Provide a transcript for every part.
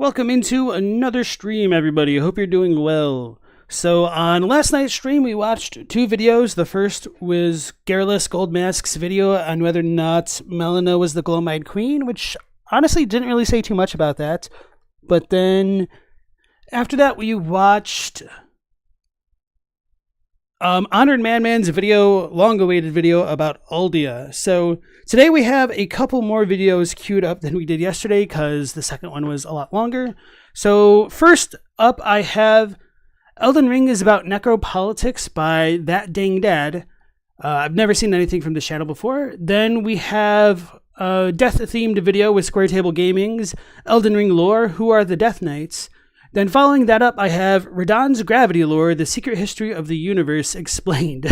Welcome into another stream, everybody. I hope you're doing well. So on last night's stream, we watched two videos. The first was Garrulous Goldmask's video on whether or not Melina was the Glow-Eyed Queen, which honestly didn't really say too much about that. But then after that, we watched Honored Madman's video, long-awaited video about Aldia. So today we have a couple more videos queued up than we did yesterday because the second one was a lot longer. So first up, I have Elden Ring is about Necropolitics by That Dang Dad. I've never seen anything from this channel before. Then we have a death-themed video with Square Table Gaming's Elden Ring Lore, Who Are the Death Knights? Then following that up, I have Radahn's Gravity Lore, The Secret History of the Universe Explained.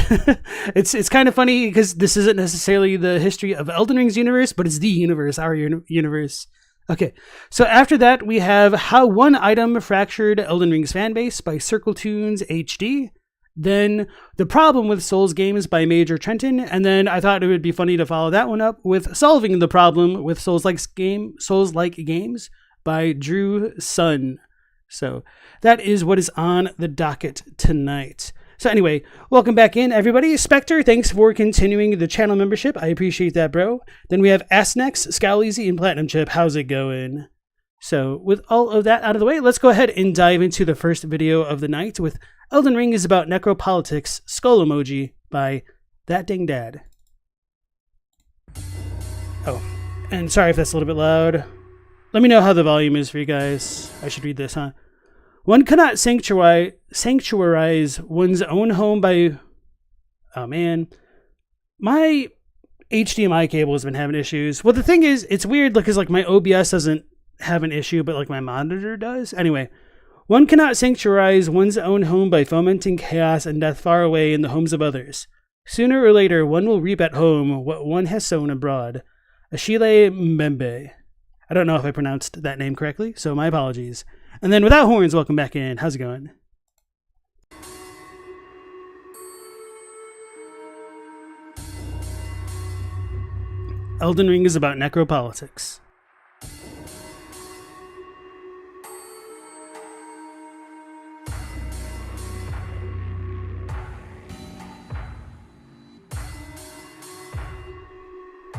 It's kind of funny because this isn't necessarily the history of Elden Ring's universe, but it's the universe, our universe. Okay, so after that, we have How One Item Fractured Elden Ring's Fanbase by CircleTunes HD. Then The Problem with Souls Games by Major Trenton. And then I thought it would be funny to follow that one up with Solving the Problem with Soulslike Games by Drew Sun. So that is what is on the docket tonight. So anyway, welcome back in, everybody. Spectre, thanks for continuing the channel membership. I appreciate that, bro. Then we have Asnex, Scowleasy, and Platinum Chip. How's it going? So with all of that out of the way, let's go ahead and dive into the first video of the night with Elden Ring is about Necropolitics, Skull Emoji by That Dang Dad. Oh, and sorry if that's a little bit loud. Let me know how the volume is for you guys. I should read this, huh? One cannot sanctuarize one's own home by... Oh, man. My HDMI cable has been having issues. Well, the thing is, it's weird because like my OBS doesn't have an issue, but like my monitor does. Anyway, one cannot sanctuarize one's own home by fomenting chaos and death far away in the homes of others. Sooner or later, one will reap at home what one has sown abroad. Achille Mbembe. I don't know if I pronounced that name correctly, so my apologies. And then without horns, welcome back in. How's it going? Elden Ring is about Necropolitics.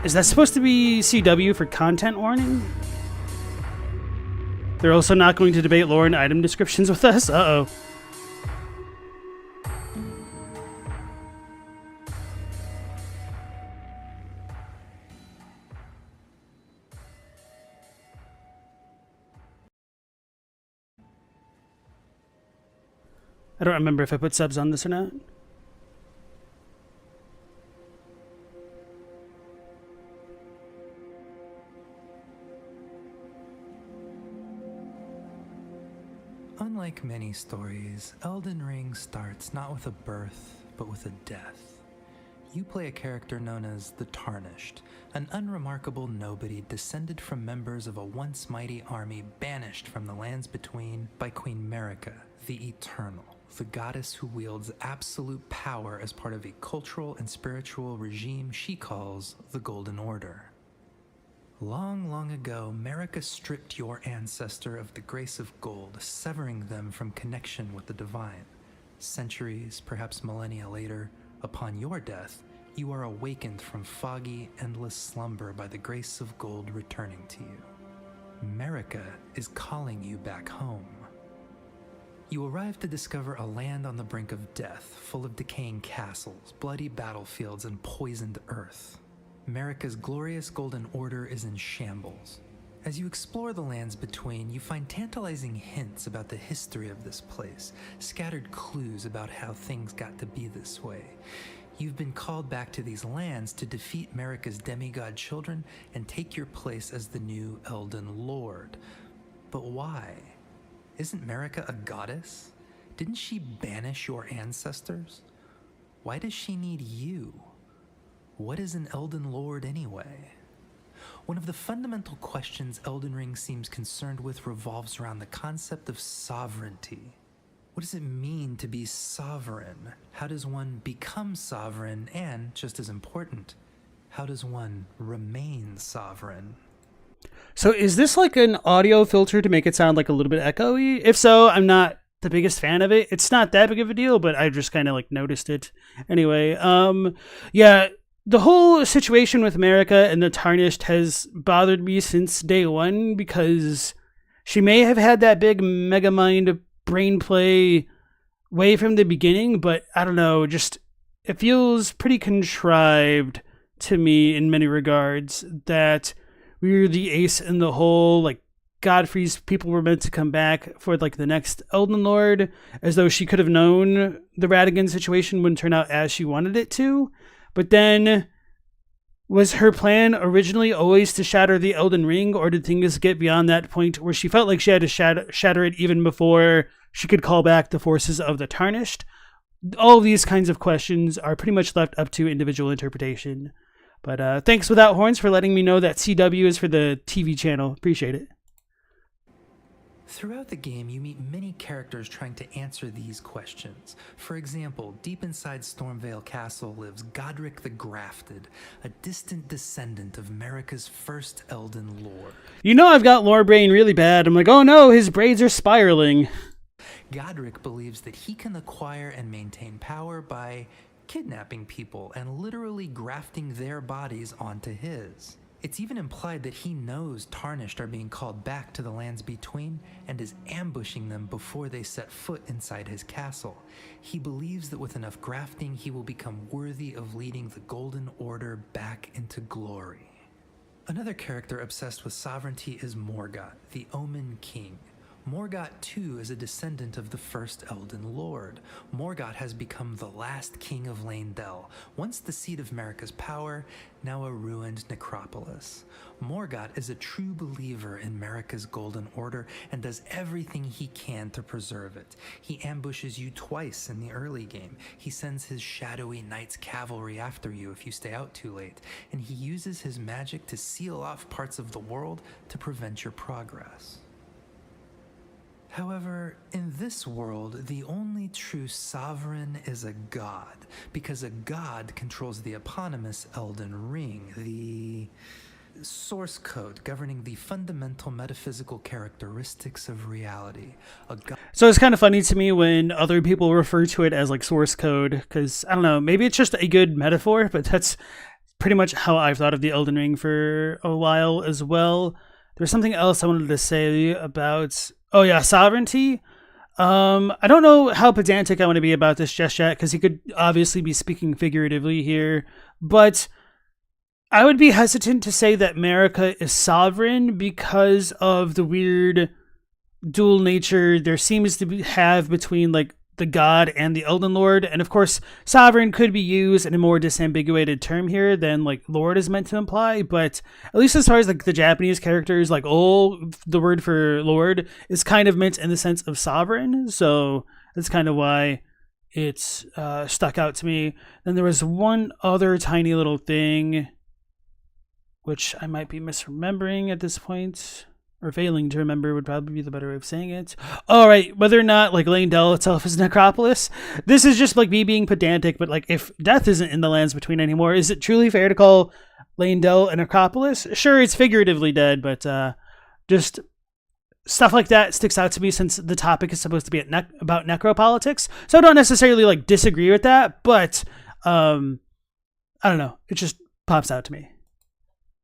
Is that supposed to be CW for content warning? They're also not going to debate lore and item descriptions with us? Uh-oh. I don't remember if I put subs on this or not. Unlike many stories, Elden Ring starts not with a birth, but with a death. You play a character known as the Tarnished, an unremarkable nobody descended from members of a once mighty army banished from the lands between by Queen Marika, the Eternal, the goddess who wields absolute power as part of a cultural and spiritual regime she calls the Golden Order. Long, long ago, Marika stripped your ancestor of the grace of gold, severing them from connection with the divine. Centuries, perhaps millennia later, upon your death, you are awakened from foggy, endless slumber by the grace of gold returning to you. Marika is calling you back home. You arrive to discover a land on the brink of death, full of decaying castles, bloody battlefields, and poisoned earth. Marika's glorious Golden Order is in shambles. As you explore the lands between, you find tantalizing hints about the history of this place, scattered clues about how things got to be this way. You've been called back to these lands to defeat Marika's demigod children and take your place as the new Elden Lord. But why? Isn't Marika a goddess? Didn't she banish your ancestors? Why does she need you? What is an Elden Lord anyway? One of the fundamental questions Elden Ring seems concerned with revolves around the concept of sovereignty. What does it mean to be sovereign? How does one become sovereign? And, just as important, how does one remain sovereign? So is this like an audio filter to make it sound like a little bit echoey? If so, I'm not the biggest fan of it. It's not that big of a deal, but I just kind of like noticed it. Anyway, yeah, the whole situation with America and the Tarnished has bothered me since day one because she may have had that big mega mind brain play way from the beginning, but I don't know, just it feels pretty contrived to me in many regards that we're the ace in the hole, like Godfrey's people were meant to come back for like the next Elden Lord, as though she could have known the Radahn situation wouldn't turn out as she wanted it to. But then, was her plan originally always to shatter the Elden Ring, or did things get beyond that point where she felt like she had to shatter it even before she could call back the forces of the Tarnished? All of these kinds of questions are pretty much left up to individual interpretation. But thanks Without Horns for letting me know that CW is for the TV channel. Appreciate it. Throughout the game, you meet many characters trying to answer these questions. For example, deep inside Stormvale Castle lives Godric the Grafted, a distant descendant of America's first Elden Lord. You know I've got lore brain really bad. I'm like, oh no, his braids are spiraling. Godric believes that he can acquire and maintain power by kidnapping people and literally grafting their bodies onto his. It's even implied that he knows Tarnished are being called back to the lands between and is ambushing them before they set foot inside his castle. He believes that with enough grafting, he will become worthy of leading the Golden Order back into glory. Another character obsessed with sovereignty is Morgott, the Omen King. Morgott, too, is a descendant of the first Elden Lord. Morgott has become the last king of Leyndell, once the seat of Marika's power, now a ruined necropolis. Morgott is a true believer in Marika's Golden Order and does everything he can to preserve it. He ambushes you twice in the early game. He sends his shadowy Knights Cavalry after you if you stay out too late, and he uses his magic to seal off parts of the world to prevent your progress. However, in this world, the only true sovereign is a god, because a god controls the eponymous Elden Ring, the source code governing the fundamental metaphysical characteristics of reality. So it's kind of funny to me when other people refer to it as like source code, because I don't know, maybe it's just a good metaphor, but that's pretty much how I've thought of the Elden Ring for a while as well. There's something else I wanted to say about... Oh yeah, sovereignty. I don't know how pedantic I want to be about this just yet, because he could obviously be speaking figuratively here, but I would be hesitant to say that Marika is sovereign because of the weird dual nature there seems to have between like the god and the Elden Lord. And of course, sovereign could be used in a more disambiguated term here than like Lord is meant to imply, but at least as far as like the Japanese characters, like the word for Lord is kind of meant in the sense of sovereign. So that's kind of why it's stuck out to me. Then there was one other tiny little thing, which I might be misremembering at this point. Or failing to remember would probably be the better way of saying it. All right, whether or not like Leyndell itself is necropolis, this is just like me being pedantic. But like, if death isn't in the lands between anymore, is it truly fair to call Leyndell a necropolis? Sure, it's figuratively dead, but just stuff like that sticks out to me since the topic is supposed to be about necropolitics. So I don't necessarily like disagree with that, but I don't know. It just pops out to me.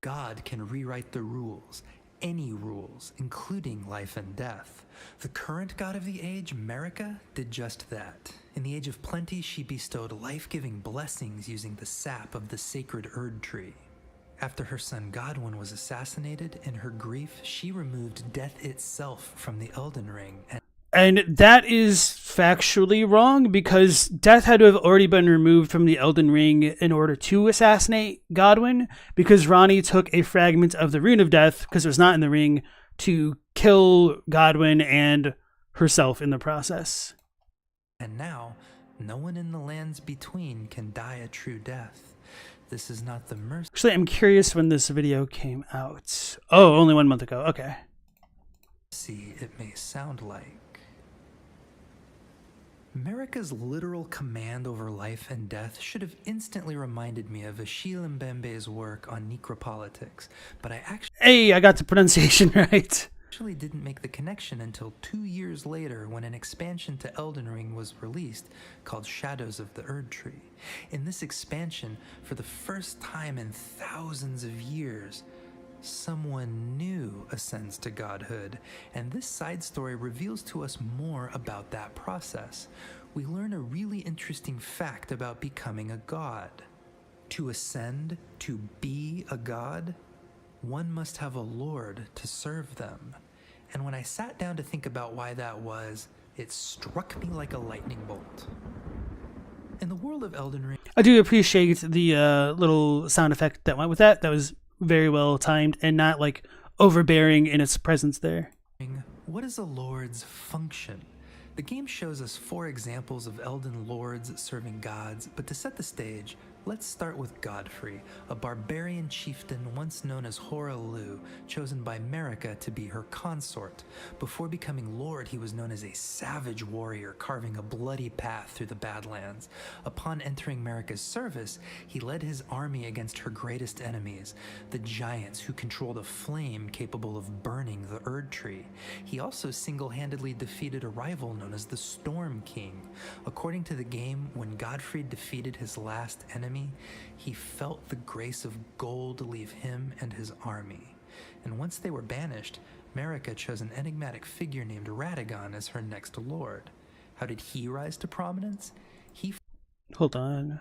God can rewrite the rules. Any rules, including life and death. The current god of the age, Marika, did just that. In the Age of Plenty, she bestowed life-giving blessings using the sap of the sacred Erd tree. After her son Godwyn was assassinated, in her grief, she removed death itself from the Elden Ring. And that is factually wrong, because death had to have already been removed from the Elden Ring in order to assassinate Godwyn, because Ranni took a fragment of the Rune of Death, because it was not in the ring, to kill Godwyn and herself in the process. And now, no one in the lands between can die a true death. This is not the mercy. Actually, I'm curious when this video came out. Oh, only 1 month ago. Okay. See, it may sound like. Marika's literal command over life and death should have instantly reminded me of Achille Mbembe's work on Necropolitics, but I Hey, I got the pronunciation right. actually didn't make the connection until 2 years later when an expansion to Elden Ring was released called Shadows of the Erd Tree. In this expansion, for the first time in thousands of years, someone new ascends to godhood, and this side story reveals to us more about that process. We learn a really interesting fact about becoming a god. To ascend, to be a god, one must have a lord to serve them. And when I sat down to think about why that was, it struck me like a lightning bolt. In the world of Elden Ring, I do appreciate the little sound effect that went with that. That was very well timed and not like overbearing in its presence there. what is a lord's function? The game shows us 4 examples of Elden lords serving gods, but to set the stage, let's start with Godfrey, a barbarian chieftain once known as Hoarah-Loux, chosen by Marika to be her consort. Before becoming lord, he was known as a savage warrior, carving a bloody path through the Badlands. Upon entering Marika's service, he led his army against her greatest enemies, the giants who controlled a flame capable of burning the Erd Tree. He also single-handedly defeated a rival known as the Storm King. According to the game, when Godfrey defeated his last enemy, he felt the grace of gold leave him and his army. And once they were banished, Marika chose an enigmatic figure named Radahn as her next lord. How did he rise to prominence? Hold on.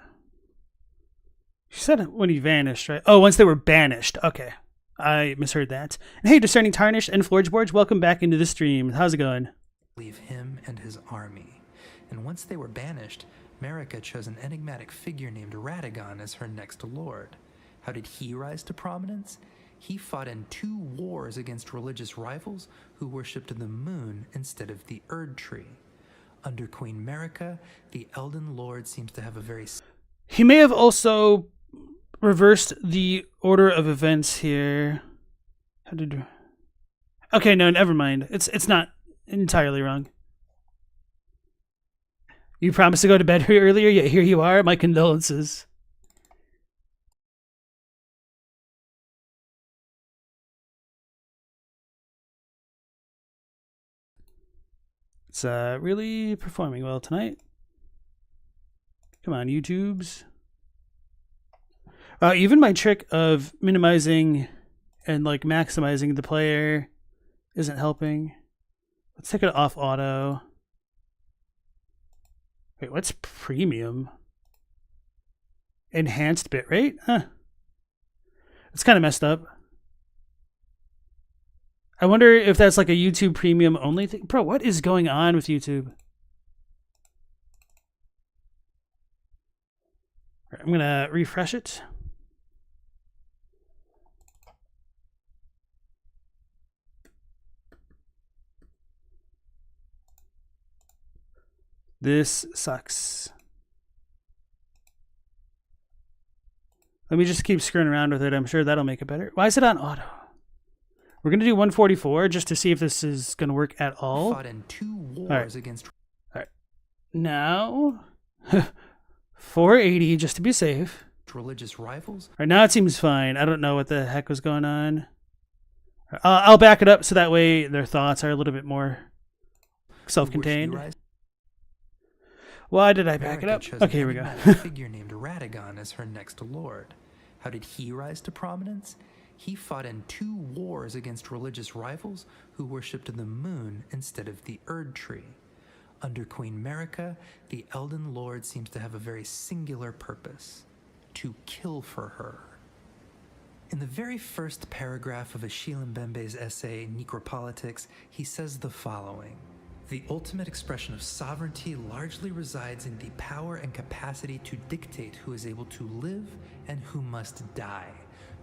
She said it when he vanished, right? Oh, once they were banished. Okay. I misheard that. And hey, Discerning Tarnished and Floorboards, welcome back into the stream. How's it going? Leave him and his army. And once they were banished, Marika chose an enigmatic figure named Radahn as her next lord. How did he rise to prominence? He fought in 2 wars against religious rivals who worshipped the moon instead of the Erd Tree. Under Queen Marika, the Elden Lord seems to have a very... He may have also reversed the order of events here. How did... Okay, no, never mind. It's not entirely wrong. You promised to go to bed earlier, yet here you are. My condolences. It's really performing well tonight. Come on, YouTubes. Even my trick of minimizing and like maximizing the player isn't helping. Let's take it off auto. Wait, what's premium? Enhanced bitrate? Huh. It's kind of messed up. I wonder if that's like a YouTube premium only thing. Bro, what is going on with YouTube? Right, I'm going to refresh it. This sucks. Let me just keep screwing around with it. I'm sure that'll make it better. Why is it on auto? We're going to do 144 just to see if this is going to work at all. Fought in 2 wars against... All right. Now, 480 just to be safe. religious rivals. All right, now it seems fine. I don't know what the heck was going on. I'll back it up so that way their thoughts are a little bit more self-contained. Why did I back it up? Okay, here we go. A figure named Radahn as her next lord. How did he rise to prominence? He fought in 2 wars against religious rivals who worshipped the moon instead of the Erd Tree. Under Queen Marika, the Elden Lord seems to have a very singular purpose: to kill for her. In the very first paragraph of Achille Mbembe's essay, Necropolitics, he says the following: "The ultimate expression of sovereignty largely resides in the power and capacity to dictate who is able to live and who must die.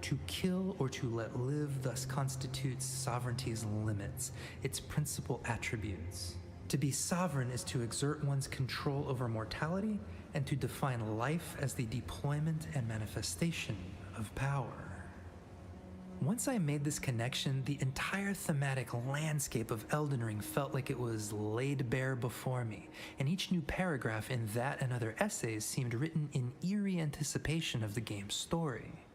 To kill or to let live thus constitutes sovereignty's limits, its principal attributes. To be sovereign is to exert one's control over mortality and to define life as the deployment and manifestation of power." Once I made this connection, the entire thematic landscape of Elden Ring felt like it was laid bare before me, and each new paragraph in that and other essays seemed written in eerie anticipation of the game's story.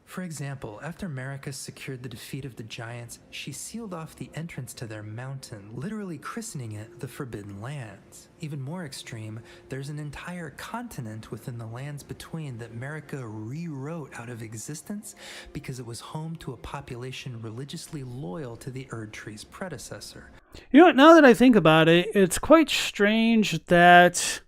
For example, after Marika secured the defeat of the giants, she sealed off the entrance to their mountain, literally christening it the Forbidden Lands. Even more extreme, there's an entire continent within the lands between that Marika rewrote out of existence because it was home to a population religiously loyal to the Erd Tree's predecessor. You know what, now that I think about it, it's quite strange that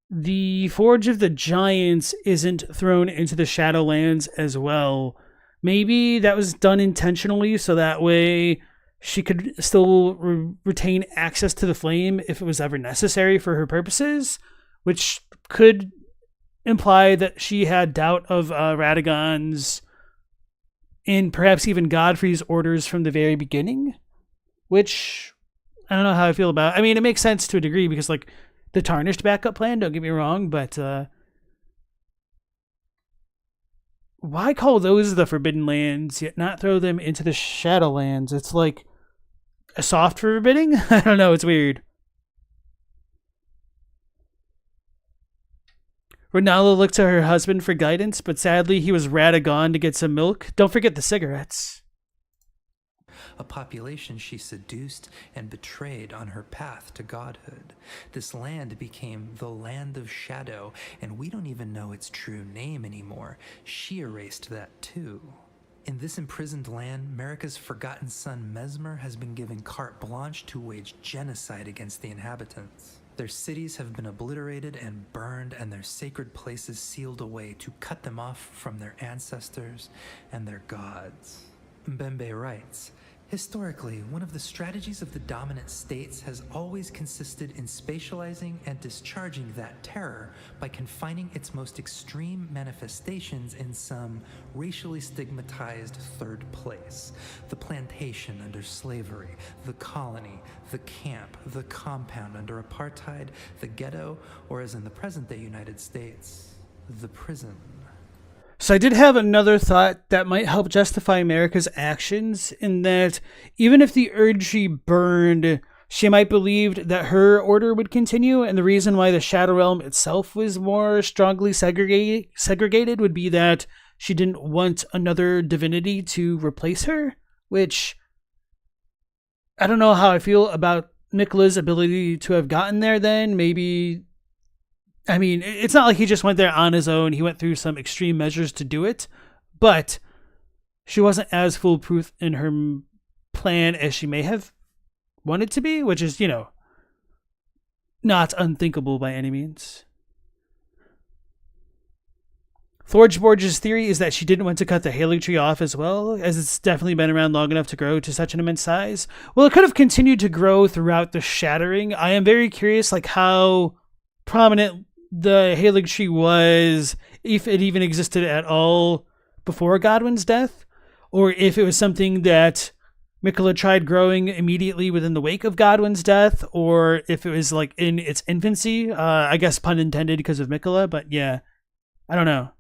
the Forge of the Giants isn't thrown into the Shadowlands as well. Maybe that was done intentionally so that way she could still retain access to the flame if it was ever necessary for her purposes, which could imply that she had doubt of Radagon's and perhaps even Godfrey's orders from the very beginning, which I don't know how I feel about. I mean, it makes sense to a degree because, like, the Tarnished backup plan, don't get me wrong, but why call those the Forbidden Lands, yet not throw them into the Shadowlands? It's like a soft forbidding? I don't know, it's weird. Renala looked to her husband for guidance, but sadly he was Radagon to get some milk. Don't forget the cigarettes. A population she seduced and betrayed on her path to godhood. This land became the Land of Shadow, and we don't even know its true name anymore. She erased that too. In this imprisoned land, Marika's forgotten son Mesmer has been given carte blanche to wage genocide against the inhabitants. Their cities have been obliterated and burned, and their sacred places sealed away to cut them off from their ancestors and their gods. Mbembe writes, historically, one of the strategies of the dominant states has always consisted in spatializing and discharging that terror by confining its most extreme manifestations in some racially stigmatized third place. The plantation under slavery, the colony, the camp, the compound under apartheid, the ghetto, or as in the present-day United States, the prison. So I did have another thought that might help justify America's actions, in that even if the Erd Tree burned, she might believe that her order would continue, and the reason why the Shadow Realm itself was more strongly segregated would be that she didn't want another divinity to replace her, which I don't know how I feel about Miquella's ability to have gotten there then. Maybe, I mean, it's not like he just went there on his own. He went through some extreme measures to do it, but she wasn't as foolproof in her plan as she may have wanted to be, which is, you know, not unthinkable by any means. Thorgeborge's theory is that she didn't want to cut the Halig tree off as well, as it's definitely been around long enough to grow to such an immense size. Well, it could have continued to grow throughout the Shattering. I am very curious, like, how prominent the Halig tree was, if it even existed at all before Godwyn's death, or if it was something that Miquella tried growing immediately within the wake of Godwyn's death, or if it was like in its infancy. I guess pun intended because of Miquella, but yeah, I don't know.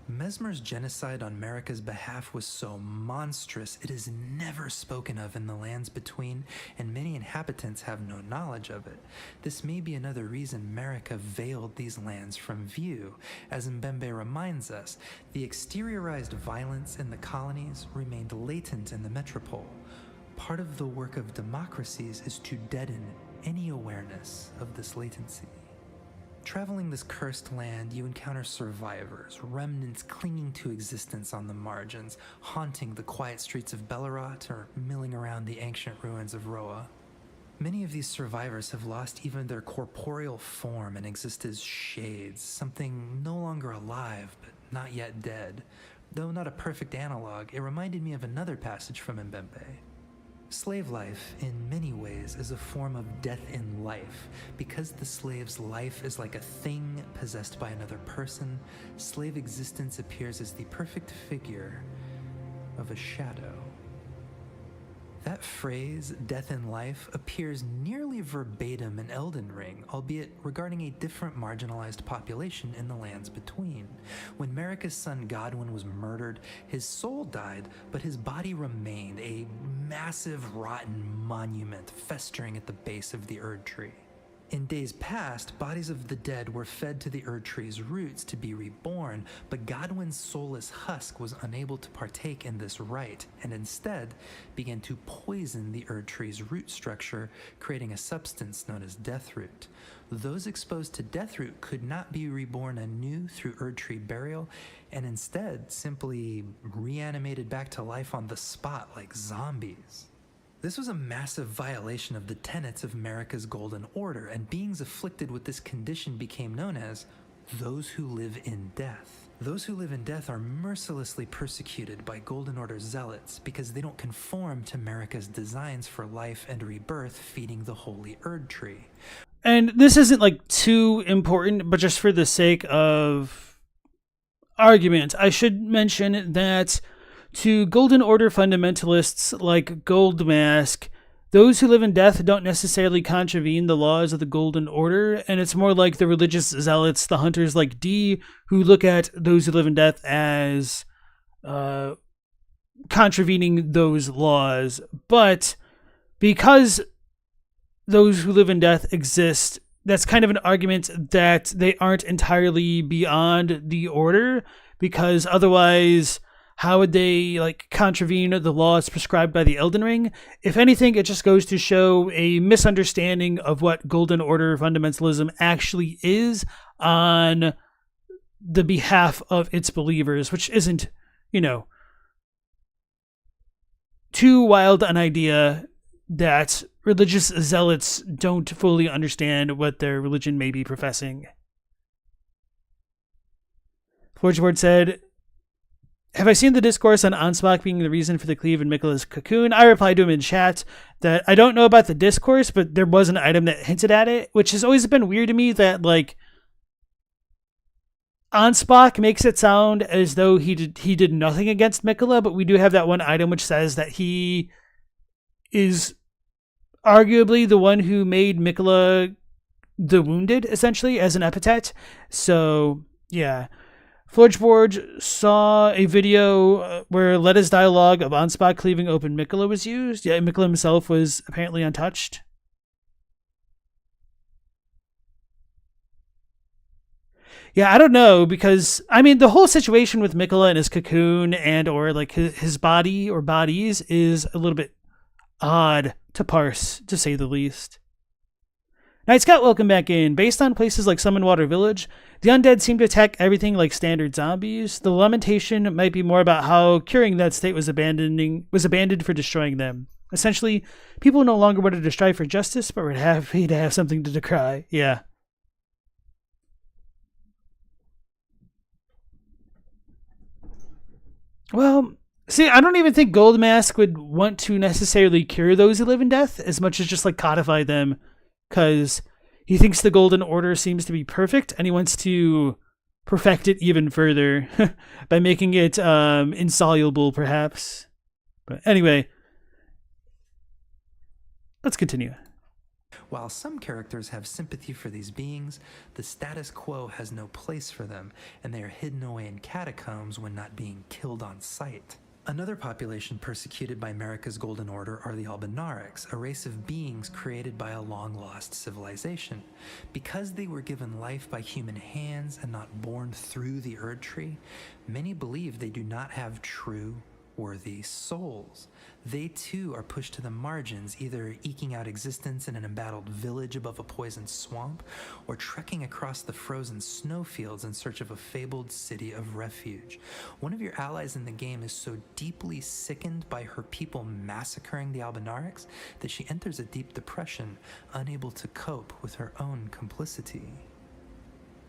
Mesmer's genocide on Marika's behalf was so monstrous it is never spoken of in the lands between, and many inhabitants have no knowledge of it. This may be another reason Marika veiled these lands from view. As Mbembe reminds us, the exteriorized violence in the colonies remained latent in the metropole. Part of the work of democracies is to deaden any awareness of this latency. Traveling this cursed land, you encounter survivors, remnants clinging to existence on the margins, haunting the quiet streets of Bellerot or milling around the ancient ruins of Roa. Many of these survivors have lost even their corporeal form and exist as shades, something no longer alive but not yet dead. Though not a perfect analog, it reminded me of another passage from Mbembe. Slave life, in many ways, is a form of death in life. Because the slave's life is like a thing possessed by another person, slave existence appears as the perfect figure of a shadow. That phrase, death in life, appears nearly verbatim in Elden Ring, albeit regarding a different marginalized population in the lands between. When Marika's son Godwyn was murdered, his soul died, but his body remained, a massive rotten monument festering at the base of the Erd Tree. In days past, bodies of the dead were fed to the Erd Tree's roots to be reborn, but Godwyn's soulless husk was unable to partake in this rite, and instead began to poison the Erd Tree's root structure, creating a substance known as Deathroot. Those exposed to Deathroot could not be reborn anew through Erd Tree burial, and instead simply reanimated back to life on the spot like zombies. This was a massive violation of the tenets of Marika's Golden Order, and beings afflicted with this condition became known as those who live in death. Those who live in death are mercilessly persecuted by Golden Order zealots because they don't conform to Marika's designs for life and rebirth, feeding the holy Erd Tree. And this isn't like too important, but just for the sake of argument, I should mention that to Golden Order fundamentalists like Goldmask, those who live in death don't necessarily contravene the laws of the Golden Order, and it's more like the religious zealots, the hunters like D, who look at those who live in death as contravening those laws. But because those who live in death exist, that's kind of an argument that they aren't entirely beyond the order, because otherwise, how would they contravene the laws prescribed by the Elden Ring? If anything, it just goes to show a misunderstanding of what Golden Order fundamentalism actually is on the behalf of its believers, which isn't, too wild an idea that religious zealots don't fully understand what their religion may be professing. Forgeboard said, have I seen the discourse on Ansbach being the reason for the cleave in Miquella's cocoon? I replied to him in chat that I don't know about the discourse, but there was an item that hinted at it, which has always been weird to me that, Ansbach makes it sound as though he did nothing against Miquella, but we do have that one item which says that he is arguably the one who made Miquella the Wounded, essentially, as an epithet. So, yeah. Forgeboard saw a video where Letta's dialogue of Ansbach cleaving open Miquella was used. Yeah, Miquella himself was apparently untouched. Yeah, I don't know, because, the whole situation with Miquella and his cocoon and or his body or bodies is a little bit odd to parse, to say the least. Night Scout, welcome back in. Based on places like Summonwater Village, the undead seem to attack everything like standard zombies. The lamentation might be more about how curing that state was abandoned for destroying them. Essentially, people no longer wanted to strive for justice, but were happy to have something to decry. Yeah. Well, see, I don't even think Goldmask would want to necessarily cure those who live in death as much as just codify them, because he thinks the Golden Order seems to be perfect, and he wants to perfect it even further by making it insoluble, perhaps. But anyway, let's continue. While some characters have sympathy for these beings, the status quo has no place for them, and they are hidden away in catacombs when not being killed on sight. Another population persecuted by Marika's Golden Order are the Albinarics, a race of beings created by a long-lost civilization. Because they were given life by human hands and not born through the Erd Tree, many believe they do not have true, worthy souls. They too are pushed to the margins, either eking out existence in an embattled village above a poisoned swamp, or trekking across the frozen snowfields in search of a fabled city of refuge. One of your allies in the game is so deeply sickened by her people massacring the Albinarics that she enters a deep depression, unable to cope with her own complicity.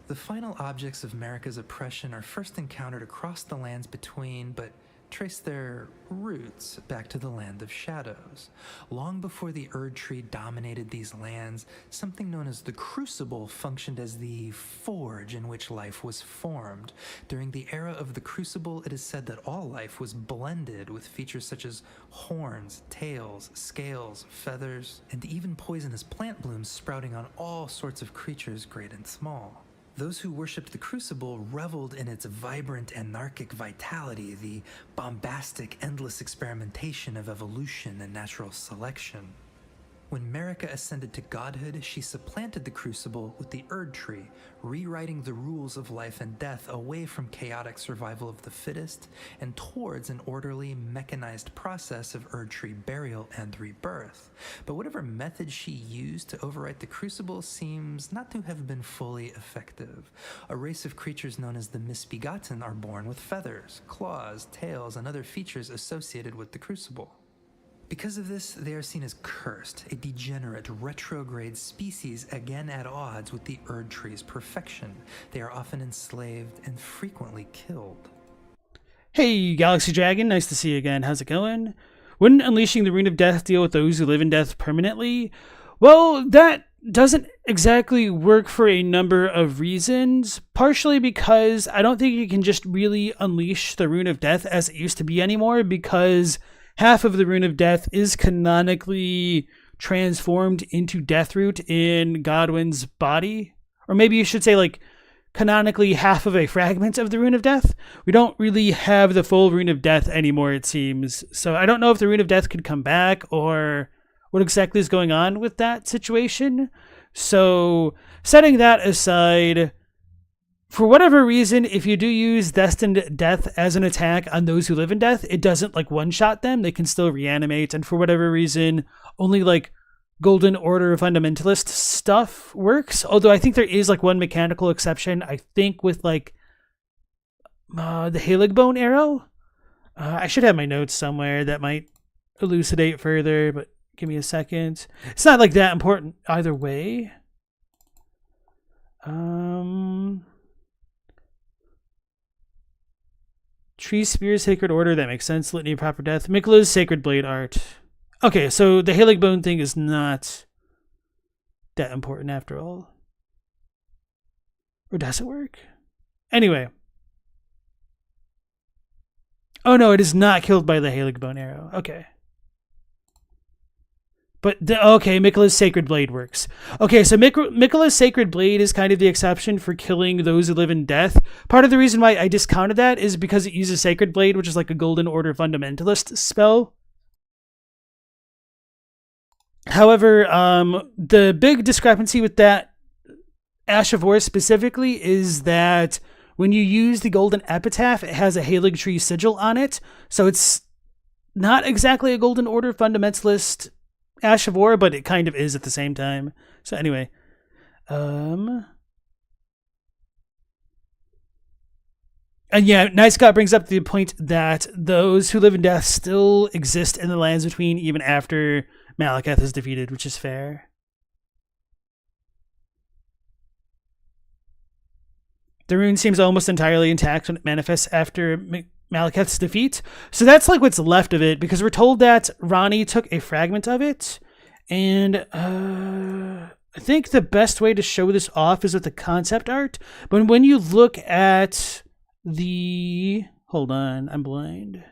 The final objects of Marika's oppression are first encountered across the lands between, but trace their roots back to the land of shadows. Long before the Erd Tree dominated these lands, something known as the Crucible functioned as the forge in which life was formed. During the era of the Crucible, it is said that all life was blended with features such as horns, tails, scales, feathers, and even poisonous plant blooms sprouting on all sorts of creatures great and small. Those who worshipped the Crucible reveled in its vibrant anarchic vitality, the bombastic, endless experimentation of evolution and natural selection. When Marika ascended to godhood, she supplanted the Crucible with the Erd Tree, rewriting the rules of life and death away from chaotic survival of the fittest and towards an orderly, mechanized process of Erd Tree burial and rebirth. But whatever method she used to overwrite the Crucible seems not to have been fully effective. A race of creatures known as the Misbegotten are born with feathers, claws, tails, and other features associated with the Crucible. Because of this, they are seen as cursed, a degenerate, retrograde species again at odds with the Erd Tree's perfection. They are often enslaved and frequently killed. Hey, Galaxy Dragon, nice to see you again. How's it going? Wouldn't unleashing the Rune of Death deal with those who live in death permanently? Well, that doesn't exactly work for a number of reasons. Partially because I don't think you can just really unleash the Rune of Death as it used to be anymore, because half of the Rune of Death is canonically transformed into Deathroot in Godwyn's body. Or maybe you should say, like, canonically half of a fragment of the Rune of Death. We don't really have the full Rune of Death anymore, it seems. So I don't know if the Rune of Death could come back or what exactly is going on with that situation. So setting that aside, for whatever reason, if you do use Destined Death as an attack on those who live in death, it doesn't like one-shot them. They can still reanimate. And for whatever reason, only like Golden Order Fundamentalist stuff works. Although I think there is like one mechanical exception. I think with like the Halig Bone Arrow. I should have my notes somewhere that might elucidate further, but give me a second. It's not like that important either way. Tree Spear Sacred Order, that makes sense. Litany of Proper Death. Mikla's Sacred Blade Art. Okay, so the Halig Bone thing is not that important after all. Or does it work? Anyway. Oh no, it is not killed by the Halig Bone Arrow. Okay. But, okay, Mikla's Sacred Blade works. Okay, so Mikla's Sacred Blade is kind of the exception for killing those who live in death. Part of the reason why I discounted that is because it uses Sacred Blade, which is like a Golden Order Fundamentalist spell. However, the big discrepancy with that Ash of War specifically is that when you use the Golden Epitaph, it has a Halig Tree sigil on it. So it's not exactly a Golden Order Fundamentalist Ash of War, but it kind of is at the same time. So anyway, and yeah, Night Scott brings up the point that those who live in death still exist in the lands between even after Malekith is defeated, which is fair. The rune seems almost entirely intact when it manifests after Malekith's defeat. So that's like what's left of it, because we're told that Ranni took a fragment of it. And I think the best way to show this off is with the concept art. But when you look at the... Hold on, I'm blind.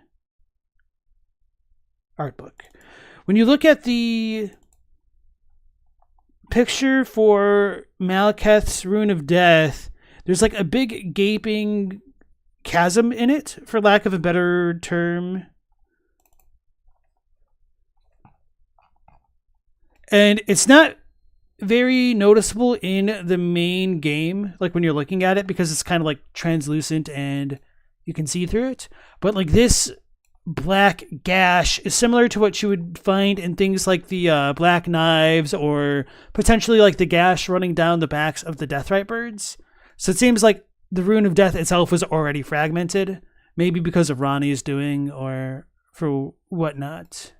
Art book. When you look at the picture for Malekith's Rune of Death, there's like a big gaping chasm in it, for lack of a better term. And it's not very noticeable in the main game, like when you're looking at it, because it's kind of like translucent and you can see through it. But like this black gash is similar to what you would find in things like the Black Knives, or potentially like the gash running down the backs of the Deathrite birds. So it seems like the Rune of Death itself was already fragmented, maybe because of Ranni's doing or for whatnot.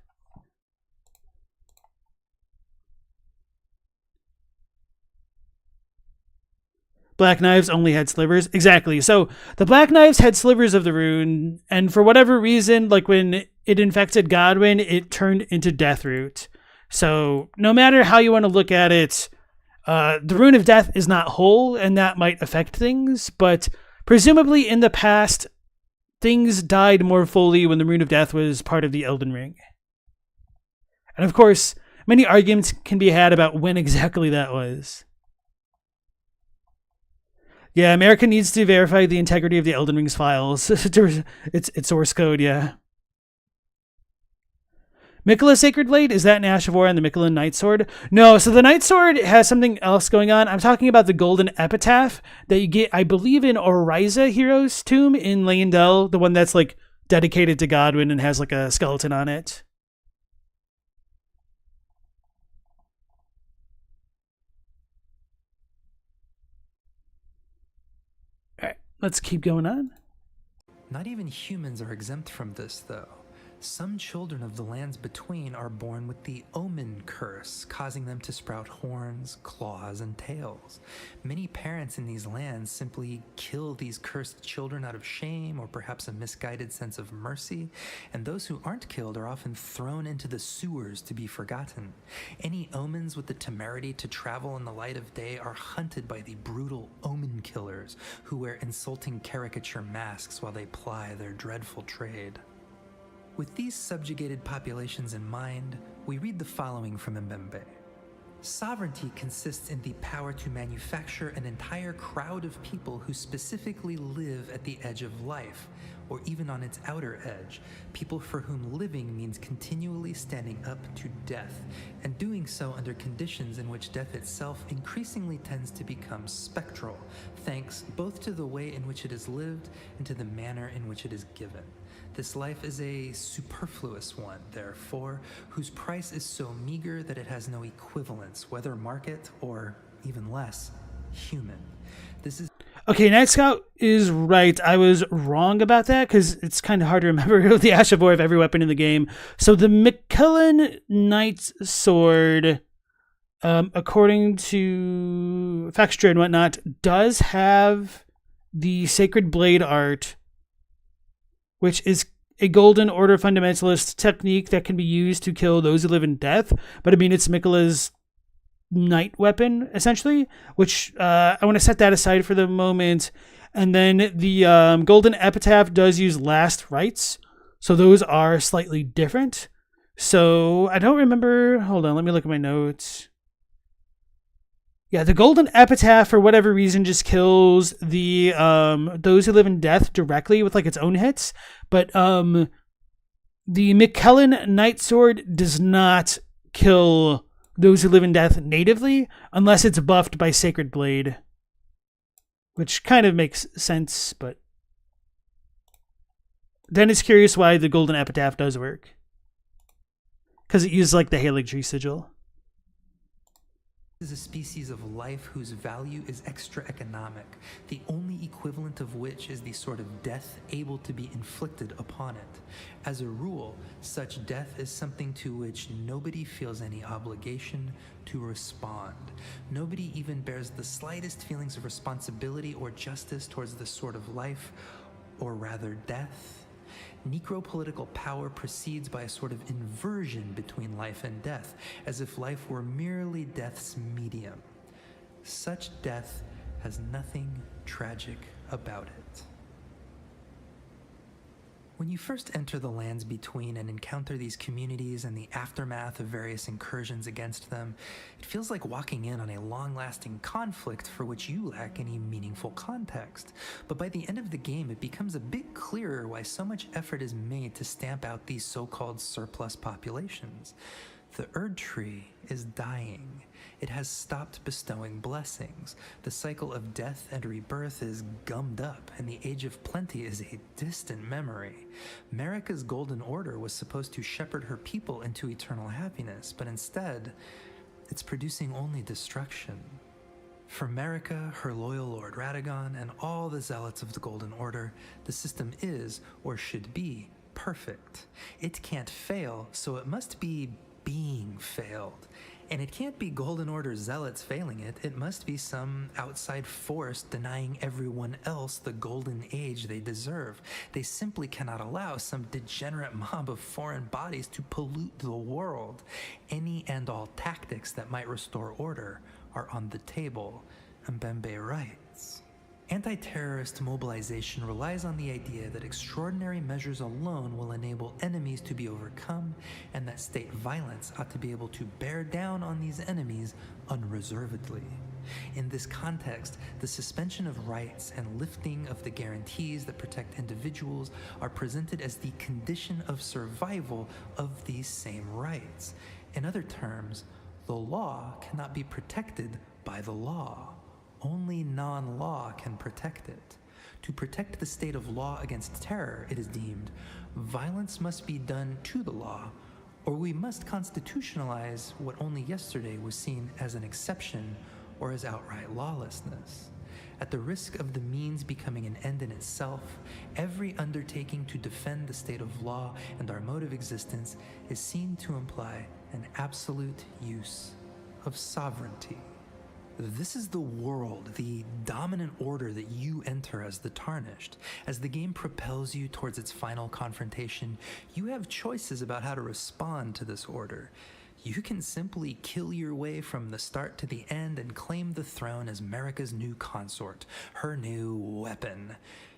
Black Knives only had slivers. Exactly. So the Black Knives had slivers of the rune, and for whatever reason, like when it infected Godwyn, it turned into Deathroot. So no matter how you want to look at it, the Rune of Death is not whole, and that might affect things, but presumably in the past, things died more fully when the Rune of Death was part of the Elden Ring. And of course, many arguments can be had about when exactly that was. Yeah, America needs to verify the integrity of the Elden Ring's files. It's source code, yeah. Miquella Sacred Blade, is that an Ash of War on the Miquella Night Sword? No, so the Night Sword has something else going on. I'm talking about the Golden Epitaph that you get, I believe, in Oriza Hero's Tomb in Leyndell, the one that's like dedicated to Godwyn and has like a skeleton on it. All right, let's keep going on. Not even humans are exempt from this, though. Some children of the lands between are born with the Omen Curse, causing them to sprout horns, claws, and tails. Many parents in these lands simply kill these cursed children out of shame or perhaps a misguided sense of mercy, and those who aren't killed are often thrown into the sewers to be forgotten. Any omens with the temerity to travel in the light of day are hunted by the brutal Omen Killers, who wear insulting caricature masks while they ply their dreadful trade. With these subjugated populations in mind, we read the following from Mbembe. Sovereignty consists in the power to manufacture an entire crowd of people who specifically live at the edge of life, or even on its outer edge, people for whom living means continually standing up to death, and doing so under conditions in which death itself increasingly tends to become spectral, thanks both to the way in which it is lived and to the manner in which it is given. This life is a superfluous one, therefore, whose price is so meager that it has no equivalence, whether market or, even less, human. This is... Okay, Night Scout is right. I was wrong about that because it's kind of hard to remember the Ash of War of every weapon in the game. So the Miquella Knight's Sword, according to Fextra and whatnot, does have the Sacred Blade art, which is a Golden Order fundamentalist technique that can be used to kill those who live in death. But I mean, it's Miquella's night weapon, essentially, which I want to set that aside for the moment. And then the Golden Epitaph does use Last Rites, so those are slightly different. So I don't remember. Hold on, let me look at my notes. Yeah, the Golden Epitaph, for whatever reason, just kills the those who live in death directly with like its own hits. But the Miquellan Night Sword does not kill those who live in death natively unless it's buffed by Sacred Blade, which kind of makes sense. But then it's curious why the Golden Epitaph does work, because it uses like the Haligtree Sigil. Is a species of life whose value is extra economic, the only equivalent of which is the sort of death able to be inflicted upon it. As a rule, such death is something to which nobody feels any obligation to respond. Nobody even bears the slightest feelings of responsibility or justice towards this sort of life, or rather death. Necropolitical power proceeds by a sort of inversion between life and death, as if life were merely death's medium. Such death has nothing tragic about it. When you first enter the lands between and encounter these communities and the aftermath of various incursions against them, it feels like walking in on a long-lasting conflict for which you lack any meaningful context. But by the end of the game, it becomes a bit clearer why so much effort is made to stamp out these so-called surplus populations. The Erd Tree is dying. It has stopped bestowing blessings. The cycle of death and rebirth is gummed up, and the Age of Plenty is a distant memory. Marika's Golden Order was supposed to shepherd her people into eternal happiness, but instead, it's producing only destruction. For Marika, her loyal Lord Radahn, and all the zealots of the Golden Order, the system is, or should be, perfect. It can't fail, so it must be being failed. And it can't be Golden Order zealots failing it. It must be some outside force denying everyone else the golden age they deserve. They simply cannot allow some degenerate mob of foreign bodies to pollute the world. Any and all tactics that might restore order are on the table, Mbembe writes. Anti-terrorist mobilization relies on the idea that extraordinary measures alone will enable enemies to be overcome, and that state violence ought to be able to bear down on these enemies unreservedly. In this context, the suspension of rights and lifting of the guarantees that protect individuals are presented as the condition of survival of these same rights. In other terms, the law cannot be protected by the law. Only non-law can protect it. To protect the state of law against terror, it is deemed, violence must be done to the law, or we must constitutionalize what only yesterday was seen as an exception or as outright lawlessness. At the risk of the means becoming an end in itself, every undertaking to defend the state of law and our mode of existence is seen to imply an absolute use of sovereignty. This is the world, the dominant order that you enter as the Tarnished. As the game propels you towards its final confrontation, you have choices about how to respond to this order. You can simply kill your way from the start to the end and claim the throne as Marika's new consort, her new weapon.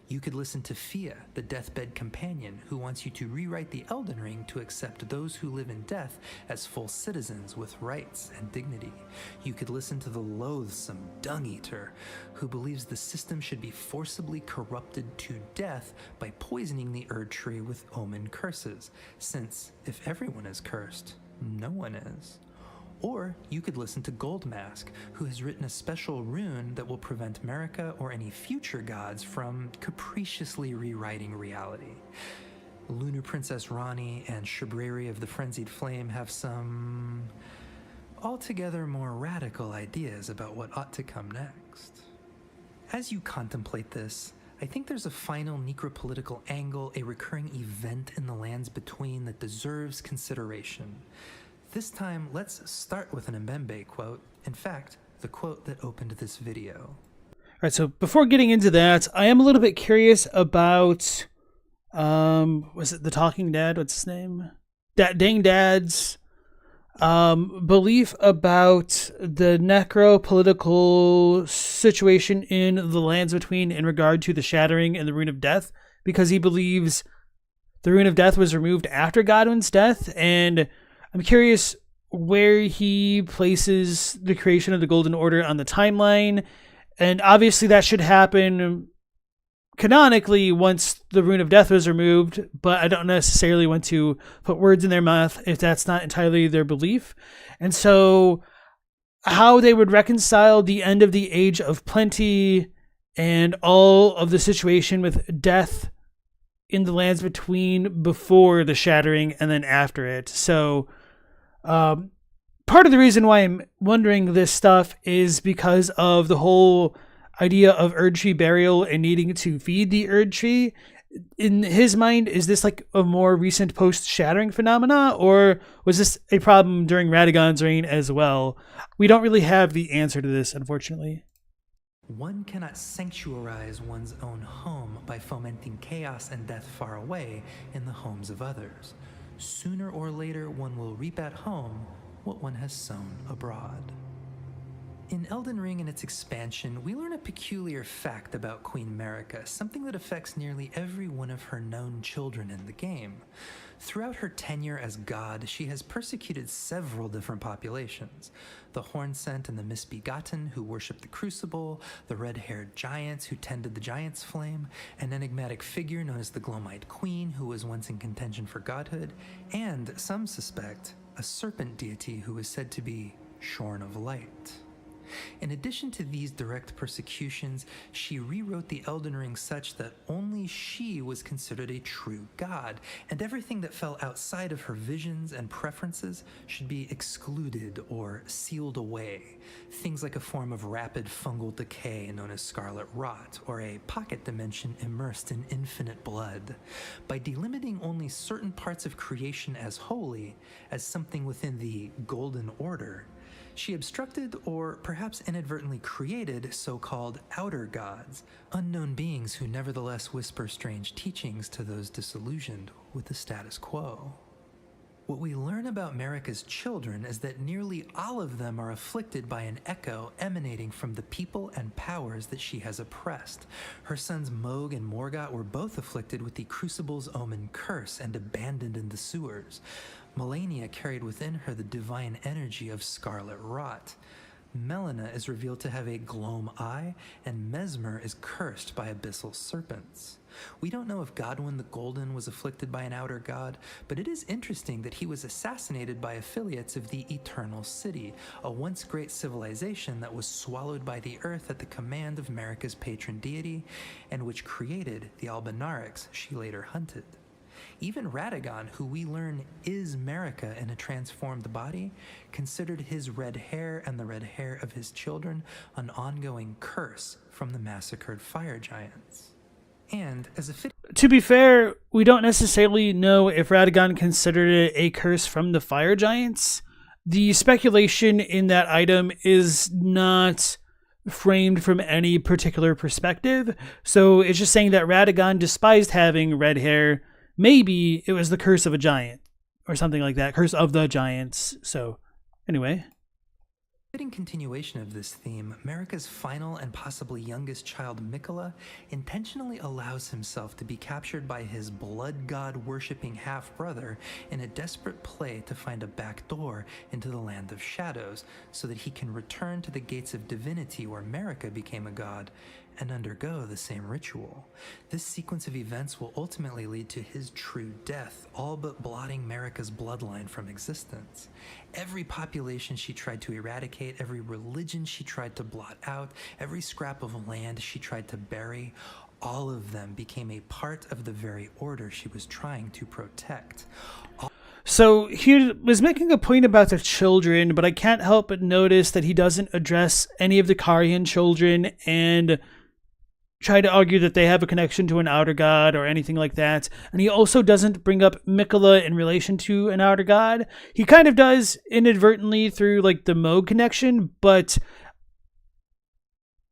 You could listen to Fia, the deathbed companion, who wants you to rewrite the Elden Ring to accept those who live in death as full citizens with rights and dignity. You could listen to the loathsome Dung-Eater, who believes the system should be forcibly corrupted to death by poisoning the Erd Tree with omen curses, since if everyone is cursed, no one is. Or you could listen to Goldmask, who has written a special rune that will prevent Marika or any future gods from capriciously rewriting reality. Lunar Princess Rani and Shabriri of the Frenzied Flame have some altogether more radical ideas about what ought to come next. As you contemplate this, I think there's a final necropolitical angle, a recurring event in the lands between that deserves consideration. This time, let's start with an Mbembe quote. In fact, the quote that opened this video. All right, so before getting into that, I am a little bit curious about, was it the Talking Dad? What's his name? Dang Dad's belief about the necropolitical situation in the lands between in regard to the Shattering and the Rune of Death, because he believes the Rune of Death was removed after Godwyn's death, and I'm curious where he places the creation of the Golden Order on the timeline. And obviously that should happen canonically once the Rune of Death was removed, but I don't necessarily want to put words in their mouth if that's not entirely their belief. And so how they would reconcile the end of the Age of Plenty and all of the situation with death in the lands between before the Shattering and then after it. So part of the reason why I'm wondering this stuff is because of the whole idea of Erd Tree burial and needing to feed the Erd Tree. In his mind, is this like a more recent post-Shattering phenomena, or was this a problem during Radahnn's reign as well? We don't really have the answer to this, unfortunately. One cannot sanctuarize one's own home by fomenting chaos and death far away in the homes of others. Sooner or later, one will reap at home what one has sown abroad. In Elden Ring and its expansion, we learn a peculiar fact about Queen Marika, something that affects nearly every one of her known children in the game. Throughout her tenure as god, she has persecuted several different populations. The Hornsent and the Misbegotten, who worship the Crucible, the red-haired giants who tended the Giant's Flame, an enigmatic figure known as the Glowmite Queen, who was once in contention for godhood, and, some suspect, a serpent deity who is said to be shorn of light. In addition to these direct persecutions, she rewrote the Elden Ring such that only she was considered a true god, and everything that fell outside of her visions and preferences should be excluded or sealed away. Things like a form of rapid fungal decay known as scarlet rot, or a pocket dimension immersed in infinite blood. By delimiting only certain parts of creation as holy, as something within the Golden Order, She obstructed or perhaps inadvertently created so-called outer gods, unknown beings who nevertheless whisper strange teachings to those disillusioned with the status quo. What we learn about Marika's children is that nearly all of them are afflicted by an echo emanating from the people and powers that she has oppressed. Her sons Moog and Morgott were both afflicted with the Crucible's Omen curse and abandoned in the sewers. Melania carried within her the divine energy of Scarlet Rot. Melina is revealed to have a Gloam eye, and Mesmer is cursed by abyssal serpents. We don't know if Godwyn the Golden was afflicted by an outer god, but it is interesting that he was assassinated by affiliates of the Eternal City, a once great civilization that was swallowed by the earth at the command of Marika's patron deity, and which created the Albinaurics she later hunted. Even Radahn, who we learn is Marika in a transformed body, considered his red hair and the red hair of his children an ongoing curse from the massacred fire giants. And as a to be fair, we don't necessarily know if Radahn considered it a curse from the fire giants. The speculation in that item is not framed from any particular perspective, so it's just saying that Radahn despised having red hair. Maybe it was the curse of a giant or something like that. Curse of the giants. So, anyway. Fitting continuation of this theme, Marika's final and possibly youngest child, Mikola, intentionally allows himself to be captured by his blood god worshipping half-brother in a desperate play to find a back door into the land of shadows so that he can return to the gates of divinity where Marika became a god and undergo the same ritual. This sequence of events will ultimately lead to his true death, all but blotting Marika's bloodline from existence. Every population she tried to eradicate, every religion she tried to blot out, every scrap of land she tried to bury, all of them became a part of the very order she was trying to protect. So he was making a point about the children, but I can't help but notice that he doesn't address any of the Karian children and try to argue that they have a connection to an outer god or anything like that. And he also doesn't bring up Mikola in relation to an outer god. He kind of does inadvertently through like the Moog connection, but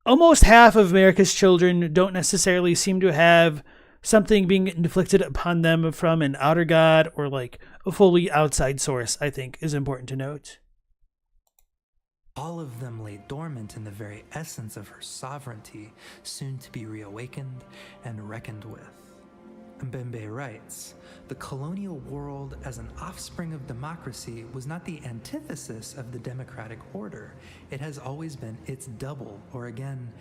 almost half of Marika's children don't necessarily seem to have something being inflicted upon them from an outer god or like a fully outside source, I think is important to note. All of them lay dormant in the very essence of her sovereignty, soon to be reawakened and reckoned with. Mbembe writes, the colonial world as an offspring of democracy was not the antithesis of the democratic order. It has always been its double, or again,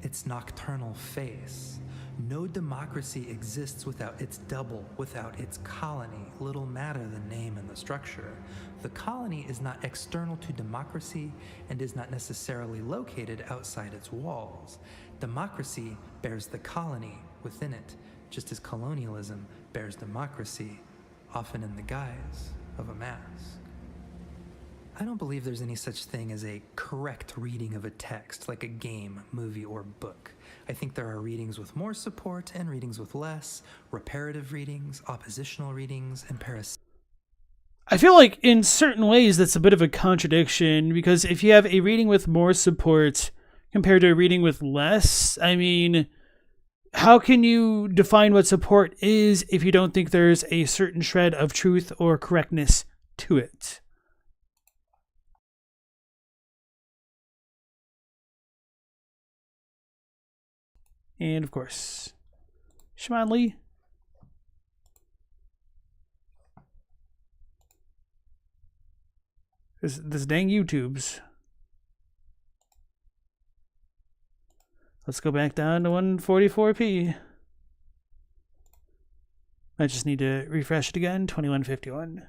its nocturnal face. No democracy exists without its double, without its colony, little matter the name and the structure. The colony is not external to democracy and is not necessarily located outside its walls. Democracy bears the colony within it, just as colonialism bears democracy, often in the guise of a mask. I don't believe there's any such thing as a correct reading of a text, like a game, movie, or book. I think there are readings with more support and readings with less, reparative readings, oppositional readings, and I feel like in certain ways that's a bit of a contradiction, because if you have a reading with more support compared to a reading with less, I mean, how can you define what support is if you don't think there's a certain shred of truth or correctness to it? And of course, Shimon Lee. This dang YouTubes. Let's go back down to 144p. I just need to refresh it again. 2151.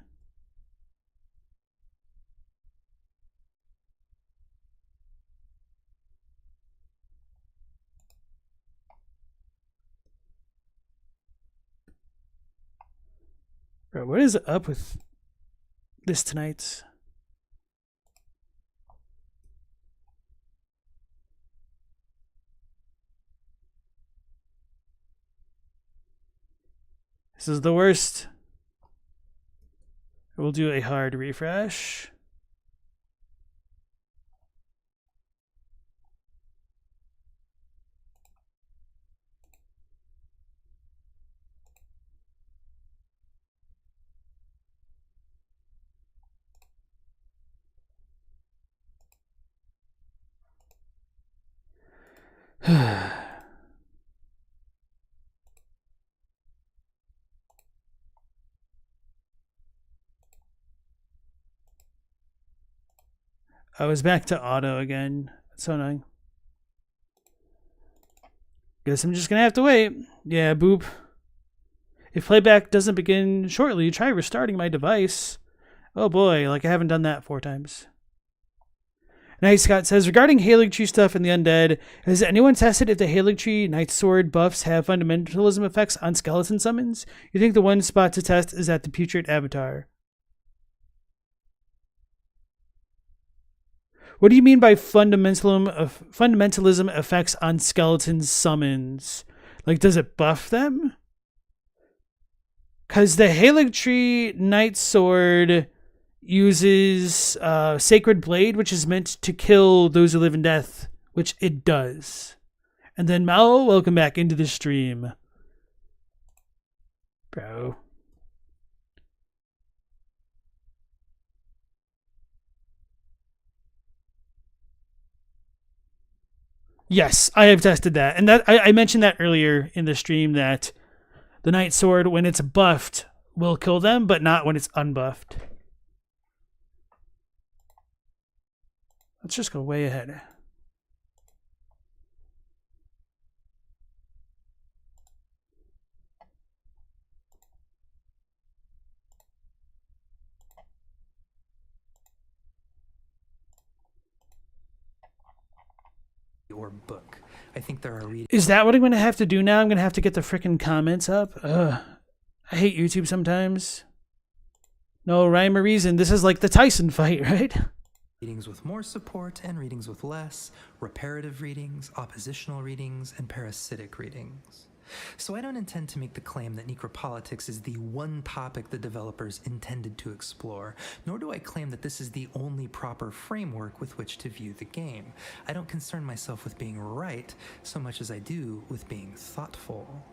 Bro, what is up with this tonight's? This is the worst. We'll do a hard refresh. I was back to auto again. That's so annoying. Guess I'm just gonna have to wait. Yeah, boop. If playback doesn't begin shortly, try restarting my device. Oh boy, like I haven't done that 4 times. Nice Scott says, regarding Halig Tree stuff and the undead, has anyone tested if the Halig Tree Night Sword buffs have fundamentalism effects on skeleton summons? You think the one spot to test is at the Putrid Avatar? What do you mean by fundamentalism effects on skeleton summons? Like, does it buff them? Because the Halig Tree Night Sword uses Sacred Blade, which is meant to kill those who live in death, which it does. And then Mal, welcome back into the stream. Bro. Yes, I have tested that. And that I mentioned that earlier in the stream that the Night Sword, when it's buffed, will kill them, but not when it's unbuffed. Let's just go way ahead. Or book. I think there are readings. Is that what I'm going to have to do now? I'm going to have to get the freaking comments up? Ugh. I hate YouTube sometimes. No rhyme or reason. This is like the Tyson fight, right? Readings with more support and readings with less, reparative readings, oppositional readings, and parasitic readings. So I don't intend to make the claim that Necropolitics is the one topic the developers intended to explore, nor do I claim that this is the only proper framework with which to view the game. I don't concern myself with being right so much as I do with being thoughtful.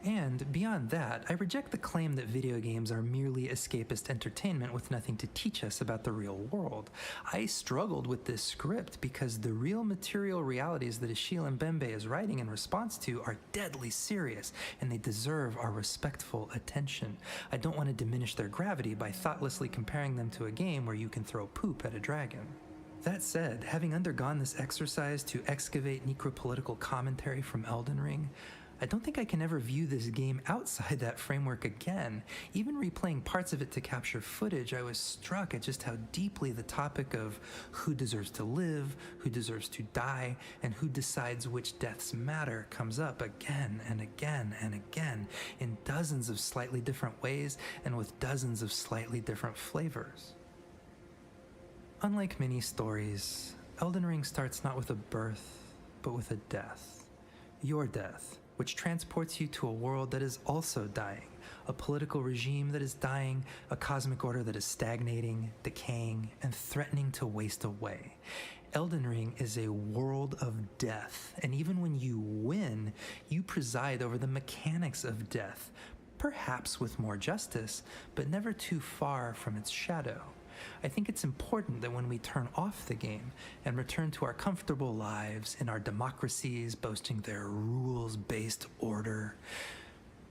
And beyond that, I reject the claim that video games are merely escapist entertainment with nothing to teach us about the real world. I struggled with this script because the real material realities that Achille Mbembe is writing in response to are deadly serious, and they deserve our respectful attention. I don't want to diminish their gravity by thoughtlessly comparing them to a game where you can throw poop at a dragon. That said, having undergone this exercise to excavate necropolitical commentary from Elden Ring, I don't think I can ever view this game outside that framework again. Even replaying parts of it to capture footage, I was struck at just how deeply the topic of who deserves to live, who deserves to die, and who decides which deaths matter comes up again and again and again in dozens of slightly different ways and with dozens of slightly different flavors. Unlike many stories, Elden Ring starts not with a birth, but with a death. Your death, which transports you to a world that is also dying, a political regime that is dying, a cosmic order that is stagnating, decaying, and threatening to waste away. Elden Ring is a world of death, and even when you win, you preside over the mechanics of death, perhaps with more justice, but never too far from its shadow. I think it's important that when we turn off the game and return to our comfortable lives in our democracies boasting their rules-based order,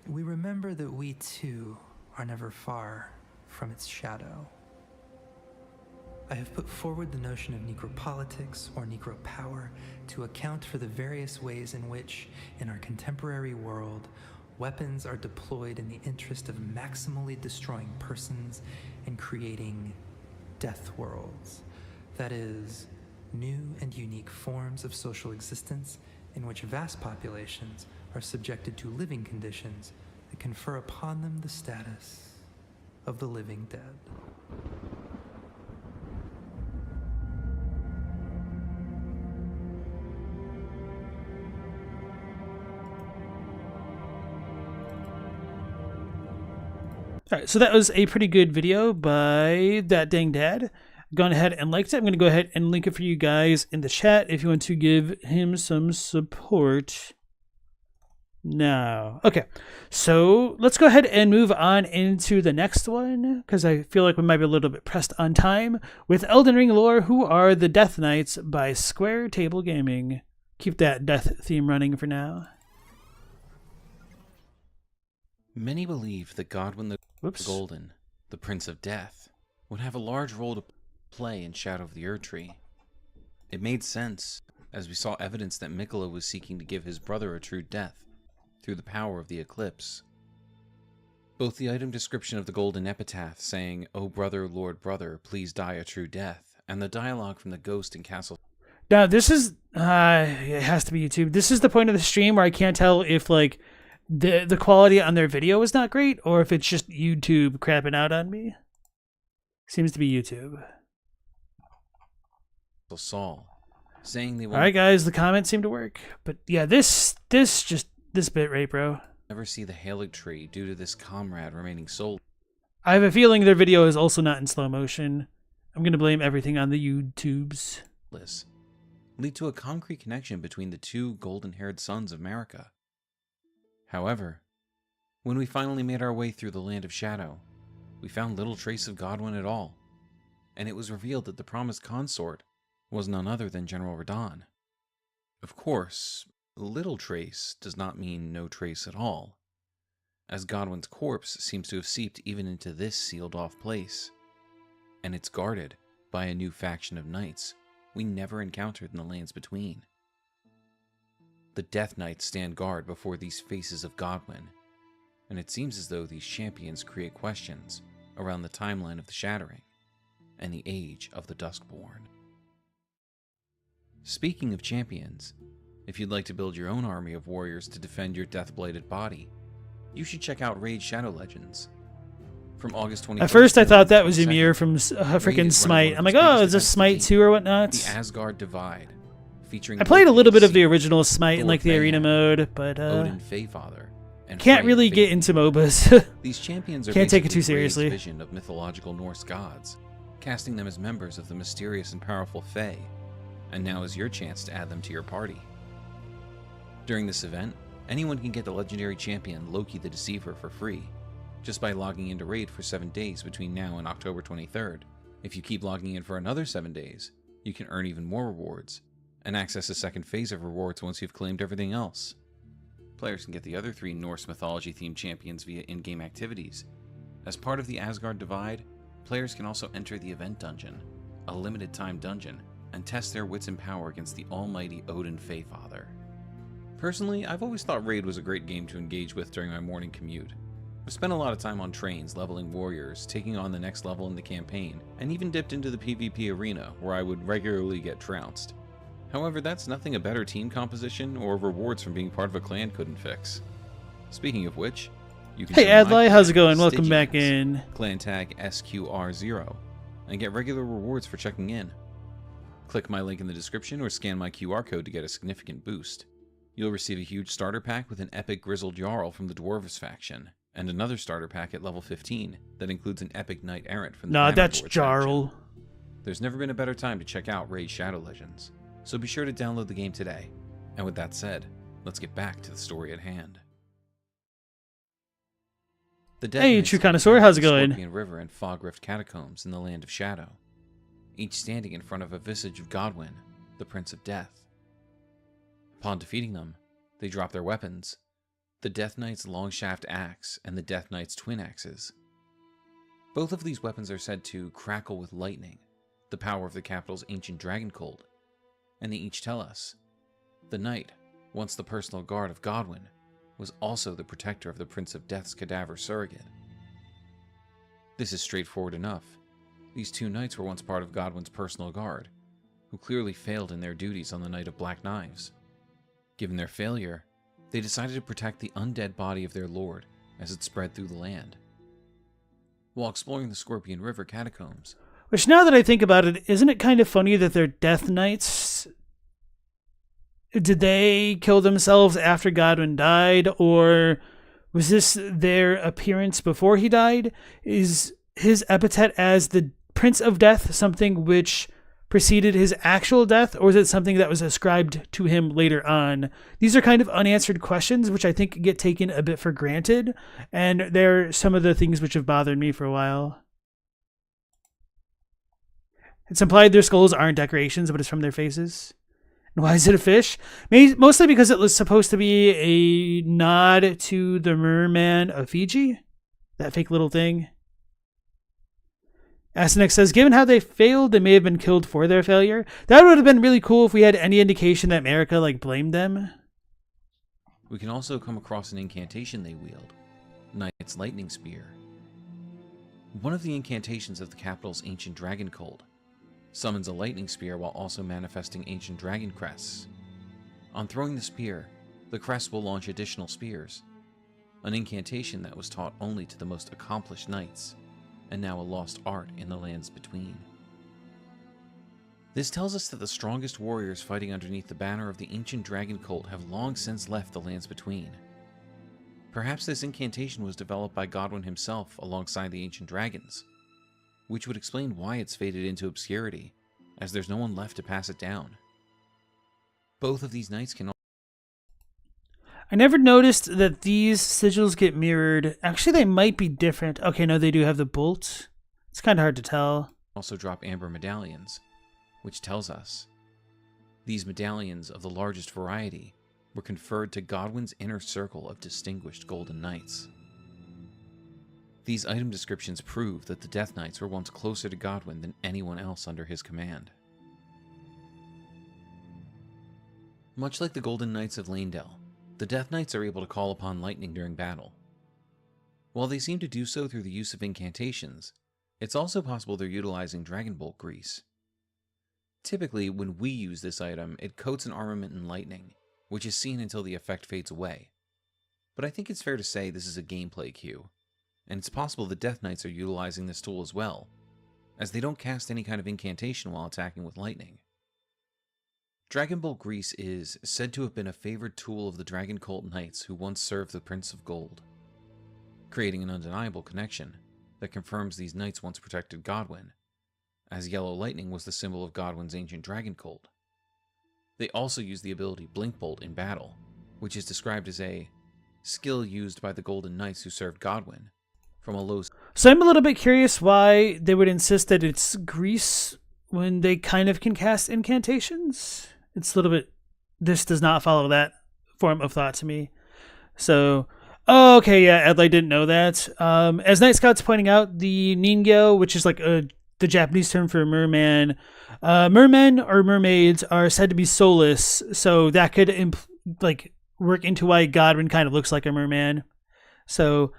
we remember that we too are never far from its shadow. I have put forward the notion of necropolitics or necropower to account for the various ways in which, in our contemporary world, weapons are deployed in the interest of maximally destroying persons and creating death worlds, that is, new and unique forms of social existence in which vast populations are subjected to living conditions that confer upon them the status of the living dead. All right, so that was a pretty good video by That Dang Dad. Gone ahead and liked it. I'm going to go ahead and link it for you guys in the chat if you want to give him some support now. Okay, so let's go ahead and move on into the next one because I feel like we might be a little bit pressed on time with Elden Ring lore. Who are the Death Knights by Square Table Gaming? Keep that death theme running for now. Many believe that Godwyn the Golden, the Prince of Death, would have a large role to play in Shadow of the Erd Tree. It made sense, as we saw evidence that Mikola was seeking to give his brother a true death through the power of the eclipse. Both the item description of the golden epitaph saying, "O brother, Lord brother, please die a true death," and the dialogue from the ghost in Castle. Now, this is, it has to be YouTube. This is the point of the stream where I can't tell if, like, the quality on their video is not great or if it's just YouTube crapping out on me. Seems to be YouTube. Saul, saying they will Alright, guys, the comments seem to work. But yeah, this bit right, bro. never see the Halig tree due to this comrade remaining soul. I have a feeling their video is also not in slow motion. I'm going to blame everything on the YouTubes. Lead to a concrete connection between the two golden-haired sons of Marika. However, when we finally made our way through the Land of Shadow, we found little trace of Godwyn at all, and it was revealed that the promised consort was none other than General Radahn. Of course, little trace does not mean no trace at all, as Godwyn's corpse seems to have seeped even into this sealed-off place, and it's guarded by a new faction of knights we never encountered in the lands between. The Death Knights stand guard before these faces of Godwyn, and it seems as though these champions create questions around the timeline of the Shattering and the age of the Duskborn. Speaking of champions, if you'd like to build your own army of warriors to defend your death-blighted body, you should check out Raid Shadow Legends. From August 21st. At first, I thought that was Ymir from freaking Smite. I'm like, oh, is this Smite 2 or whatnot? The Asgard Divide, featuring. I played a little bit of the original Smite in like the arena mode, but Odin Feyfather, and can't really get into MOBAs. These champions are can't take it too basically Freya's seriously. Vision of mythological Norse gods, casting them as members of the mysterious and powerful Fae, and now is your chance to add them to your party. During this event, anyone can get the legendary champion Loki the Deceiver for free, just by logging into Raid for 7 days between now and October 23rd. If you keep logging in for another 7 days, you can earn even more rewards, and access a second phase of rewards once you've claimed everything else. Players can get the other 3 Norse mythology-themed champions via in-game activities. As part of the Asgard Divide, players can also enter the Event Dungeon, a limited-time dungeon, and test their wits and power against the almighty Odin Feyfather. Personally, I've always thought Raid was a great game to engage with during my morning commute. I've spent a lot of time on trains leveling warriors, taking on the next level in the campaign, and even dipped into the PvP arena where I would regularly get trounced. However, that's nothing a better team composition or rewards from being part of a clan couldn't fix. Speaking of which, you can Hey join my Adlai, how's it clan, going? Welcome back Stygians, in. clan tag SQR0, and get regular rewards for checking in. Click my link in the description or scan my QR code to get a significant boost. You'll receive a huge starter pack with an epic Grizzled Jarl from the Dwarves faction, and another starter pack at level 15 that includes an epic Knight Errant from the Nah, Glamour that's Lords Jarl. faction. There's never been a better time to check out Raid Shadow Legends, so be sure to download the game today. And with that said, let's get back to the story at hand. The Dead Hey, Knights True Connoisseur, how's it the going? Scorpion River and Fog Rift catacombs in the Land of Shadow, each standing in front of a visage of Godwyn, the Prince of Death. Upon defeating them, they drop their weapons, the Death Knight's long shaft axe and the Death Knight's twin axes. Both of these weapons are said to crackle with lightning, the power of the capital's ancient dragon cult, and they each tell us the knight, once the personal guard of Godwyn, was also the protector of the Prince of Death's cadaver surrogate. This is straightforward enough. These two knights were once part of Godwyn's personal guard, who clearly failed in their duties on the Night of Black Knives. Given their failure, they decided to protect the undead body of their lord as it spread through the land. While exploring the Scorpion River catacombs, Which, now that I think about it, isn't it kind of funny that they're Death Knights? Did they kill themselves after Godwyn died, or was this their appearance before he died? Is his epithet as the Prince of Death something which preceded his actual death, or is it something that was ascribed to him later on? These are kind of unanswered questions, which I think get taken a bit for granted, and they're some of the things which have bothered me for a while. It's implied their skulls aren't decorations, but it's from their faces. And why is it a fish? Mostly because it was supposed to be a nod to the merman of Fiji, that fake little thing. Asenik says, given how they failed, they may have been killed for their failure. That would have been really cool if we had any indication that America, like, blamed them. We can also come across an incantation they wield, Knight's Lightning Spear. One of the incantations of the capital's ancient dragon cult summons a lightning spear while also manifesting ancient dragon crests. On throwing the spear, the crest will launch additional spears, an incantation that was taught only to the most accomplished knights, and now a lost art in the lands between. This tells us that the strongest warriors fighting underneath the banner of the ancient dragon cult have long since left the lands between. Perhaps this incantation was developed by Godwyn himself alongside the ancient dragons, which would explain why it's faded into obscurity, as there's no one left to pass it down. Both of these knights can... I never noticed that these sigils get mirrored. Actually, they might be different. Okay, no, they do have the bolts. It's kind of hard to tell. Also drop amber medallions, which tells us these medallions of the largest variety were conferred to Godwyn's inner circle of distinguished golden knights. These item descriptions prove that the Death Knights were once closer to Godwyn than anyone else under his command. Much like the Golden Knights of Leyndell, the Death Knights are able to call upon lightning during battle. While they seem to do so through the use of incantations, it's also possible they're utilizing Dragon Bolt grease. Typically, when we use this item, it coats an armament in lightning, which is seen until the effect fades away. But I think it's fair to say this is a gameplay cue, and it's possible the Death Knights are utilizing this tool as well, as they don't cast any kind of incantation while attacking with lightning. Dragon Bolt grease is said to have been a favored tool of the Dragon Cult Knights who once served the Prince of Gold, creating an undeniable connection that confirms these knights once protected Godwyn, as yellow lightning was the symbol of Godwyn's ancient dragon cult. They also use the ability Blink Bolt in battle, which is described as a skill used by the Golden Knights who served Godwyn from a low... So I'm a little bit curious why they would insist that it's grease when they kind of can cast incantations. It's a little bit... This does not follow that form of thought to me. So... Oh, okay, yeah, Ed, I didn't know that. As Night Scout's pointing out, the Ningyo, which is like the Japanese term for merman, mermen or mermaids are said to be soulless, so that could work into why Godwyn kind of looks like a merman. So,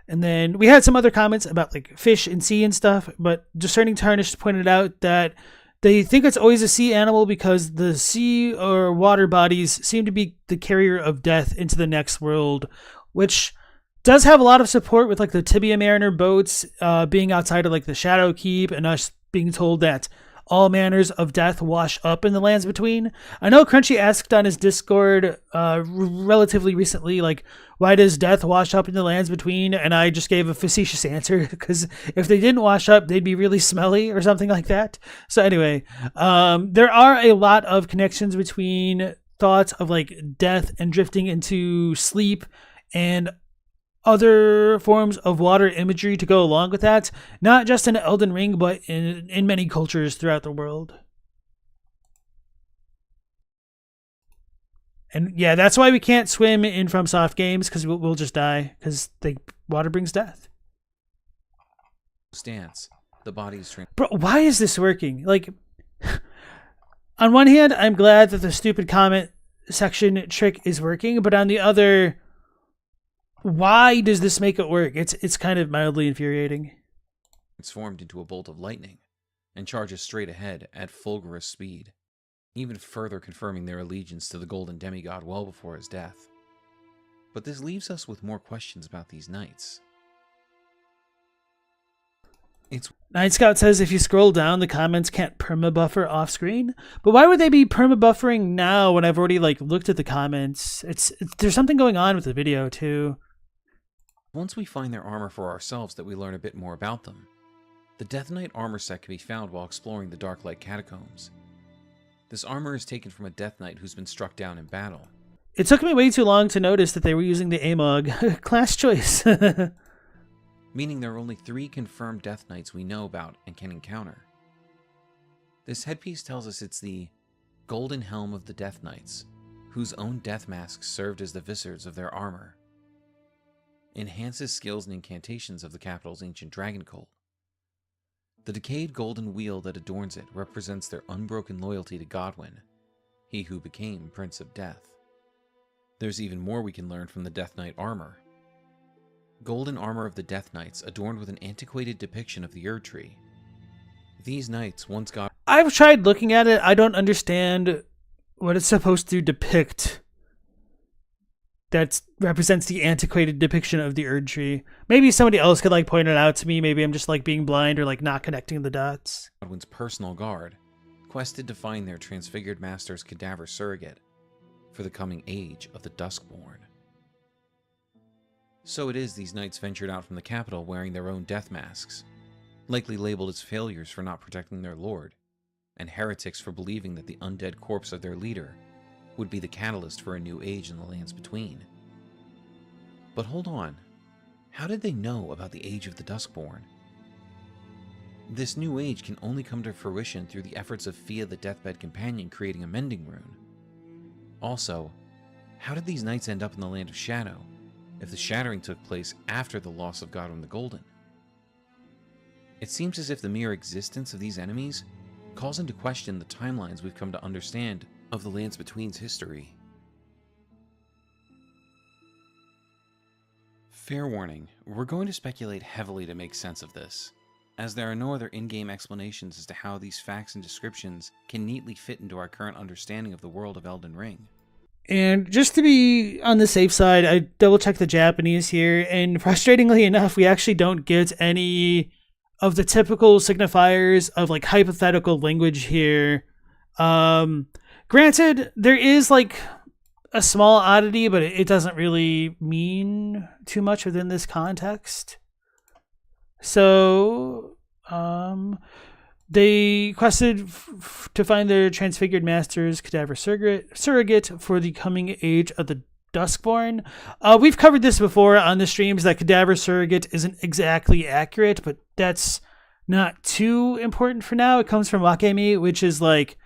and then we had some other comments about like fish and sea and stuff, but Discerning Tarnished pointed out that they think it's always a sea animal because the sea or water bodies seem to be the carrier of death into the next world, which does have a lot of support with like the Tibia Mariner boats being outside of like the Shadow Keep and us being told that all manners of death wash up in the lands between. I know Crunchy asked on his Discord relatively recently, like, why does death wash up in the lands between? And I just gave a facetious answer because if they didn't wash up, they'd be really smelly or something like that. So anyway, there are a lot of connections between thoughts of like death and drifting into sleep and other forms of water imagery to go along with that, not just in Elden Ring, but in many cultures throughout the world. And yeah, that's why we can't swim in FromSoft games, because we'll just die, because water brings death. Stance, the body's shrink. Bro, why is this working? Like, on one hand, I'm glad that the stupid comment section trick is working, but on the other, why does this make it work? It's kind of mildly infuriating. It's formed into a bolt of lightning and charges straight ahead at fulgurous speed, even further confirming their allegiance to the golden demigod well before his death. But this leaves us with more questions about these knights. Night Scout says if you scroll down, the comments can't perma-buffer off screen. But why would they be perma-buffering now when I've already looked at the comments? There's something going on with the video too. Once we find their armor for ourselves that we learn a bit more about them. The Death Knight armor set can be found while exploring the Darklight Catacombs. This armor is taken from a Death Knight who's been struck down in battle. It took me way too long to notice that they were using the AMOG. Class choice. Meaning there are only 3 confirmed Death Knights we know about and can encounter. This headpiece tells us it's the Golden Helm of the Death Knights, whose own death masks served as the visors of their armor. Enhances skills and incantations of the capital's ancient dragon cult. The decayed golden wheel that adorns it represents their unbroken loyalty to Godwyn, he who became Prince of Death. There's even more we can learn from the Death Knight armor. Golden armor of the Death Knights adorned with an antiquated depiction of the Erd Tree. These knights once got... I've tried looking at it. I don't understand what it's supposed to depict that represents the antiquated depiction of the Erd Tree. Maybe somebody else could like point it out to me. Maybe I'm just like being blind or like not connecting the dots. Godwyn's personal guard quested to find their transfigured master's cadaver surrogate for the coming age of the Duskborn. So it is these knights ventured out from the capital wearing their own death masks, likely labeled as failures for not protecting their lord, and heretics for believing that the undead corpse of their leader would be the catalyst for a new age in the lands between. But hold on, how did they know about the age of the Duskborn? This new age can only come to fruition through the efforts of Fia the Deathbed Companion creating a mending rune. Also, how did these knights end up in the Land of Shadow, if the shattering took place after the loss of Godwyn the Golden? It seems as if the mere existence of these enemies calls into question the timelines we've come to understand of the Lands Between's history. Fair warning, we're going to speculate heavily to make sense of this, as there are no other in-game explanations as to how these facts and descriptions can neatly fit into our current understanding of the world of Elden Ring. And just to be on the safe side, I double-checked the Japanese here, and frustratingly enough, we actually don't get any of the typical signifiers of like hypothetical language here. Granted, there is like a small oddity, but it doesn't really mean too much within this context. So, they quested to find their transfigured master's cadaver surrogate for the coming age of the Duskborn. We've covered this before on the streams that cadaver surrogate isn't exactly accurate, but that's not too important for now. It comes from wakemi, which is like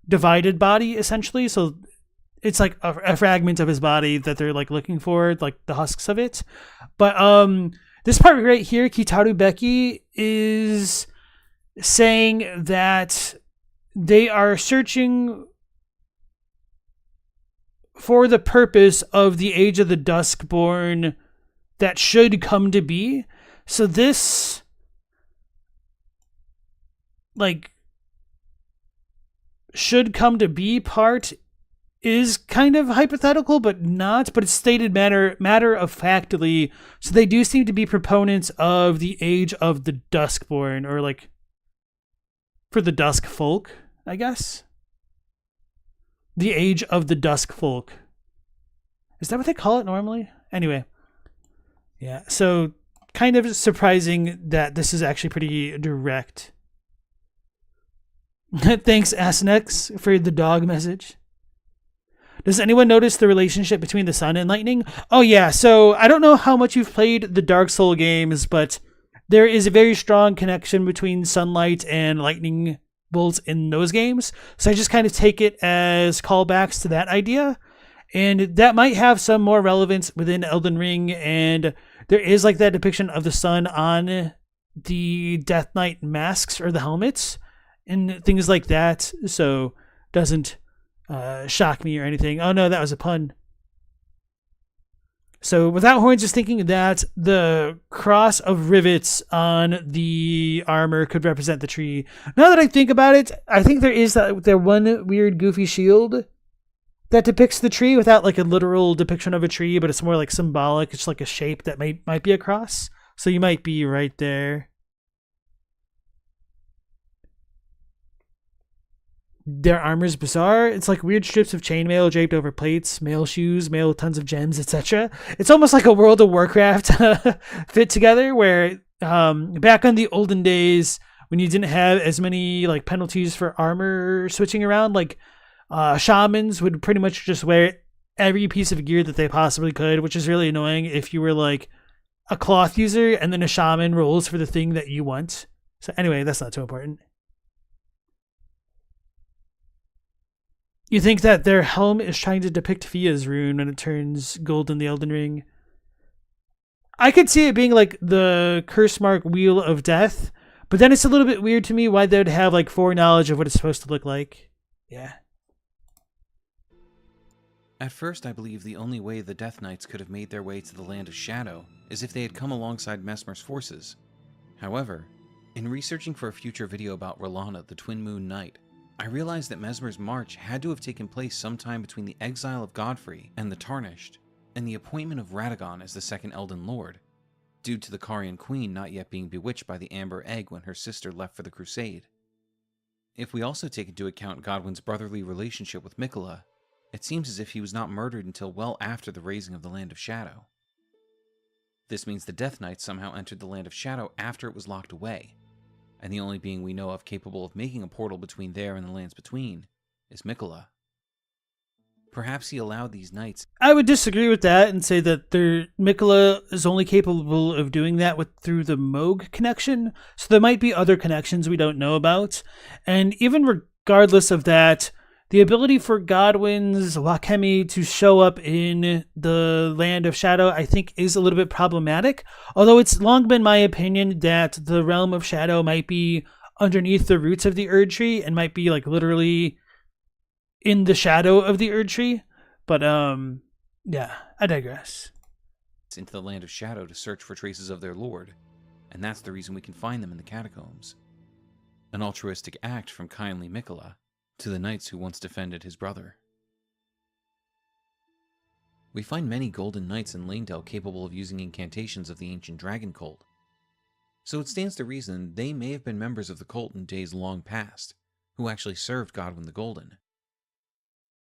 divided body essentially. So it's like a fragment of his body that they're like looking for, like the husks of it. But this part right here, Kitaru Becky is saying that they are searching for the purpose of the age of the Duskborn that should come to be. So this like should come to be part is kind of hypothetical, but it's stated matter of factly. So they do seem to be proponents of the age of the Duskborn, or like for the Dusk folk, I guess. The age of the Dusk folk. Is that what they call it normally? Anyway. Yeah, so kind of surprising that this is actually pretty direct. Thanks, Asnex, for the dog message. Does anyone notice the relationship between the sun and lightning? Oh yeah, so I don't know how much you've played the Dark Soul games, but there is a very strong connection between sunlight and lightning bolts in those games. So I just kind of take it as callbacks to that idea. And that might have some more relevance within Elden Ring. And there is like that depiction of the sun on the Death Knight masks or the helmets and things like that. So doesn't shock me or anything. Oh no, that was a pun. So Without Horns is thinking that the cross of rivets on the armor could represent the tree. Now that I think about it, I think there is that one weird goofy shield that depicts the tree without like a literal depiction of a tree, but it's more like symbolic. It's like a shape that might be a cross. So you might be right there. Their armor's bizarre. It's like weird strips of chainmail draped over plates, male shoes, male with tons of gems, etc. It's almost like a World of Warcraft fit together, where back on the olden days when you didn't have as many like penalties for armor switching around, like shamans would pretty much just wear every piece of gear that they possibly could, which is really annoying if you were like a cloth user and then a shaman rolls for the thing that you want. So anyway, that's not too important. You think that their helm is trying to depict Fia's rune when it turns gold in the Elden Ring? I could see it being like the curse mark Wheel of Death, But then it's a little bit weird to me why they would have like foreknowledge of what it's supposed to look like. Yeah. At first, I believe the only way the Death Knights could have made their way to the Land of Shadow is if they had come alongside Messmer's forces. However, in researching for a future video about R'hllana, the Twin Moon Knight, I realized that Messmer's march had to have taken place sometime between the exile of Godfrey and the Tarnished, and the appointment of Radahn as the second Elden Lord, due to the Carian Queen not yet being bewitched by the Amber Egg when her sister left for the Crusade. If we also take into account Godwyn's brotherly relationship with Miquella, it seems as if he was not murdered until well after the raising of the Land of Shadow. This means the Death Knights somehow entered the Land of Shadow after it was locked away, and the only being we know of capable of making a portal between there and the Lands Between is Miquella. Perhaps he allowed these knights... I would disagree with that and say that Miquella is only capable of doing that through the Moog connection, so there might be other connections we don't know about. And even regardless of that, the ability for Godwyn's Wakemi to show up in the Land of Shadow, I think, is a little bit problematic. Although it's long been my opinion that the Realm of Shadow might be underneath the roots of the Erd Tree and might be like literally in the shadow of the Erd Tree. But yeah, I digress. Into the Land of Shadow to search for traces of their lord, and that's the reason we can find them in the catacombs. An altruistic act from kindly Miquella to the knights who once defended his brother. We find many golden knights in Leyndell capable of using incantations of the ancient dragon cult, so it stands to reason they may have been members of the cult in days long past, who actually served Godwyn the Golden.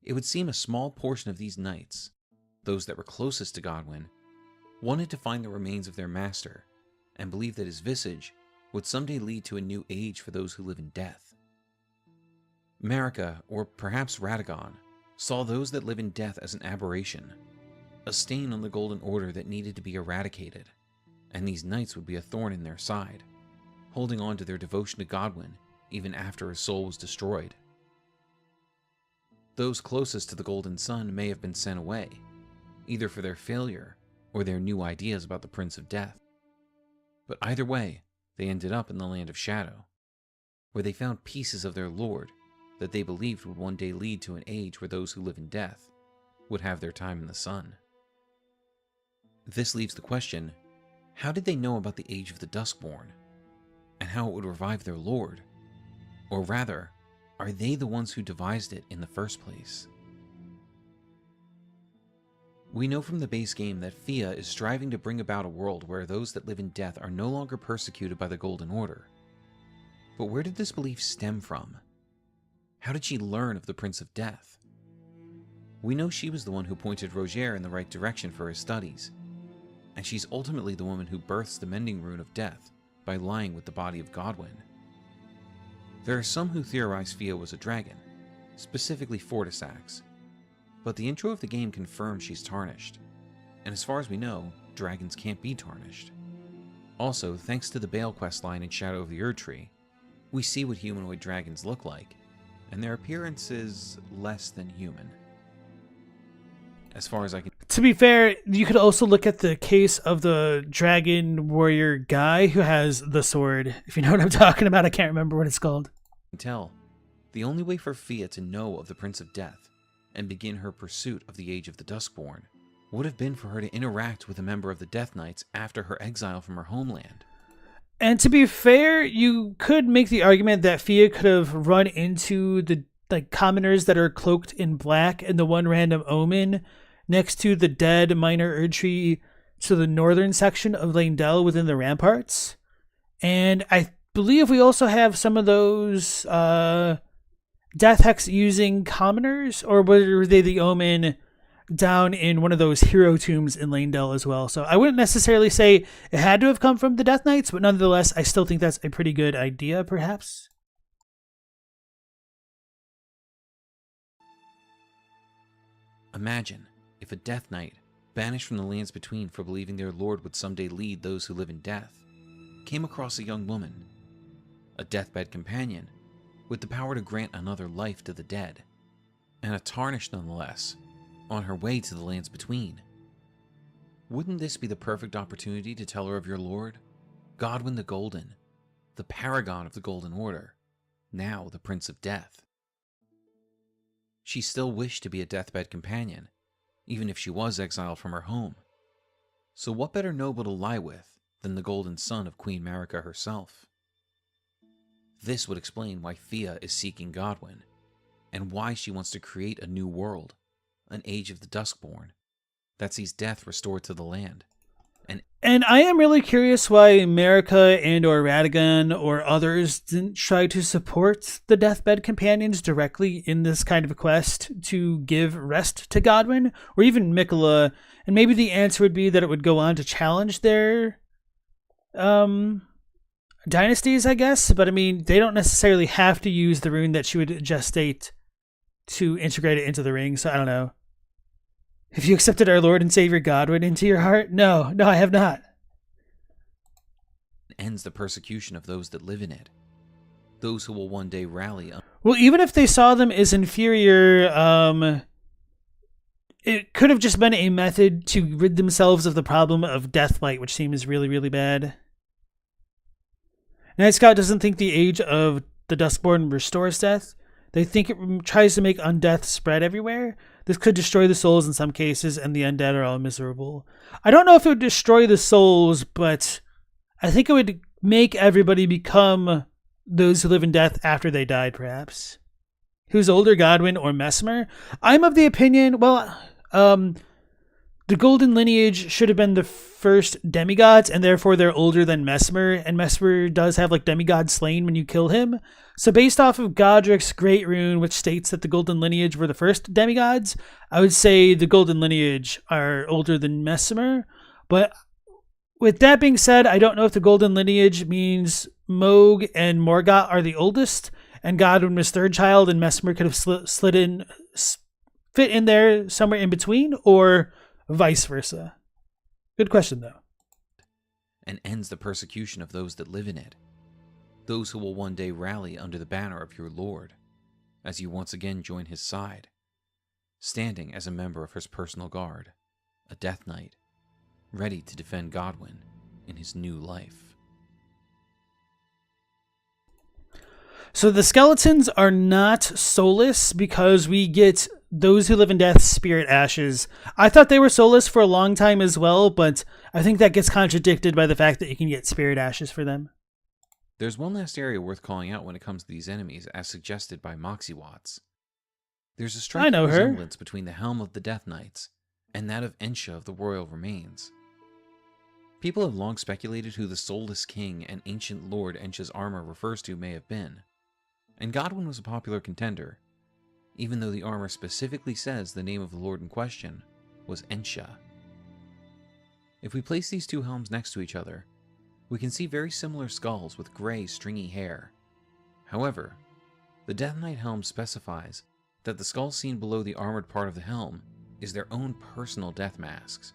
It would seem a small portion of these knights, those that were closest to Godwyn, wanted to find the remains of their master, and believed that his visage would someday lead to a new age for those who live in death. Marika, or perhaps Radahn, saw those that live in death as an aberration, a stain on the Golden Order that needed to be eradicated, and these knights would be a thorn in their side, holding on to their devotion to Godwyn even after his soul was destroyed. Those closest to the Golden Sun may have been sent away, either for their failure or their new ideas about the Prince of Death. But either way, they ended up in the Land of Shadow, where they found pieces of their lord that they believed would one day lead to an age where those who live in death would have their time in the sun. This leaves the question, how did they know about the Age of the Duskborn, and how it would revive their lord? Or rather, are they the ones who devised it in the first place? We know from the base game that Fia is striving to bring about a world where those that live in death are no longer persecuted by the Golden Order. But where did this belief stem from? How did she learn of the Prince of Death? We know she was the one who pointed Roger in the right direction for his studies, and she's ultimately the woman who births the Mending Rune of Death by lying with the body of Godwyn. There are some who theorize Fia was a dragon, specifically Fortisax, but the intro of the game confirms she's tarnished, and as far as we know, dragons can't be tarnished. Also, thanks to the Bale questline in Shadow of the Erd Tree, we see what humanoid dragons look like, and their appearance is less than human. As far as I can... To be fair, you could also look at the case of the dragon warrior guy who has the sword. If you know what I'm talking about, I can't remember what it's called. Tell, the only way for Fia to know of the Prince of Death and begin her pursuit of the Age of the Duskborn would have been for her to interact with a member of the Death Knights after her exile from her homeland. And to be fair, you could make the argument that Fia could have run into the commoners that are cloaked in black and the one random omen next to the dead minor Erd Tree to the northern section of Leyndell within the ramparts. And I believe we also have some of those Death Hex using commoners, or were they the omen down in one of those hero tombs in Leyndell as well? So I wouldn't necessarily say it had to have come from the Death Knights, but nonetheless, I still think that's a pretty good idea, perhaps. Imagine if a Death Knight, banished from the Lands Between for believing their lord would someday lead those who live in death, came across a young woman, a deathbed companion, with the power to grant another life to the dead, and a tarnished nonetheless, on her way to the Lands Between. Wouldn't this be the perfect opportunity to tell her of your lord, Godwyn the Golden, the paragon of the Golden Order, now the Prince of Death. She still wished to be a deathbed companion, even if she was exiled from her home. So what better noble to lie with than the golden son of Queen Marika herself? This would explain why Fia is seeking Godwyn, and why she wants to create a new world, an age of the Duskborn, that sees death restored to the land. And I am really curious why Marika and or Radahn or others didn't try to support the deathbed companions directly in this kind of a quest to give rest to Godwyn, or even Mikola. And maybe the answer would be that it would go on to challenge their dynasties, I guess. But I mean, they don't necessarily have to use the rune that she would gestate to integrate it into the ring, so I don't know. Have you accepted our Lord and Savior Godwyn into your heart? No, I have not. Ends the persecution of those that live in it. Those who will one day rally. Well, even if they saw them as inferior, it could have just been a method to rid themselves of the problem of deathlight, which seems really, really bad. Night Scout doesn't think the age of the Duskborn restores death. They think it tries to make undeath spread everywhere. This could destroy the souls in some cases, and the undead are all miserable. I don't know if it would destroy the souls, but I think it would make everybody become those who live in death after they died, perhaps. Who's older, Godwyn or Mesmer? I'm of the opinion, the Golden Lineage should have been the first demigods, and therefore they're older than Mesmer, and Mesmer does have like demigod slain when you kill him. So based off of Godrick's Great Rune, which states that the Golden Lineage were the first demigods, I would say the Golden Lineage are older than Mesmer. But with that being said, I don't know if the Golden Lineage means Mohg and Morgott are the oldest, and Godwyn was third child, and Mesmer could have fit in there somewhere in between, or vice versa. Good question, though. And ends the persecution of those that live in it. Those who will one day rally under the banner of your Lord, as you once again join his side, standing as a member of his personal guard, a Death Knight, ready to defend Godwyn in his new life. So the skeletons are not soulless because we get those who live in death spirit ashes. I thought they were soulless for a long time as well, but I think that gets contradicted by the fact that you can get spirit ashes for them. There's one last area worth calling out when it comes to these enemies, as suggested by Moxie Watts. There's a striking resemblance between the helm of the Death Knights and that of Ensha of the Royal Remains. People have long speculated who the soulless king and ancient lord Ensha's armor refers to may have been, and Godwyn was a popular contender, even though the armor specifically says the name of the lord in question was Ensha. If we place these two helms next to each other, we can see very similar skulls with gray, stringy hair. However, the Death Knight helm specifies that the skull seen below the armored part of the helm is their own personal death masks,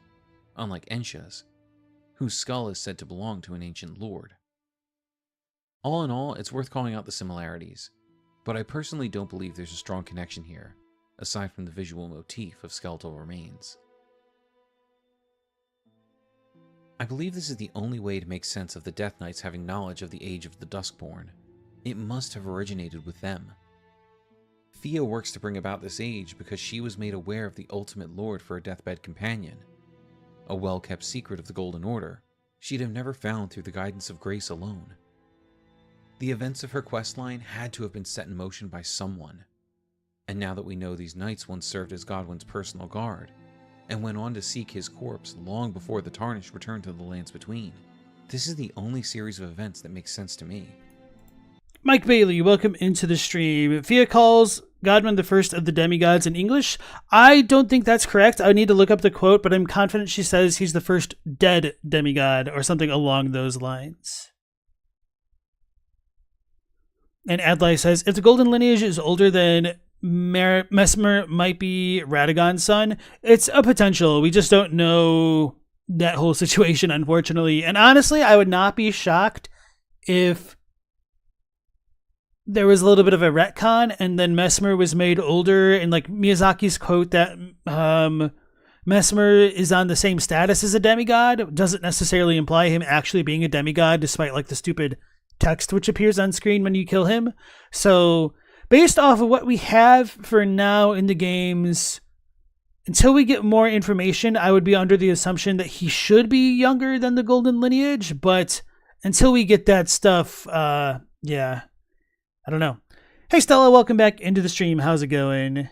unlike Ensha's, whose skull is said to belong to an ancient lord. All in all, it's worth calling out the similarities, but I personally don't believe there's a strong connection here, aside from the visual motif of skeletal remains. I believe this is the only way to make sense of the Death Knights having knowledge of the age of the Duskborn. It must have originated with them. Fia works to bring about this age because she was made aware of the ultimate lord for a deathbed companion, a well-kept secret of the Golden Order she'd have never found through the guidance of grace alone. The events of her questline had to have been set in motion by someone, and now that we know these knights once served as Godwyn's personal guard, and went on to seek his corpse long before the Tarnished returned to the Lands Between, this is the only series of events that makes sense to me. Mike Bailey, welcome into the stream. Fia calls Godwyn the first of the demigods in English. I don't think that's correct. I need to look up the quote, but I'm confident she says he's the first dead demigod or something along those lines. And Adlai says, if the Golden Lineage is older than Mesmer might be Radagon's son, it's a potential. We just don't know that whole situation, unfortunately. And honestly, I would not be shocked if there was a little bit of a retcon and then Mesmer was made older, and like Miyazaki's quote that Mesmer is on the same status as a demigod doesn't necessarily imply him actually being a demigod, despite like the stupid text which appears on screen when you kill him. So based off of what we have for now in the games, until we get more information, I would be under the assumption that he should be younger than the Golden Lineage. But until we get that stuff, yeah, I don't know. Hey Stella, welcome back into the stream. How's it going?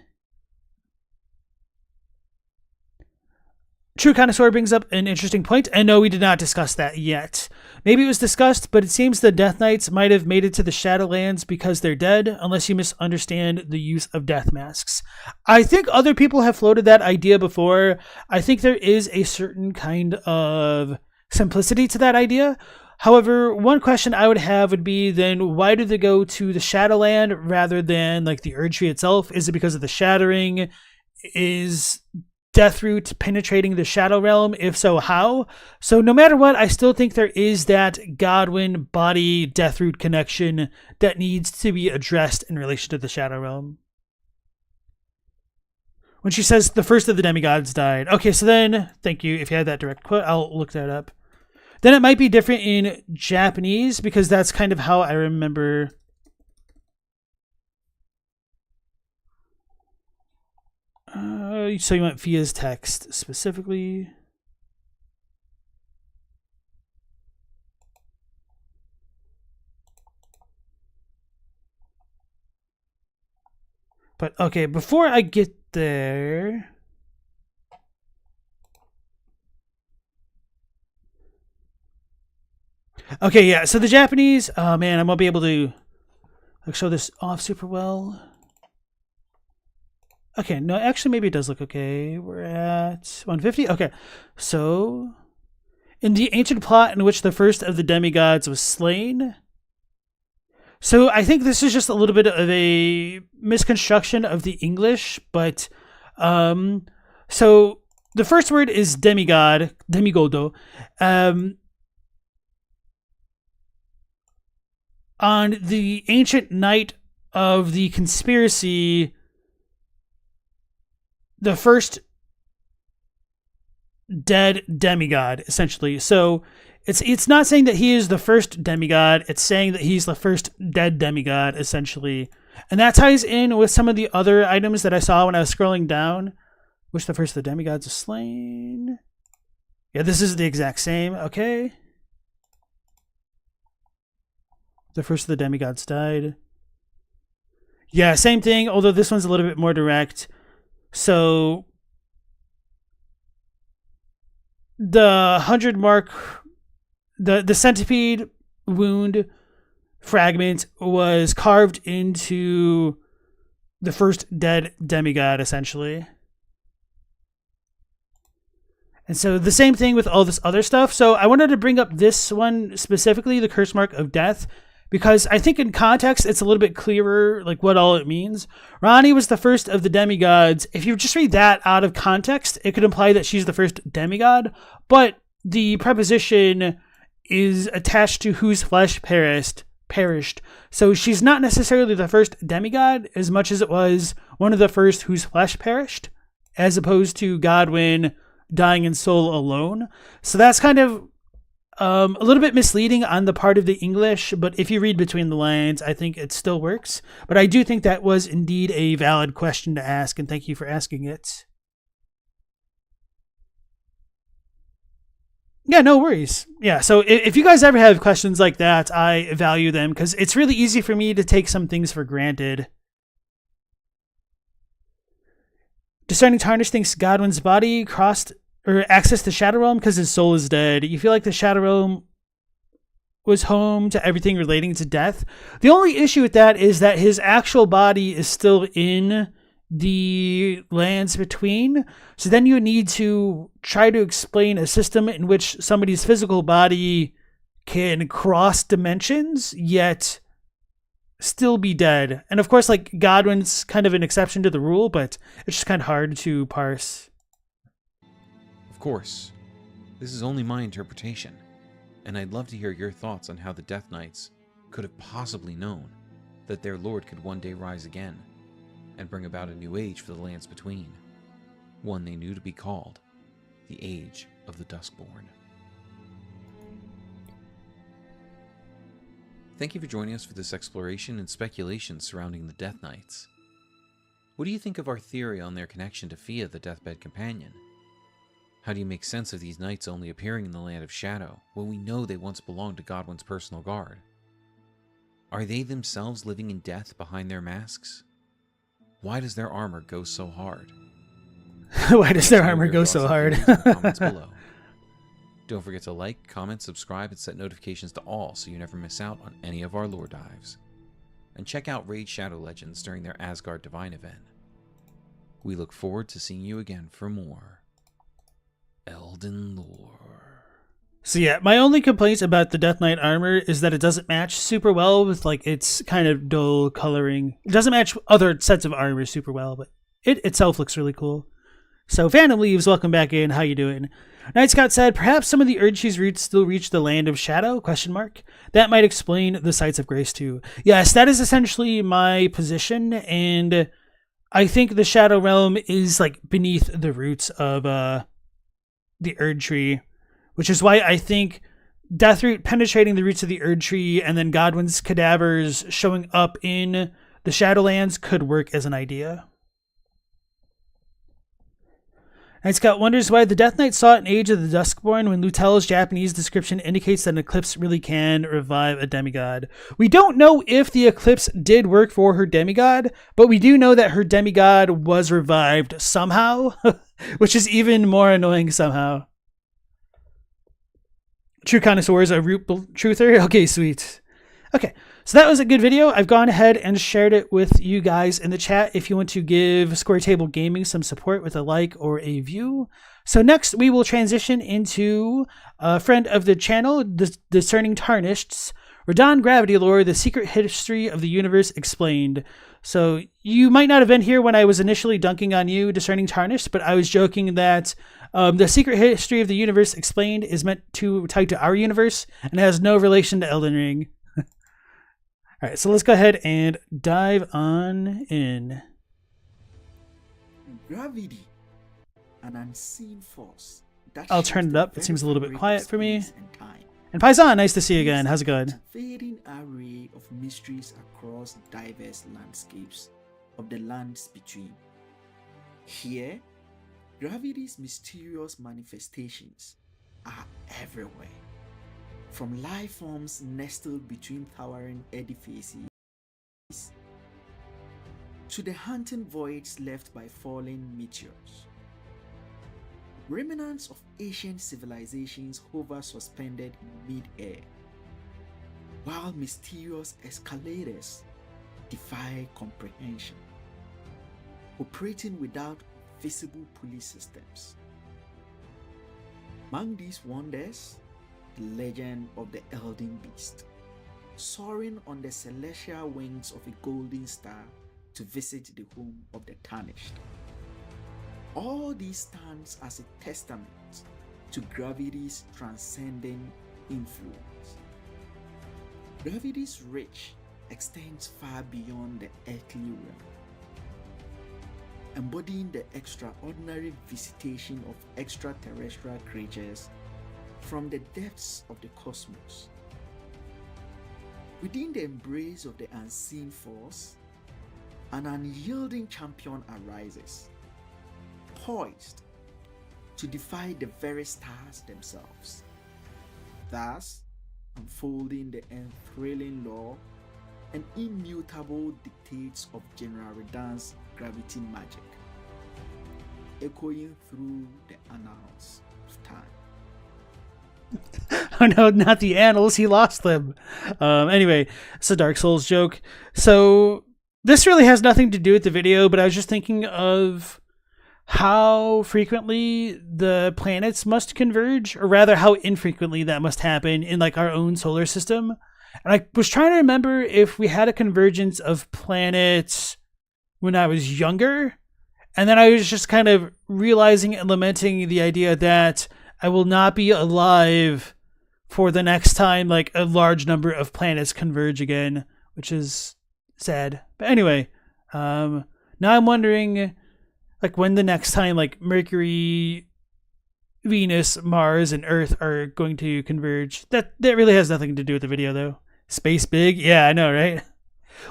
True Connoisseur brings up an interesting point, and no, we did not discuss that yet. Maybe it was discussed, but it seems the Death Knights might have made it to the Shadowlands because they're dead, unless you misunderstand the use of death masks. I think other people have floated that idea before. I think there is a certain kind of simplicity to that idea. However, one question I would have would be, then why do they go to the Shadowland rather than like the Erdtree itself? Is it because of the shattering? Is Deathroot penetrating the Shadow Realm? If so, how? So no matter what, I still think there is that Godwyn body Deathroot connection that needs to be addressed in relation to the Shadow Realm. When she says the first of the demigods died. Okay, so then, thank you. If you had that direct quote, I'll look that up. Then it might be different in Japanese because that's kind of how I remember. So you want Fia's text specifically? But okay, before I get there, okay, yeah. So the Japanese, oh man, I won't be able to like show this off super well. Okay, no, actually, maybe it does look okay. We're at 150. Okay, so in the ancient plot in which the first of the demigods was slain. So I think this is just a little bit of a misconstruction of the English, but so the first word is demigod, demigodo. On the ancient night of the conspiracy, the first dead demigod, essentially. So it's not saying that he is the first demigod, it's saying that he's the first dead demigod, essentially. And that ties in with some of the other items that I saw when I was scrolling down. Which the first of the demigods is slain. Yeah, this is the exact same. Okay. The first of the demigods died. Yeah, same thing, although this one's a little bit more direct. So the 100 mark, the centipede wound fragment was carved into the first dead demigod, essentially. And so the same thing with all this other stuff. So I wanted to bring up this one specifically, the curse mark of death, because I think in context, it's a little bit clearer, like what all it means. Ranni was the first of the demigods. If you just read that out of context, it could imply that she's the first demigod, but the preposition is attached to whose flesh perished. So she's not necessarily the first demigod as much as it was one of the first whose flesh perished, as opposed to Godwyn dying in soul alone. So that's kind of a little bit misleading on the part of the English, but if you read between the lines, I think it still works. But I do think that was indeed a valid question to ask, and thank you for asking it. Yeah, no worries. Yeah, so if you guys ever have questions like that, I value them, because it's really easy for me to take some things for granted. Discerning Tarnish thinks Godwyn's body crossed or access the Shadow Realm because his soul is dead. You feel like the Shadow Realm was home to everything relating to death. The only issue with that is that his actual body is still in the lands between. So then you need to try to explain a system in which somebody's physical body can cross dimensions, yet still be dead. And of course, like, Godwyn's kind of an exception to the rule, but it's just kind of hard to parse. Of course, this is only my interpretation, and I'd love to hear your thoughts on how the Death Knights could have possibly known that their lord could one day rise again and bring about a new age for the lands between, one they knew to be called the Age of the Duskborn. Thank you for joining us for this exploration and speculation surrounding the Death Knights. What do you think of our theory on their connection to Fia, the Deathbed Companion? How do you make sense of these knights only appearing in the Land of Shadow, when we know they once belonged to Godwyn's personal guard? Are they themselves living in death behind their masks? Why does their armor go so hard? Why does their armor go so hard? Comments below. Don't forget to like, comment, subscribe, and set notifications to all so you never miss out on any of our lore dives. And check out Raid Shadow Legends during their Asgard Divine event. We look forward to seeing you again for more Elden lore. So yeah, my only complaints about the Death Knight armor is that it doesn't match super well with like its kind of dull coloring. It doesn't match other sets of armor super well, but it itself looks really cool. So Phantom Leaves, welcome back in. How you doing? Night Scott said, perhaps some of the Urdshe's roots still reach the Land of Shadow? That might explain the Sites of Grace too. Yes, that is essentially my position, and I think the Shadow Realm is like beneath the roots of the Erdtree, which is why I think Deathroot penetrating the roots of the Erdtree and then Godwyn's cadavers showing up in the Shadowlands could work as an idea. Night Scout wonders why the Death Knight sought an Age of the Duskborn when Lutel's Japanese description indicates that an eclipse really can revive a demigod. We don't know if the eclipse did work for her demigod, but we do know that her demigod was revived somehow, which is even more annoying somehow. True Connoisseur is a root truther? Okay, sweet. Okay, so that was a good video. I've gone ahead and shared it with you guys in the chat if you want to give Square Table Gaming some support with a like or a view. So next we will transition into a friend of the channel, Discerning Tarnished, Radahn Gravity Lore, The Secret History of the Universe Explained. So you might not have been here when I was initially dunking on you, Discerning Tarnished, but I was joking that The Secret History of the Universe Explained is meant to tie to our universe and has no relation to Elden Ring. All right, so let's go ahead and dive on in. Gravity, an unseen force. I'll turn it up. It seems a little bit quiet for me. And Paisan, nice to see you again. How's it going? A fading array of mysteries across diverse landscapes of the lands between. Here, gravity's mysterious manifestations are everywhere. From life forms nestled between towering edifices to the hunting voids left by falling meteors. Remnants of ancient civilizations hover suspended in mid-air, while mysterious escalators defy comprehension, operating without visible police systems. Among these wonders, the legend of the Elden Beast, soaring on the celestial wings of a golden star to visit the home of the Tarnished. All these stands as a testament to gravity's transcending influence. Gravity's reach extends far beyond the earthly realm, embodying the extraordinary visitation of extraterrestrial creatures from the depths of the cosmos. Within the embrace of the unseen force, an unyielding champion arises, poised to defy the very stars themselves, thus unfolding the enthralling law and immutable dictates of General Radahn's gravity magic, echoing through the annals of time. Oh no, not the annals, he lost them. Anyway, it's a Dark Souls joke. So this really has nothing to do with the video, but I was just thinking of how frequently the planets must converge, or rather how infrequently that must happen in like our own solar system. And I was trying to remember if we had a convergence of planets when I was younger, and then I was just kind of realizing and lamenting the idea that I will not be alive for the next time like a large number of planets converge again, which is sad. But anyway, now I'm wondering like when the next time like Mercury, Venus, Mars, and Earth are going to converge. That really has nothing to do with the video though. Space big? Yeah, I know, right?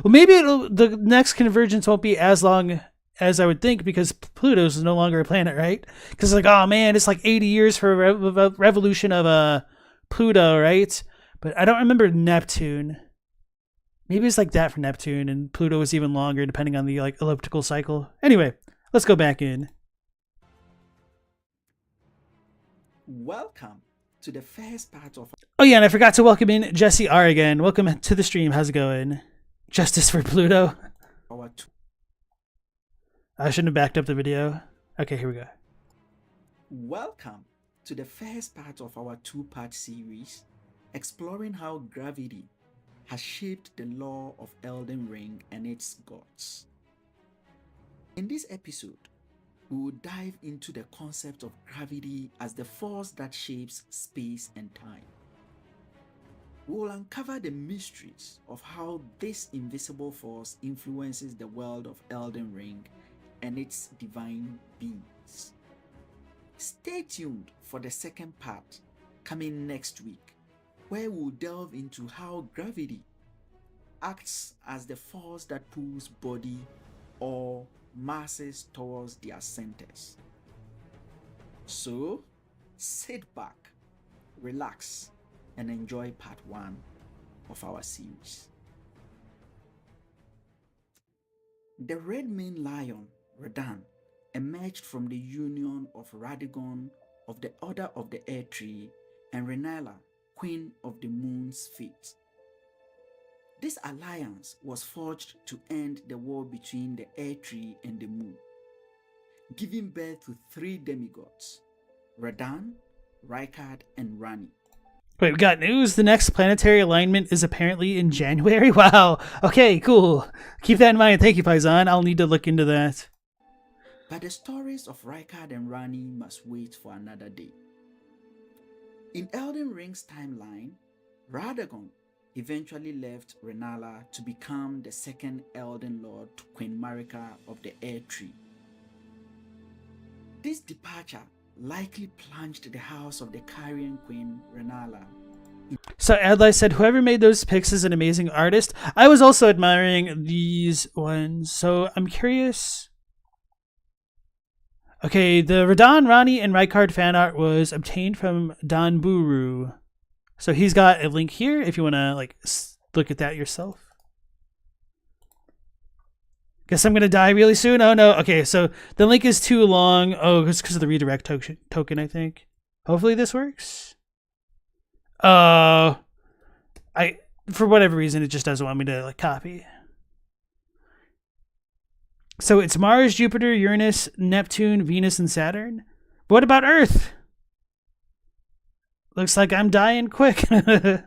Well, maybe the next convergence won't be as long as I would think because Pluto's no longer a planet, right? Because like, oh man, it's like 80 years for a revolution of Pluto, right? But I don't remember Neptune. Maybe it's like that for Neptune, and Pluto was even longer, depending on the like elliptical cycle. Anyway, let's go back in. Welcome to the first part of Oh yeah, and I forgot to welcome in Jesse R again. Welcome to the stream. How's it going? Justice for Pluto. our I shouldn't have backed up the video. Okay, here we go. Welcome to the first part of our two-part series exploring how gravity has shaped the lore of Elden Ring and its gods. In this episode, we will dive into the concept of gravity as the force that shapes space and time. We will uncover the mysteries of how this invisible force influences the world of Elden Ring and its divine beings. Stay tuned for the second part coming next week, where we'll delve into how gravity acts as the force that pulls body or masses towards their centers. So, sit back, relax, and enjoy part 1 of our series. The red maned lion, Radahn, emerged from the union of Radahn of the Order of the Air Tree and Renala, Queen of the Moon's Fate. This alliance was forged to end the war between the Air Tree and the Moon, giving birth to 3 demigods, Radahn, Rykard, and Ranni. Wait, we got news. The next planetary alignment is apparently in January. Wow. Okay, cool. Keep that in mind. Thank you, Paisan. I'll need to look into that. But the stories of Rykard and Ranni must wait for another day. In Elden Ring's timeline, Radahn eventually left Renala to become the second Elden Lord to Queen Marika of the Air Tree. This departure likely plunged the house of the Carian Queen Renala. So Adlai said, whoever made those pics is an amazing artist. I was also admiring these ones, so I'm curious. Okay, the Radahn, Ranni, and Rykard fan art was obtained from Don Buru. So he's got a link here if you want to like look at that yourself. Guess I'm going to die really soon. Oh no. Okay, so the link is too long. Oh, it's because of the redirect token, I think. Hopefully this works. For whatever reason, it just doesn't want me to like copy. So it's Mars, Jupiter, Uranus, Neptune, Venus, and Saturn. But what about Earth? Looks like I'm dying quick. All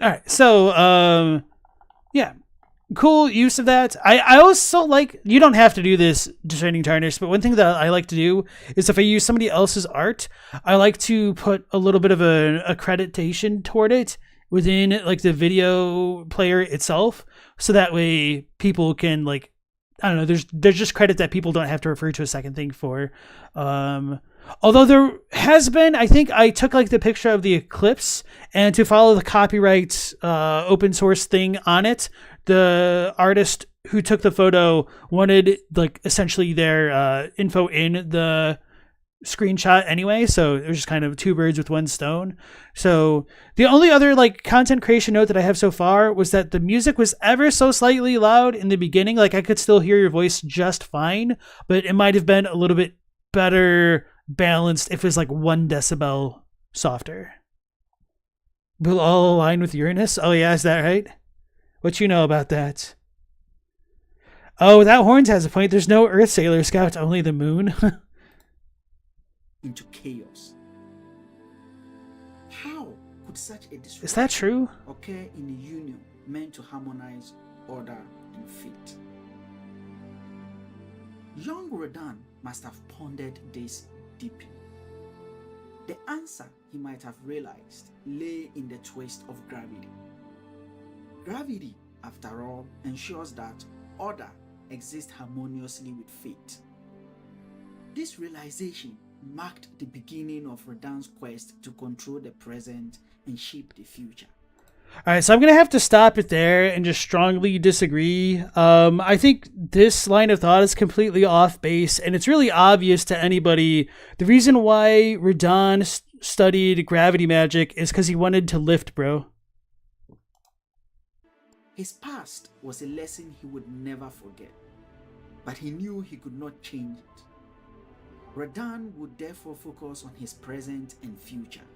right, so yeah, cool use of that. I also like, you don't have to do this, Discerning Tarnish, but one thing that I like to do is if I use somebody else's art, I like to put a little bit of an accreditation toward it within like the video player itself, so that way people can like, I don't know, there's just credit that people don't have to refer to a second thing for. Although there has been, I think I took like the picture of the eclipse, and to follow the copyright open source thing on it, the artist who took the photo wanted like essentially their info in the screenshot anyway, so it was just kind of 2 birds with 1 stone. So the only other like content creation note that I have so far was that the music was ever so slightly loud in the beginning. Like I could still hear your voice just fine, but it might have been a little bit better balanced if it was like 1 decibel softer. Will all align with Uranus? Oh yeah, is that right? What you know about that? Oh, that Horns has a point. There's no Earth Sailor Scout, only the moon. Into chaos. How could such a disruption Is that true? occur in a union meant to harmonize order and fate? Young Radahn must have pondered this deeply. The answer, he might have realized, lay in the twist of gravity. Gravity, after all, ensures that order exists harmoniously with fate. This realization marked the beginning of Radahn's quest to control the present and shape the future. All right, so I'm going to have to stop it there and just strongly disagree. I think this line of thought is completely off base, and it's really obvious to anybody. The reason why Radahn studied gravity magic is because he wanted to lift, bro. His past was a lesson he would never forget, but he knew he could not change it. Radahn would therefore focus on his present and future,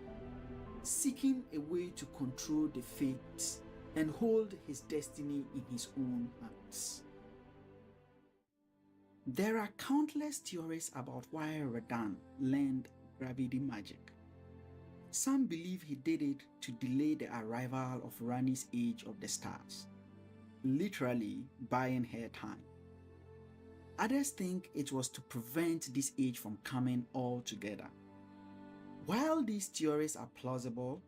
seeking a way to control the fates and hold his destiny in his own hands. There are countless theories about why Radahn learned gravity magic. Some believe he did it to delay the arrival of Ranni's Age of the Stars, literally buying her time. Others think it was to prevent this age from coming altogether. While these theories are plausible,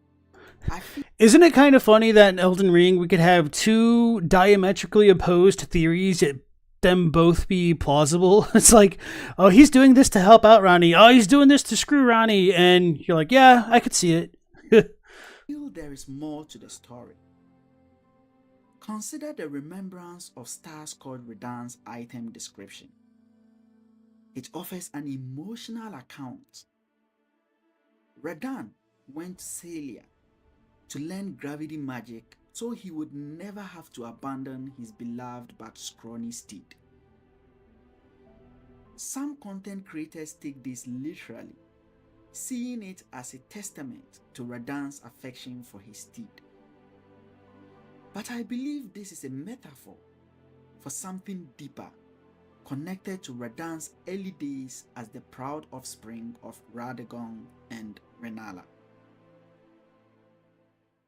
isn't it kind of funny that in Elden Ring we could have two diametrically opposed theories, yet them both be plausible? It's like, oh, he's doing this to help out Ranni. Oh, he's doing this to screw Ranni. And you're like, yeah, I could see it. I feel there is more to the story. Consider the remembrance of Stars called Radahn's item description. It offers an emotional account. Radahn went to Celia to learn gravity magic so he would never have to abandon his beloved but scrawny steed. Some content creators take this literally, seeing it as a testament to Radahn's affection for his steed. But I believe this is a metaphor for something deeper, connected to Radahn's early days as the proud offspring of Radahn and Rennala.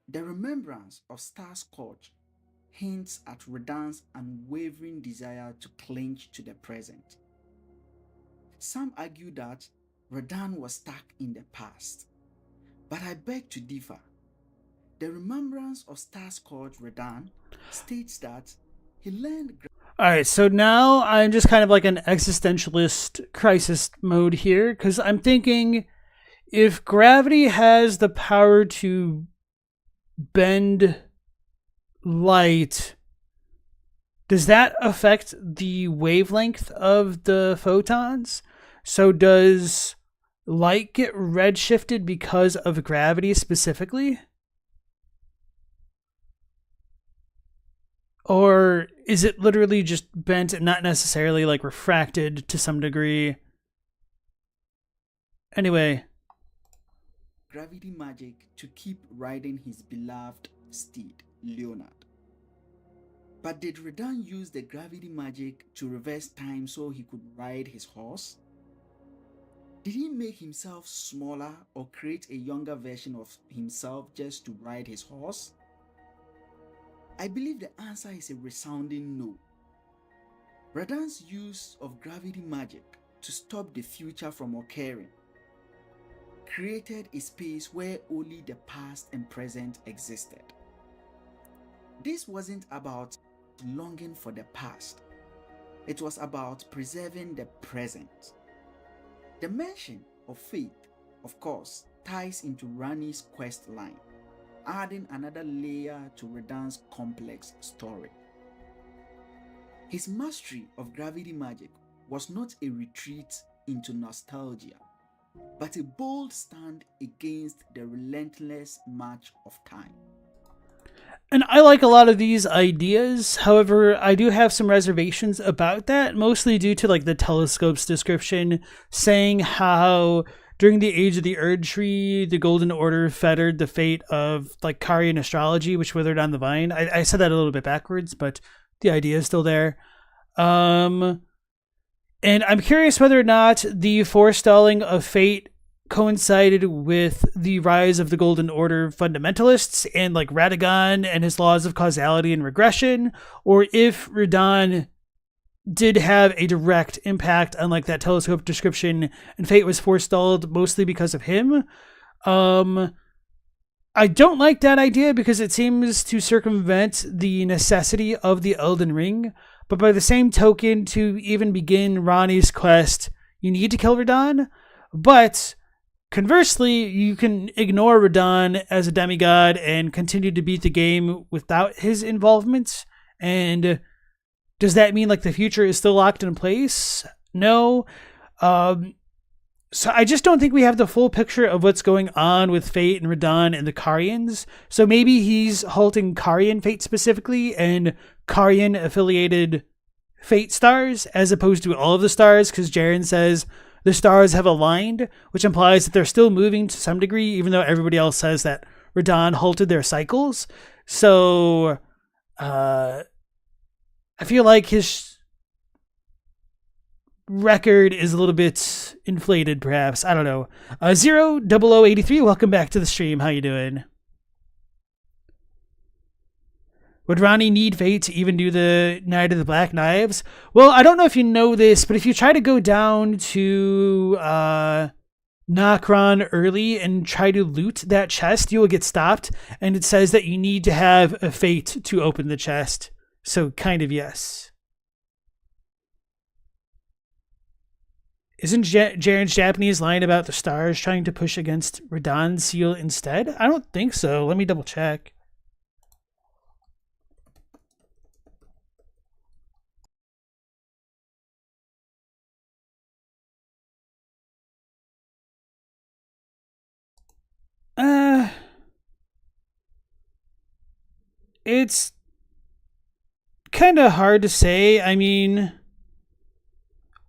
The remembrance of Star Scourge hints at Radahn's unwavering desire to cling to the present. Some argue that Radahn was stuck in the past, but I beg to differ. The remembrance of Star Scourge Radahn states that he learned. Alright, so now I'm just kind of like an existentialist crisis mode here, because I'm thinking if gravity has the power to bend light, does that affect the wavelength of the photons? So does light get redshifted because of gravity specifically? Or is it literally just bent and not necessarily like refracted to some degree? Anyway. Gravity magic to keep riding his beloved steed, Leonard. But did Radahn use the gravity magic to reverse time so he could ride his horse? Did he make himself smaller or create a younger version of himself just to ride his horse? I believe the answer is a resounding no. Radahn's use of gravity magic to stop the future from occurring created a space where only the past and present existed. This wasn't about longing for the past. It was about preserving the present. The mention of faith, of course, ties into Ranni's quest line, adding another layer to Radahn's complex story. His mastery of gravity magic was not a retreat into nostalgia, but a bold stand against the relentless march of time. And I like a lot of these ideas. However, I do have some reservations about that, mostly due to like the telescope's description saying how during the age of the Erd Tree, the Golden Order fettered the fate of like Karian astrology, which withered on the vine. I said that a little bit backwards, but the idea is still there. And I'm curious whether or not the forestalling of fate coincided with the rise of the Golden Order fundamentalists and like Radahn and his laws of causality and regression, or if Radahn did have a direct impact on like that telescope description and fate was forestalled mostly because of him. I don't like that idea because it seems to circumvent the necessity of the Elden Ring. But by the same token, to even begin Ranni's quest, you need to kill Radahn. But conversely, you can ignore Radahn as a demigod and continue to beat the game without his involvement. And does that mean like the future is still locked in place? No. So I just don't think we have the full picture of what's going on with Fate and Radahn and the Carians. So maybe he's halting Carian Fate specifically and Carian affiliated Fate stars as opposed to all of the stars, because Jaren says the stars have aligned, which implies that they're still moving to some degree, even though everybody else says that Radahn halted their cycles. So I feel like his record is a little bit inflated, perhaps. I don't know. 00083, welcome back to the stream. How you doing? Would Ranni need Fate to even do the Night of the Black Knives? Well, I don't know if you know this, but if you try to go down to Nokron early and try to loot that chest, you will get stopped, and it says that you need to have a Fate to open the chest. So, kind of yes. Isn't Jaren's Japanese line about the stars trying to push against Radahn's seal instead? I don't think so. Let me double check. It's kind of hard to say. I mean,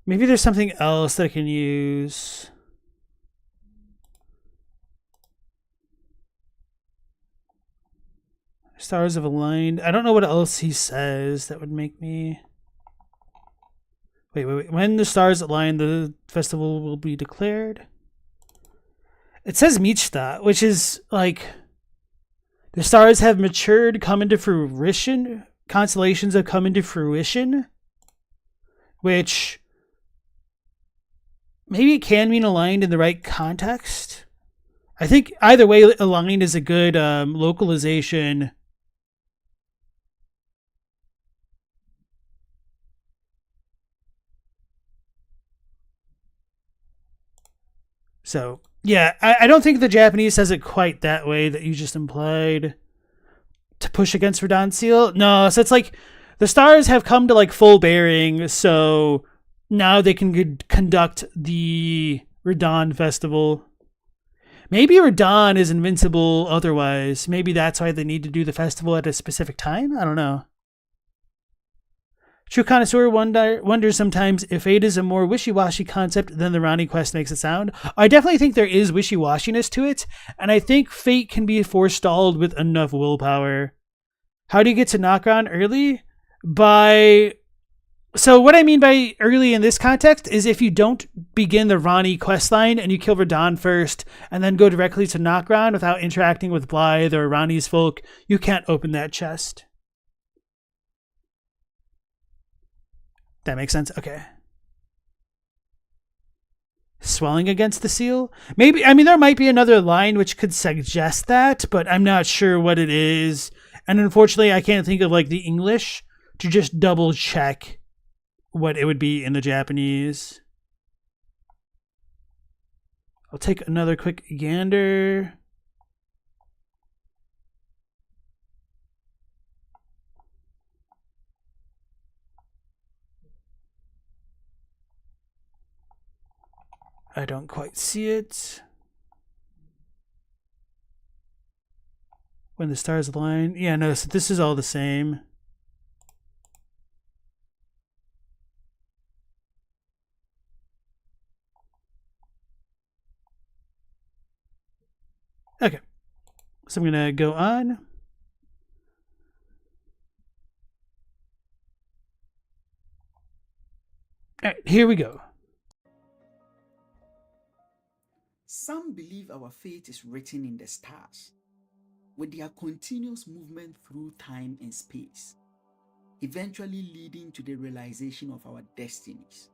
maybe there's something else that I can use. Stars have aligned. I don't know what else he says that would make me... Wait. When the stars align, the festival will be declared. It says Michta, which is like... The stars have matured, come into fruition. Constellations have come into fruition. Which... maybe it can mean aligned in the right context. I think either way, aligned is a good localization. So, yeah, I don't think the Japanese says it quite that way that you just implied. To push against Radahn's seal? No, so it's like the stars have come to like full bearing, so now they can conduct the Radahn festival. Maybe Radahn is invincible otherwise. Maybe that's why they need to do the festival at a specific time? I don't know. True Connoisseur wonders sometimes if Fate is a more wishy-washy concept than the Ranni quest makes it sound. I definitely think there is wishy-washiness to it, and I think Fate can be forestalled with enough willpower. How do you get to Nokron early? So what I mean by early in this context is if you don't begin the Ranni questline and you kill Radahn first and then go directly to Nokron without interacting with Blythe or Ranni's folk, you can't open that chest. That makes sense? Okay. Swelling against the seal? Maybe, I mean, there might be another line which could suggest that, but I'm not sure what it is. And unfortunately, I can't think of like the English to just double check what it would be in the Japanese. I'll take another quick gander. I don't quite see it. When the stars align. Yeah, no, so this is all the same. Okay. So I'm going to go on. All right, here we go. Some believe our fate is written in the stars, with their continuous movement through time and space, eventually leading to the realization of our destinies.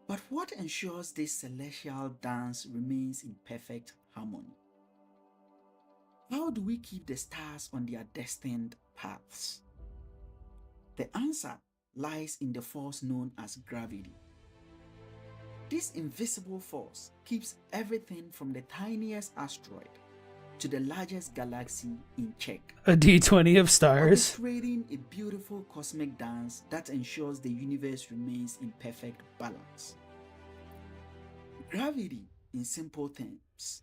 But what ensures this celestial dance remains in perfect harmony? How do we keep the stars on their destined paths? The answer lies in the force known as gravity. This invisible force keeps everything from the tiniest asteroid to the largest galaxy in check. A D20 of stars. Orchestrating a beautiful cosmic dance that ensures the universe remains in perfect balance. Gravity, in simple terms,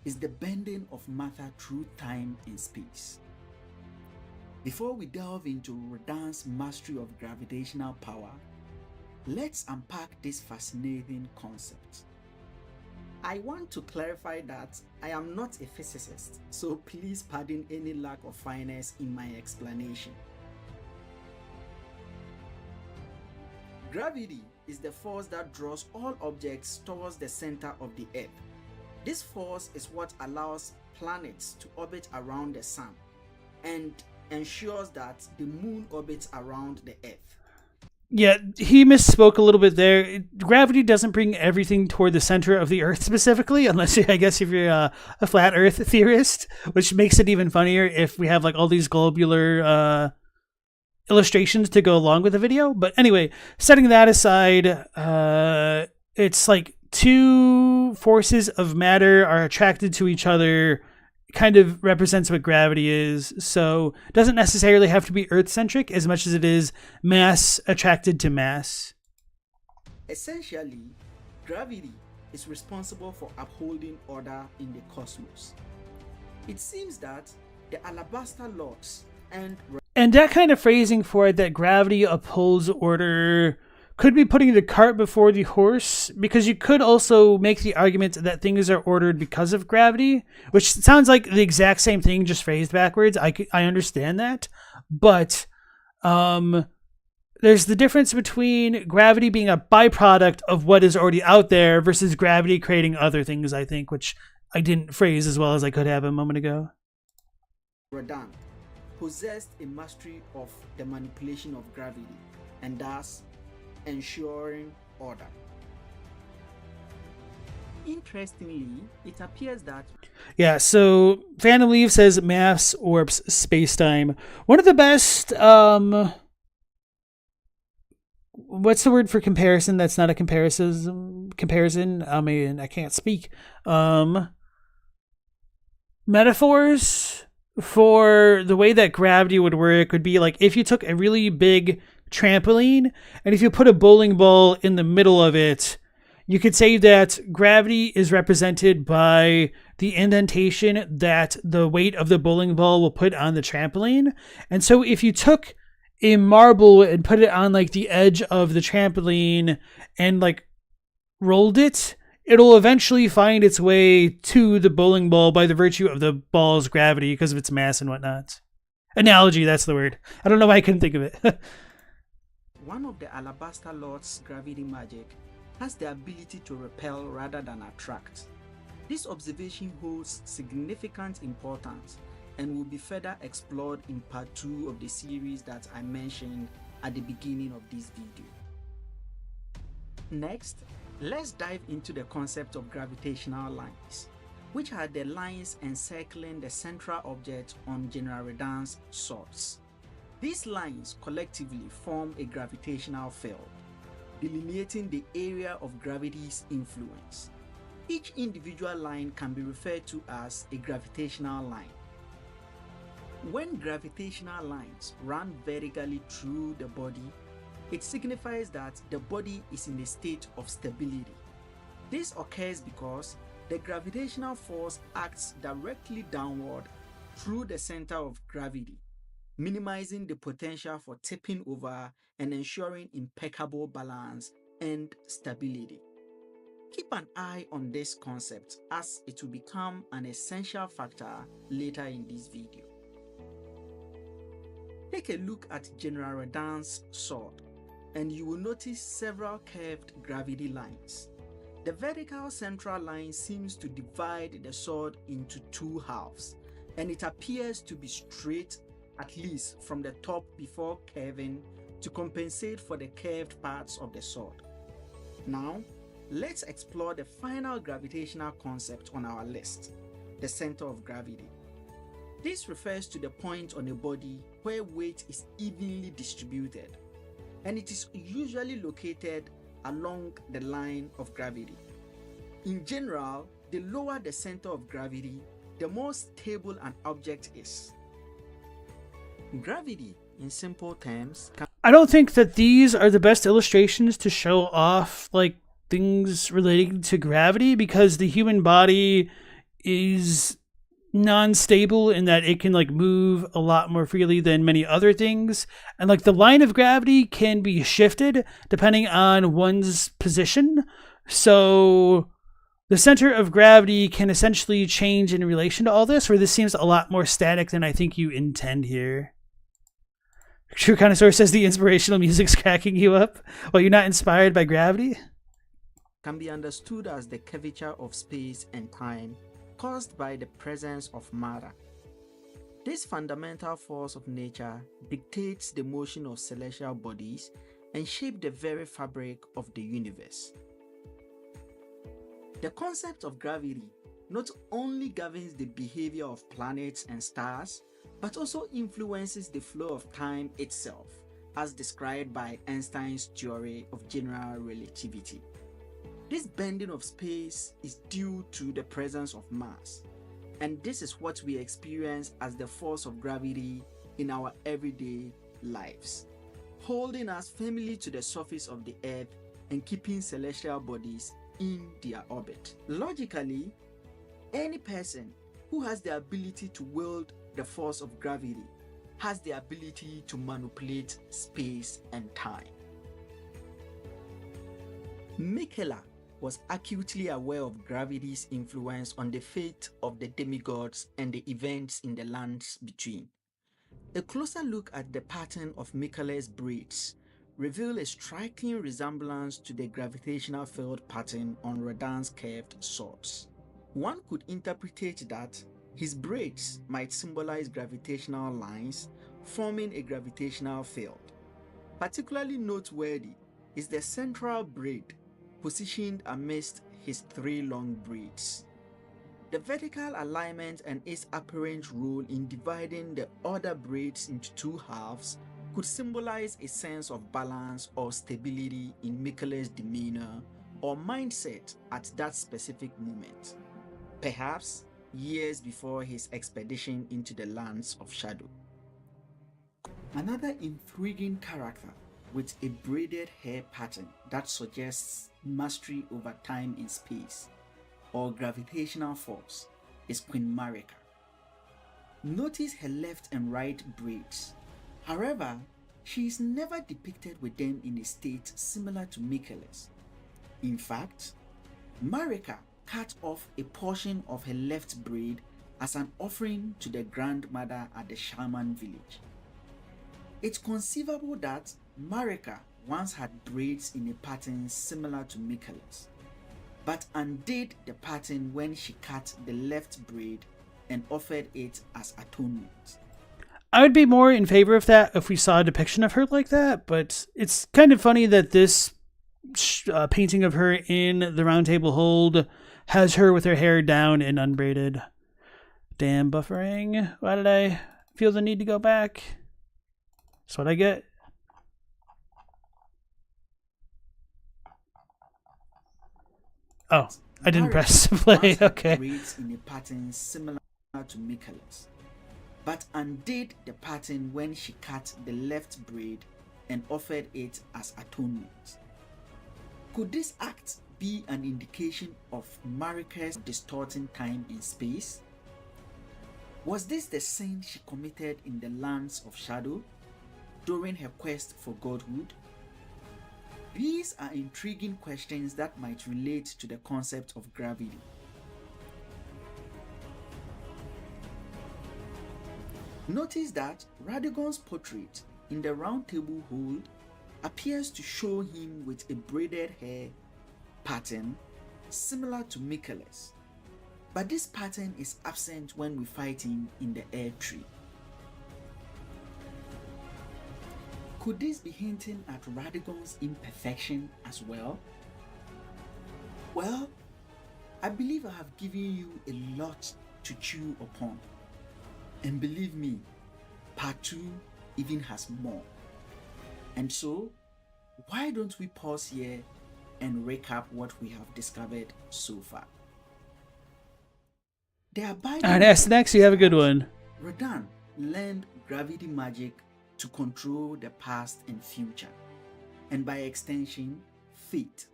is the bending of matter through time and space. Before we delve into Radahn's mastery of gravitational power, let's unpack this fascinating concept. I want to clarify that I am not a physicist, so please pardon any lack of finesse in my explanation. Gravity is the force that draws all objects towards the center of the Earth. This force is what allows planets to orbit around the Sun and ensures that the Moon orbits around the Earth. Yeah, he misspoke a little bit there. Gravity doesn't bring everything toward the center of the Earth specifically, unless I guess if you're a flat Earth theorist, which makes it even funnier if we have like all these globular illustrations to go along with the video. But anyway, setting that aside, it's like two forces of matter are attracted to each other. Kind of represents what gravity is. So it doesn't necessarily have to be Earth-centric as much as it is mass attracted to mass. Essentially, gravity is responsible for upholding order in the cosmos. It seems that the Alabaster Lords and that kind of phrasing for it, that gravity upholds order, could be putting the cart before the horse, because you could also make the argument that things are ordered because of gravity, which sounds like the exact same thing, just phrased backwards. I understand that, but there's the difference between gravity being a byproduct of what is already out there versus gravity creating other things, I think, which I didn't phrase as well as I could have a moment ago. Radahn possessed a mastery of the manipulation of gravity, and thus ensuring order. Interestingly, it appears that so Phantom Leaf says mass warps spacetime. One of the best what's the word for comparison that's not a comparison? I mean, I can't speak. Metaphors for the way that gravity would work would be like if you took a really big trampoline and if you put a bowling ball in the middle of it, you could say that gravity is represented by the indentation that the weight of the bowling ball will put on the trampoline. And so if you took a marble and put it on like the edge of the trampoline and like rolled it, it'll eventually find its way to the bowling ball by the virtue of the ball's gravity because of its mass and whatnot. Analogy, that's the word. I don't know why I couldn't think of it. One of the Alabaster Lord's gravity magic has the ability to repel rather than attract. This observation holds significant importance and will be further explored in part 2 of the series that I mentioned at the beginning of this video. Next, let's dive into the concept of gravitational lines, which are the lines encircling the central object on General Radahn's swords. These lines collectively form a gravitational field, delineating the area of gravity's influence. Each individual line can be referred to as a gravitational line. When gravitational lines run vertically through the body, it signifies that the body is in a state of stability. This occurs because the gravitational force acts directly downward through the center of gravity, minimizing the potential for tipping over and ensuring impeccable balance and stability. Keep an eye on this concept as it will become an essential factor later in this video. Take a look at General Radahn's sword and you will notice several curved gravity lines. The vertical central line seems to divide the sword into two halves, and it appears to be straight at least from the top before curving to compensate for the curved parts of the sword. Now, let's explore the final gravitational concept on our list, the center of gravity. This refers to the point on a body where weight is evenly distributed, and it is usually located along the line of gravity. In general, the lower the center of gravity, the more stable an object is. Gravity, in simple terms, I don't think that these are the best illustrations to show off like things relating to gravity, because the human body is non-stable in that it can like move a lot more freely than many other things, and like the line of gravity can be shifted depending on one's position. So the center of gravity can essentially change in relation to all this, where this seems a lot more static than I think you intend here. True Connoisseur says the inspirational music's cracking you up. Well, you're not inspired by gravity? Can be understood as the curvature of space and time caused by the presence of matter. This fundamental force of nature dictates the motion of celestial bodies and shapes the very fabric of the universe. The concept of gravity not only governs the behavior of planets and stars, but also influences the flow of time itself, as described by Einstein's theory of general relativity. This bending of space is due to the presence of mass, and this is what we experience as the force of gravity in our everyday lives, holding us firmly to the surface of the earth and keeping celestial bodies in their orbit. Logically, any person who has the ability to wield the force of gravity has the ability to manipulate space and time. Miquella was acutely aware of gravity's influence on the fate of the demigods and the events in the lands between. A closer look at the pattern of Miquella's braids reveals a striking resemblance to the gravitational field pattern on Radahn's curved swords. One could interpret that his braids might symbolize gravitational lines forming a gravitational field. Particularly noteworthy is the central braid positioned amidst his three long braids. The vertical alignment and its apparent role in dividing the other braids into two halves could symbolize a sense of balance or stability in Miquella's demeanor or mindset at that specific moment, perhaps years before his expedition into the lands of shadow. Another intriguing character with a braided hair pattern that suggests mastery over time and space, or gravitational force, is Queen Marika. Notice her left and right braids. However, she is never depicted with them in a state similar to Miquella's. In fact, Marika cut off a portion of her left braid as an offering to the grandmother at the shaman village. It's conceivable that Marika once had braids in a pattern similar to Miquella's, but undid the pattern when she cut the left braid and offered it as atonement. I would be more in favor of that if we saw a depiction of her like that, but it's kind of funny that this painting of her in the Round Table Hold has her with her hair down and unbraided. Damn buffering. Why did I feel the need to go back? That's what I get. Oh, I didn't press play. Okay. Braids in a pattern similar to Miquella's, but undid the pattern when she cut the left braid and offered it as atonement. Could this act be an indication of Marika's distorting time and space? Was this the sin she committed in the lands of shadow during her quest for godhood? These are intriguing questions that might relate to the concept of gravity. Notice that Radahnn's portrait in the Round Table Hold appears to show him with a braided hair pattern similar to Miquella's, but this pattern is absent when we fight him in the Air Tree. Could this be hinting at Radahnn's imperfection as well? Well, I believe I have given you a lot to chew upon. And believe me, part 2 even has more. And so, why don't we pause here and recap what we have discovered so far. The abiding Alright, next, you have a good one. Radahn learned gravity magic to control the past and future, and by extension, fate.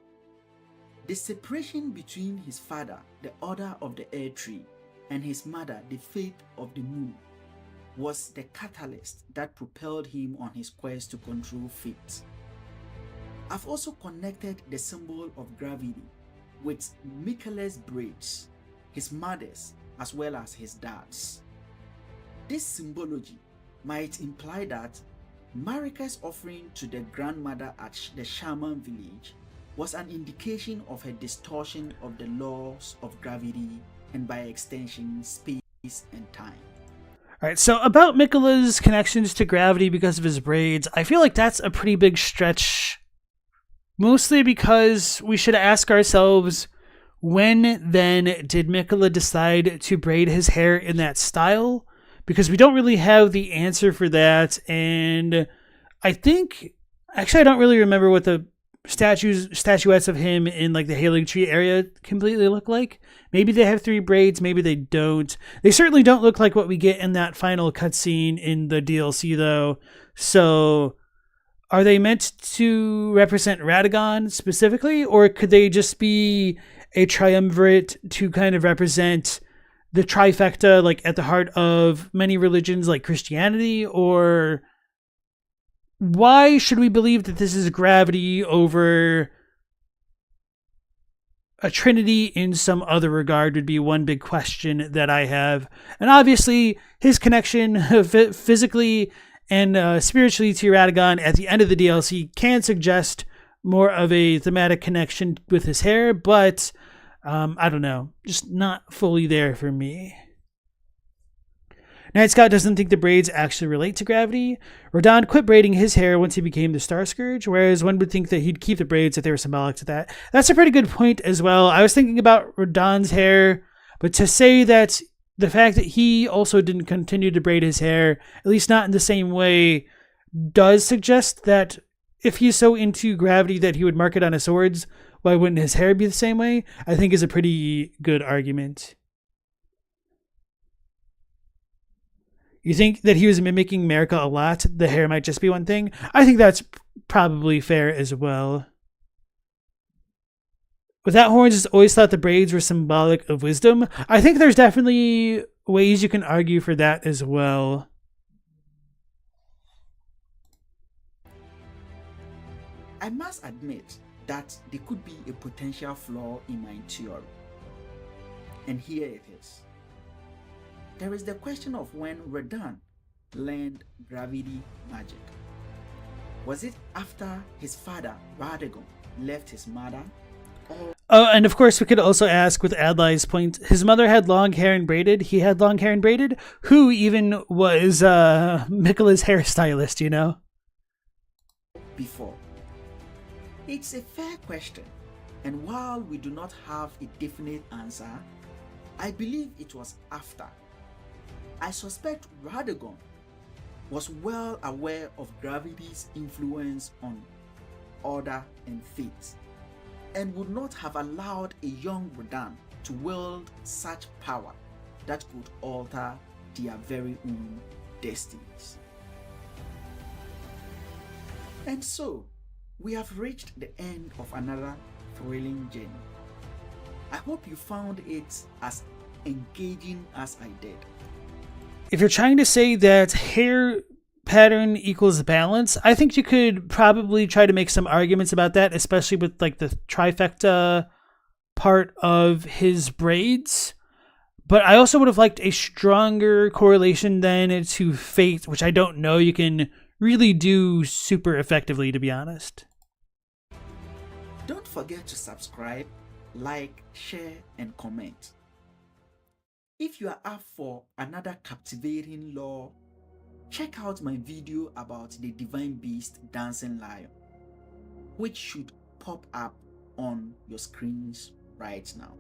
The separation between his father, the Order of the Air Tree, and his mother, the Faith of the Moon, was the catalyst that propelled him on his quest to control fate. I've also connected the symbol of gravity with Miquella's braids, his mother's as well as his dad's. This symbology might imply that Marika's offering to the grandmother at the shaman village was an indication of her distortion of the laws of gravity and by extension space and time. Alright, so about Miquella's connections to gravity because of his braids, I feel like that's a pretty big stretch. Mostly because we should ask ourselves, when then did Miquella decide to braid his hair in that style? Because we don't really have the answer for that, and I think, actually I don't really remember what the statuettes of him in like the Hailing Tree area completely look like. Maybe they have 3 braids, maybe they don't. They certainly don't look like what we get in that final cutscene in the DLC though. So are they meant to represent Radahn specifically, or could they just be a triumvirate to kind of represent the trifecta, like at the heart of many religions like Christianity? Or why should we believe that this is gravity over a trinity in some other regard would be one big question that I have. And obviously his connection physically and spiritually to Radahn at the end of the DLC can suggest more of a thematic connection with his hair, but I don't know, just not fully there for me. Night Scout doesn't think the braids actually relate to gravity. Radahn quit braiding his hair once he became the Star Scourge, whereas one would think that he'd keep the braids if they were symbolic to that. That's a pretty good point as well. I was thinking about Radahn's hair, but to say that the fact that he also didn't continue to braid his hair, at least not in the same way, does suggest that if he's so into gravity that he would mark it on his swords, why wouldn't his hair be the same way? I think is a pretty good argument. You think that he was mimicking Marika a lot? The hair might just be one thing? I think that's probably fair as well. Without horns, it's always thought the braids were symbolic of wisdom. I think there's definitely ways you can argue for that as well. I must admit that there could be a potential flaw in my theory. And here it is. There is the question of when Radahn learned gravity magic. Was it after his father, Radahn, left his mother? Oh, and of course we could also ask with Adlai's point, his mother had long hair and braided, he had long hair and braided? Who even was Miquella's hairstylist, you know? Before. It's a fair question, and while we do not have a definite answer, I believe it was after. I suspect Radahn was well aware of gravity's influence on order and fate, and would not have allowed a young Radahn to wield such power that could alter their very own destinies. And so, we have reached the end of another thrilling journey. I hope you found it as engaging as I did. If you're trying to say that hair pattern equals balance, I think you could probably try to make some arguments about that, especially with like the trifecta part of his braids. But I also would have liked a stronger correlation than to fate, which I don't know you can really do super effectively, to be honest. Don't forget to subscribe, like, share, and comment. If you are up for another captivating lore, check out my video about the divine beast Dancing Lion, which should pop up on your screens right now.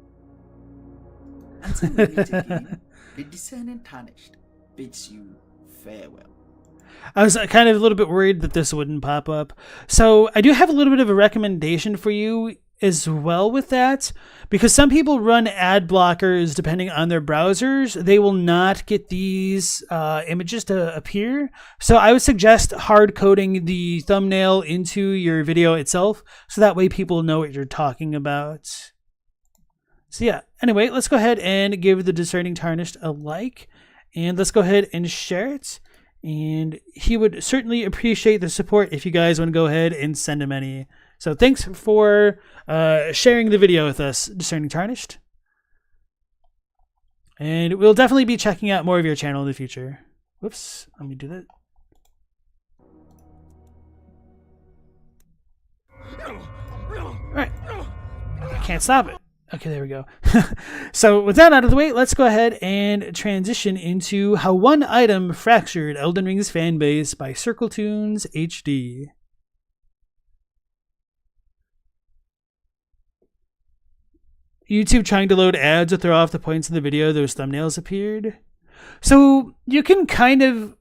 Until we meet again, the discerning tarnished bids you farewell. I was kind of a little bit worried that this wouldn't pop up. So I do have a little bit of a recommendation for you. as well with that, because some people run ad blockers depending on their browsers. They will not get these images to appear. So I would suggest hard coding the thumbnail into your video itself, so that way people know what you're talking about. So yeah, anyway, let's go ahead and give the Discerning Tarnished a like, and let's go ahead and share it. And he would certainly appreciate the support if you guys want to go ahead and send him any. So thanks for sharing the video with us, Discerning Tarnished. And we'll definitely be checking out more of your channel in the future. Whoops, let me do that. Alright, can't stop it. Okay, there we go. So with that out of the way, let's go ahead and transition into how one item fractured Elden Ring's fan base by CircleTunes HD. YouTube trying to load ads to throw off the points in the video those thumbnails appeared. So you can kind of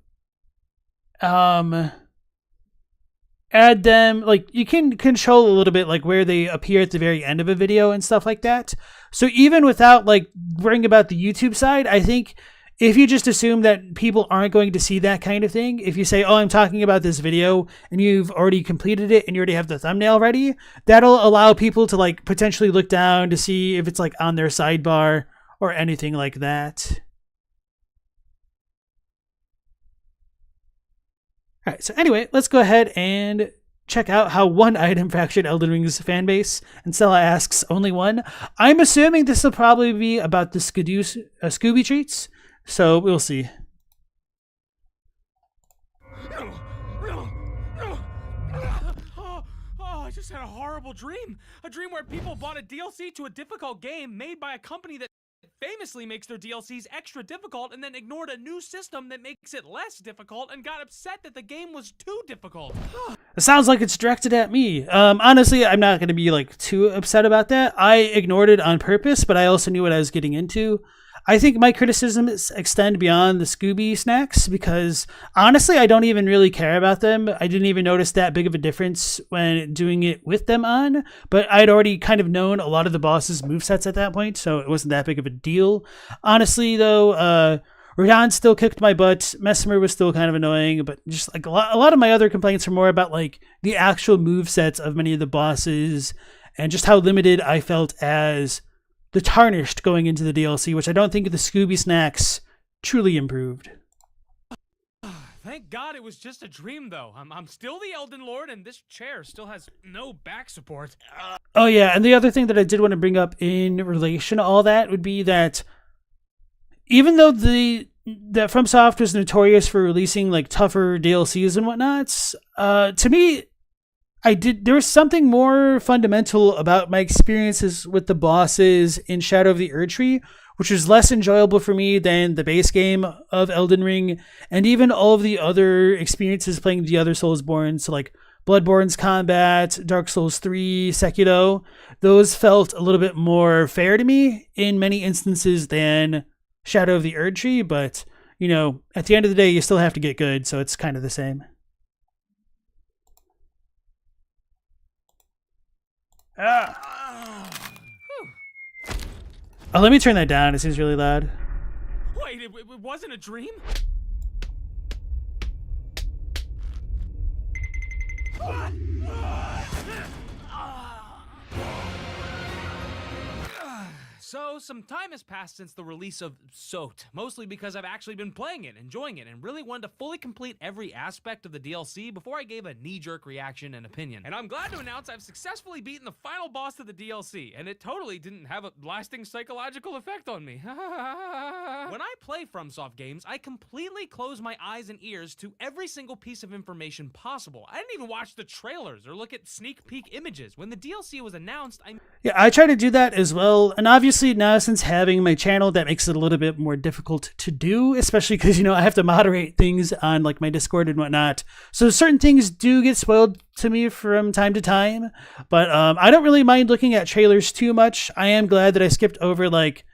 add them, like you can control a little bit like where they appear at the very end of a video and stuff like that. So even without like worrying about the YouTube side, I think if you just assume that people aren't going to see that kind of thing, if you say, oh, I'm talking about this video and you've already completed it and you already have the thumbnail ready, that'll allow people to like potentially look down to see if it's like on their sidebar or anything like that. All right, so anyway, let's go ahead and check out how one item fractured Elden Ring's fanbase. And Stella asks, only one? I'm assuming this will probably be about the Scooby treats, so we'll see. I just had a horrible dream. A dream where people bought a DLC to a difficult game made by a company that famously makes their DLCs extra difficult and then ignored a new system that makes it less difficult and got upset that the game was too difficult. It sounds like it's directed at me. Honestly, I'm not going to be like too upset about that. I ignored it on purpose, but I also knew what I was getting into. I think my criticisms extend beyond the Scooby snacks because honestly, I don't even really care about them. I didn't even notice that big of a difference when doing it with them on, but I'd already kind of known a lot of the boss's movesets at that point, so it wasn't that big of a deal. Honestly, though, Radahn still kicked my butt. Mesmer was still kind of annoying, but just like a lot of my other complaints are more about like the actual movesets of many of the bosses and just how limited I felt as the Tarnished going into the DLC, which I don't think the Scooby snacks truly improved. Thank God it was just a dream, though. I'm still the Elden Lord, and this chair still has no back support. Oh yeah, and the other thing that I did want to bring up in relation to all that would be that even though that FromSoft was notorious for releasing like tougher DLCs and whatnot, to me, there was something more fundamental about my experiences with the bosses in Shadow of the Erdtree, which was less enjoyable for me than the base game of Elden Ring, and even all of the other experiences playing the other Soulsborne, so like Bloodborne's combat, Dark Souls 3, Sekiro. Those felt a little bit more fair to me in many instances than Shadow of the Erdtree, but, you know, at the end of the day, you still have to get good, so it's kind of the same. Oh, let me turn that down. It seems really loud. Wait, it wasn't a dream? So, some time has passed since the release of Soaked, mostly because I've actually been playing it, enjoying it, and really wanted to fully complete every aspect of the DLC before I gave a knee-jerk reaction and opinion. And I'm glad to announce I've successfully beaten the final boss of the DLC, and it totally didn't have a lasting psychological effect on me. When I play FromSoft games, I completely close my eyes and ears to every single piece of information possible. I didn't even watch the trailers or look at sneak peek images. When the DLC was announced, Yeah, I try to do that as well, and obviously now since having my channel, that makes it a little bit more difficult to do, especially because, you know, I have to moderate things on like my Discord and whatnot. So certain things do get spoiled to me from time to time, but I don't really mind looking at trailers too much. I am glad that I skipped over like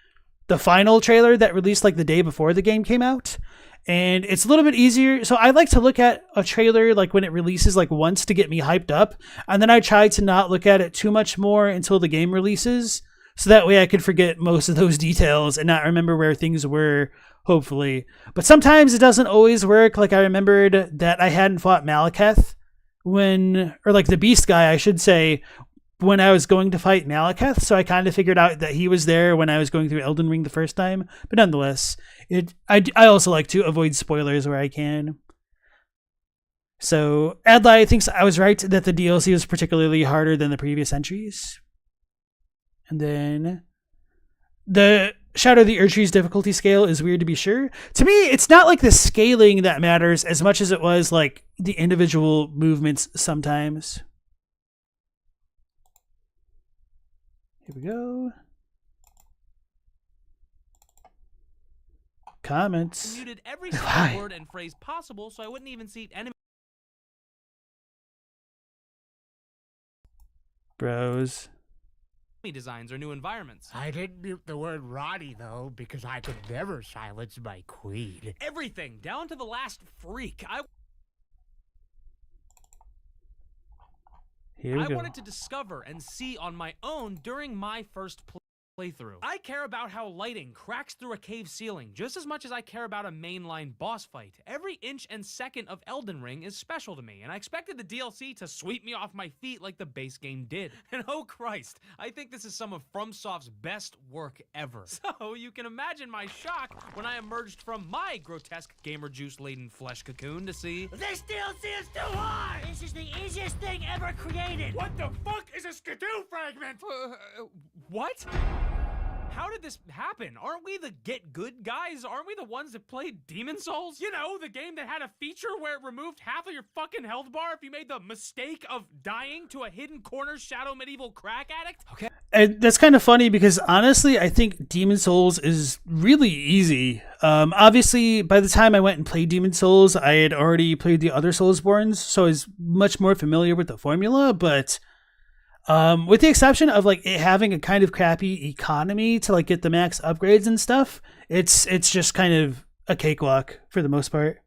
the final trailer that released like the day before the game came out. and it's a little bit easier. So I like to look at a trailer like when it releases like once to get me hyped up, and then I try to not look at it too much more until the game releases, so that way I could forget most of those details and not remember where things were, hopefully. But sometimes it doesn't always work. Like I remembered that I hadn't fought Malekith or like the Beast guy, I should say, when I was going to fight Malekith, so I kind of figured out that he was there when I was going through Elden Ring the first time. But nonetheless, I also like to avoid spoilers where I can. So Adlai thinks I was right that the DLC was particularly harder than the previous entries. And then the Shadow of the Erdtree's difficulty scale is weird to be sure. To me, it's not like the scaling that matters as much as it was like the individual movements sometimes. Here we go. Comments. I muted every single word and phrase possible, so I wouldn't even see enemy Bros. designs or new environments. I didn't mute the word Roddy, though, because I could never silence my queen. Everything, down to the last freak. I wanted to discover and see on my own during my first playthrough. I care about how lighting cracks through a cave ceiling just as much as I care about a mainline boss fight. Every inch and second of Elden Ring is special to me, and I expected the DLC to sweep me off my feet like the base game did. And oh Christ, I think this is some of FromSoft's best work ever. So you can imagine my shock when I emerged from my grotesque gamer juice-laden flesh cocoon to see This DLC is too hard! This is the easiest thing ever created! What the fuck is a skidoo fragment? What? How did this happen? Aren't we the get good guys? Aren't we the ones that played Demon Souls? You know, the game that had a feature where it removed half of your fucking health bar if you made the mistake of dying to a hidden corner shadow medieval crack addict? Okay. And that's kind of funny because honestly, I think Demon Souls is really easy. Obviously, by the time I went and played Demon Souls, I had already played the other Soulsborns, so I was much more familiar with the formula, but with the exception of like it having a kind of crappy economy to like get the max upgrades and stuff, it's just kind of a cakewalk for the most part.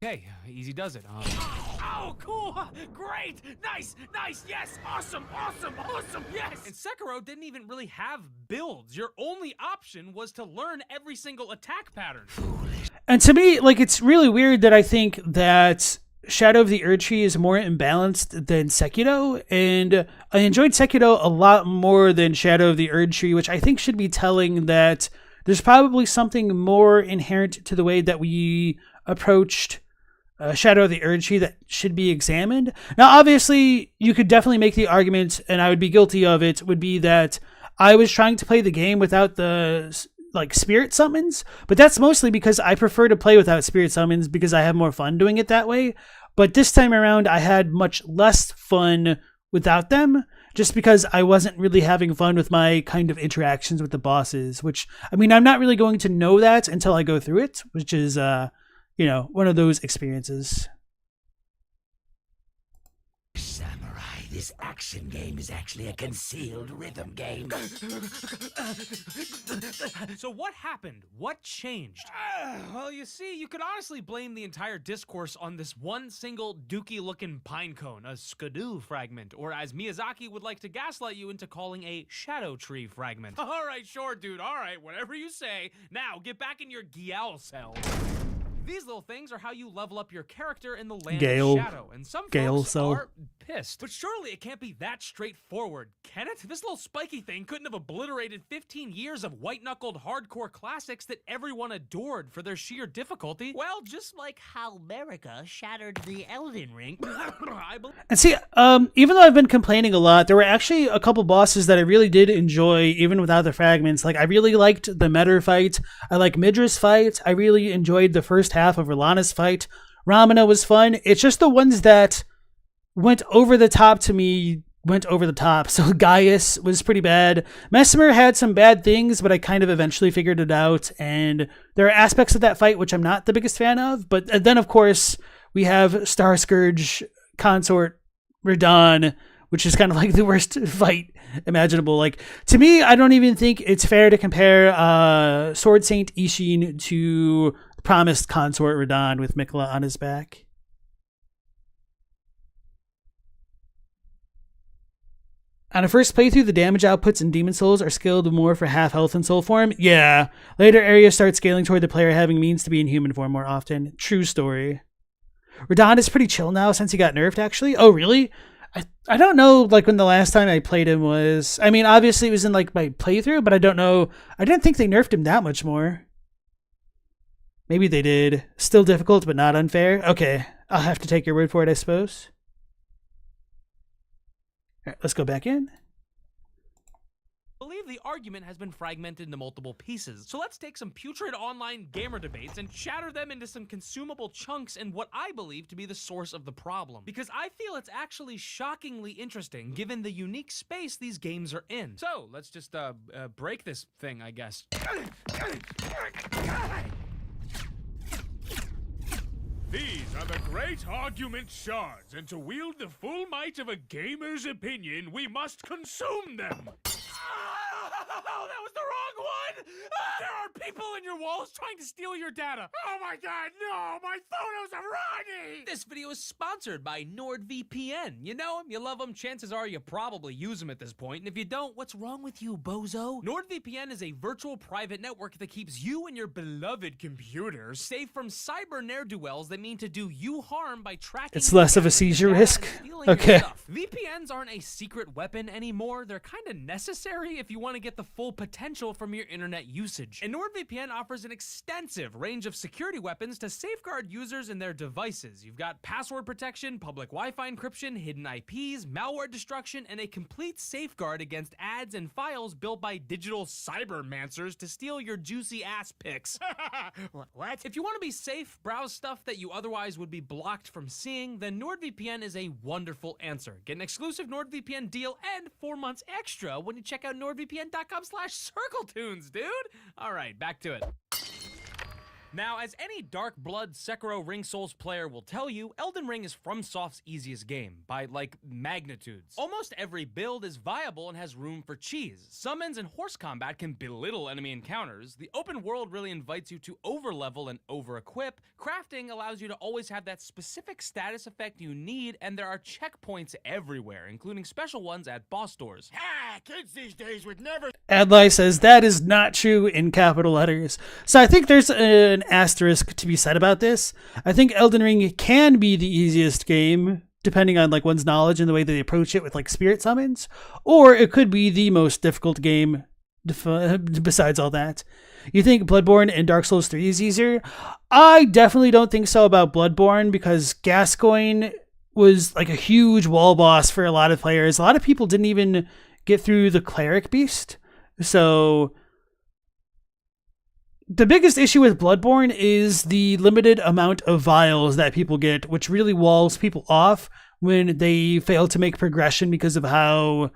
Okay, easy does it. Oh, cool! Great! Nice! Yes! Awesome! Yes! And Sekiro didn't even really have builds. Your only option was to learn every single attack pattern. And to me, like, it's really weird that I think that Shadow of the Erdtree is more imbalanced than Sekiro, and I enjoyed Sekiro a lot more than Shadow of the Erdtree, which I think should be telling that there's probably something more inherent to the way that we approached Shadow of the Erdtree that should be examined. Now, obviously, you could definitely make the argument, and I would be guilty of it, would be that I was trying to play the game without the like spirit summons, but that's mostly because I prefer to play without spirit summons because I have more fun doing it that way. But this time around, I had much less fun without them, just because I wasn't really having fun with my kind of interactions with the bosses, which, I mean, I'm not really going to know that until I go through it, which is, you know, one of those experiences. This action game is actually a concealed rhythm game. So what happened? What changed? Well, you see, you could honestly blame the entire discourse on this one single dookie-looking pine cone, a skidoo fragment, or as Miyazaki would like to gaslight you into calling a shadow tree fragment. All right, sure, dude. All right, whatever you say. Now, get back in your Gial cell. These little things are how you level up your character in the land of shadow, and some folks are pissed. But surely it can't be that straightforward, can it? This little spiky thing couldn't have obliterated 15 years of white-knuckled hardcore classics that everyone adored for their sheer difficulty. Well, just like how America shattered the Elden Ring. And see, even though I've been complaining a lot, there were actually a couple bosses that I really did enjoy, even without the fragments. Like, I really liked the Metter fight. I like Midra's fight. I really enjoyed the first half of R'Lana's fight. Ramana was fun. It's just the ones that went over the top to me went over the top. So Gaius was pretty bad. Mesmer had some bad things, but I kind of eventually figured it out. And there are aspects of that fight which I'm not the biggest fan of. But then, of course, we have Star Scourge consort Radahn, which is kind of like the worst fight imaginable. Like, to me, I don't even think it's fair to compare Sword Saint Ishin to Promised Consort Radahn with Mikla on his back. On a first playthrough, the damage outputs in Demon Souls are scaled more for half health in soul form. Yeah, later areas start scaling toward the player having means to be in human form more often. True story. Radahn is pretty chill now since he got nerfed, actually. Oh, really? I don't know, like, when the last time I played him was. I mean, obviously it was in, like, my playthrough, but I don't know. I didn't think they nerfed him that much more. Maybe they did. Still difficult, but not unfair. Okay, I'll have to take your word for it, I suppose. All right, let's go back in. I believe the argument has been fragmented into multiple pieces. So let's take some putrid online gamer debates and shatter them into some consumable chunks in what I believe to be the source of the problem. Because I feel it's actually shockingly interesting given the unique space these games are in. So let's just break this thing, I guess. These are the great argument shards, and to wield the full might of a gamer's opinion, we must consume them. Oh, that was the wrong one! There are people in your walls trying to steal your data. Oh my god, no! My photos of Ronnie! This video is sponsored by NordVPN. You know him, you love him, chances are you probably use him at this point, and if you don't, what's wrong with you, bozo? NordVPN is a virtual private network that keeps you and your beloved computer safe from cyber ne'er-do-wells that mean to do you harm by tracking. It's less of a seizure risk. Okay. VPNs aren't a secret weapon anymore. They're kind of necessary if you want to get the full potential from your internet usage. And NordVPN offers an extensive range of security weapons to safeguard users and their devices. You've got password protection, public Wi-Fi encryption, hidden IPs, malware destruction, and a complete safeguard against ads and files built by digital cybermancers to steal your juicy ass pics. What? If you want to be safe, browse stuff that you otherwise would be blocked from seeing, then NordVPN is a wonderful answer. Get an exclusive NordVPN deal and 4 months extra when you check out nordvpn.com/circletunes, dude. All right, back to it. Now, as any Dark Blood Sekiro Ring Souls player will tell you, Elden Ring is FromSoft's easiest game, by, like, magnitudes. Almost every build is viable and has room for cheese. Summons and horse combat can belittle enemy encounters. The open world really invites you to overlevel and over-equip. Crafting allows you to always have that specific status effect you need, and there are checkpoints everywhere, including special ones at boss doors. Ah, kids these days would never... Adlai says that is not true in capital letters. So I think there's an asterisk to be said about this. I think Elden Ring can be the easiest game, depending on like one's knowledge and the way that they approach it with like spirit summons, or it could be the most difficult game besides all that. You think Bloodborne and Dark Souls 3 is easier? I definitely don't think so about Bloodborne, because Gascoigne was like a huge wall boss for a lot of players. A lot of people didn't even get through the Cleric Beast. So the biggest issue with Bloodborne is the limited amount of vials that people get, which really walls people off when they fail to make progression because of how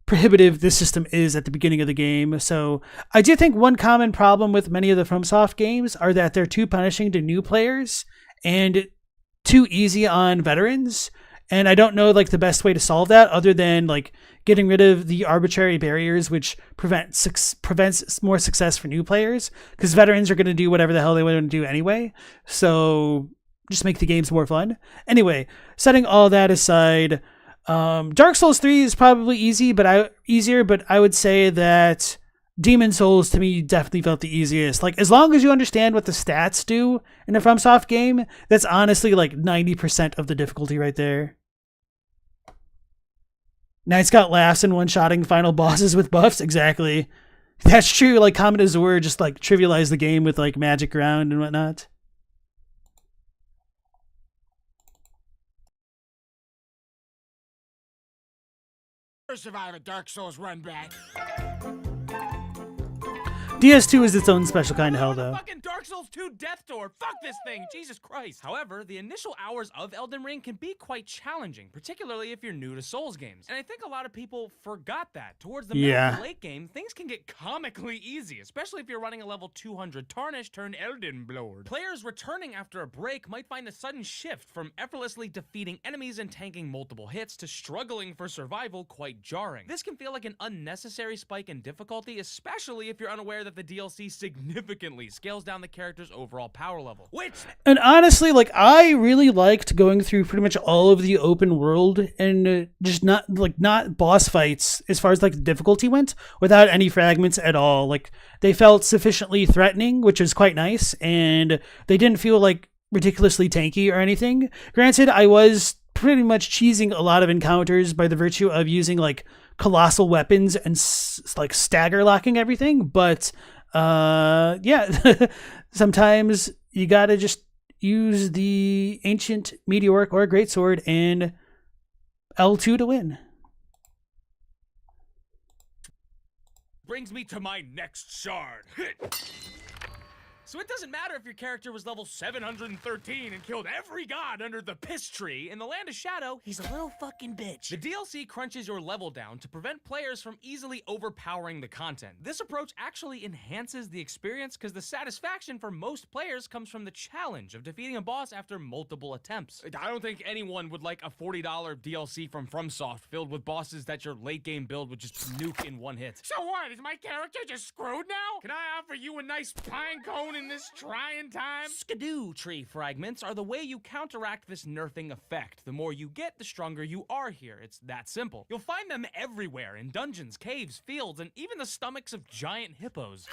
prohibitive this system is at the beginning of the game. So I do think one common problem with many of the FromSoft games are that they're too punishing to new players and too easy on veterans. And I don't know like the best way to solve that other than like getting rid of the arbitrary barriers, which prevents more success for new players, because veterans are going to do whatever the hell they want to do anyway. So just make the games more fun. Anyway, setting all that aside, Dark Souls 3 is probably easier, but I would say that Demon Souls to me definitely felt the easiest. Like, as long as you understand what the stats do in a FromSoft game, that's honestly like 90% of the difficulty right there. Knight's got laughs and one-shotting final bosses with buffs. Exactly. That's true. Like, Comet Azure just like trivialized the game with like magic ground and whatnot. survive a Dark Souls run back. DS2 is its own special kind of hell, though. Fucking Dark Souls 2 Death Door. Fuck this thing. Jesus Christ. However, the initial hours of Elden Ring can be quite challenging, particularly if you're new to Souls games. And I think a lot of people forgot that. Towards the middle of the late game, things can get comically easy, especially if you're running a level 200 Tarnished turned Elden Lord. Players returning after a break might find a sudden shift from effortlessly defeating enemies and tanking multiple hits to struggling for survival quite jarring. This can feel like an unnecessary spike in difficulty, especially if you're unaware that the DLC significantly scales down the character's overall power level. And honestly, like, I really liked going through pretty much all of the open world and just not boss fights as far as like the difficulty went without any fragments at all. Like, they felt sufficiently threatening, which was quite nice, and they didn't feel like ridiculously tanky or anything. Granted, I was pretty much cheesing a lot of encounters by the virtue of using like colossal weapons and like stagger locking everything, but yeah, sometimes you gotta just use the ancient meteoric or greatsword and L2 to win. Brings me to my next shard. So it doesn't matter if your character was level 713 and killed every god under the piss tree. In the Land of Shadow, he's a little fucking bitch. The DLC crunches your level down to prevent players from easily overpowering the content. This approach actually enhances the experience because the satisfaction for most players comes from the challenge of defeating a boss after multiple attempts. I don't think anyone would like a $40 DLC from FromSoft filled with bosses that your late game build would just nuke in one hit. So what, is my character just screwed now? Can I offer you a nice pine cone in this trying time? Skidoo tree fragments are the way you counteract this nerfing effect. The more you get, the stronger you are here. It's that simple. You'll find them everywhere, in dungeons, caves, fields, and even the stomachs of giant hippos.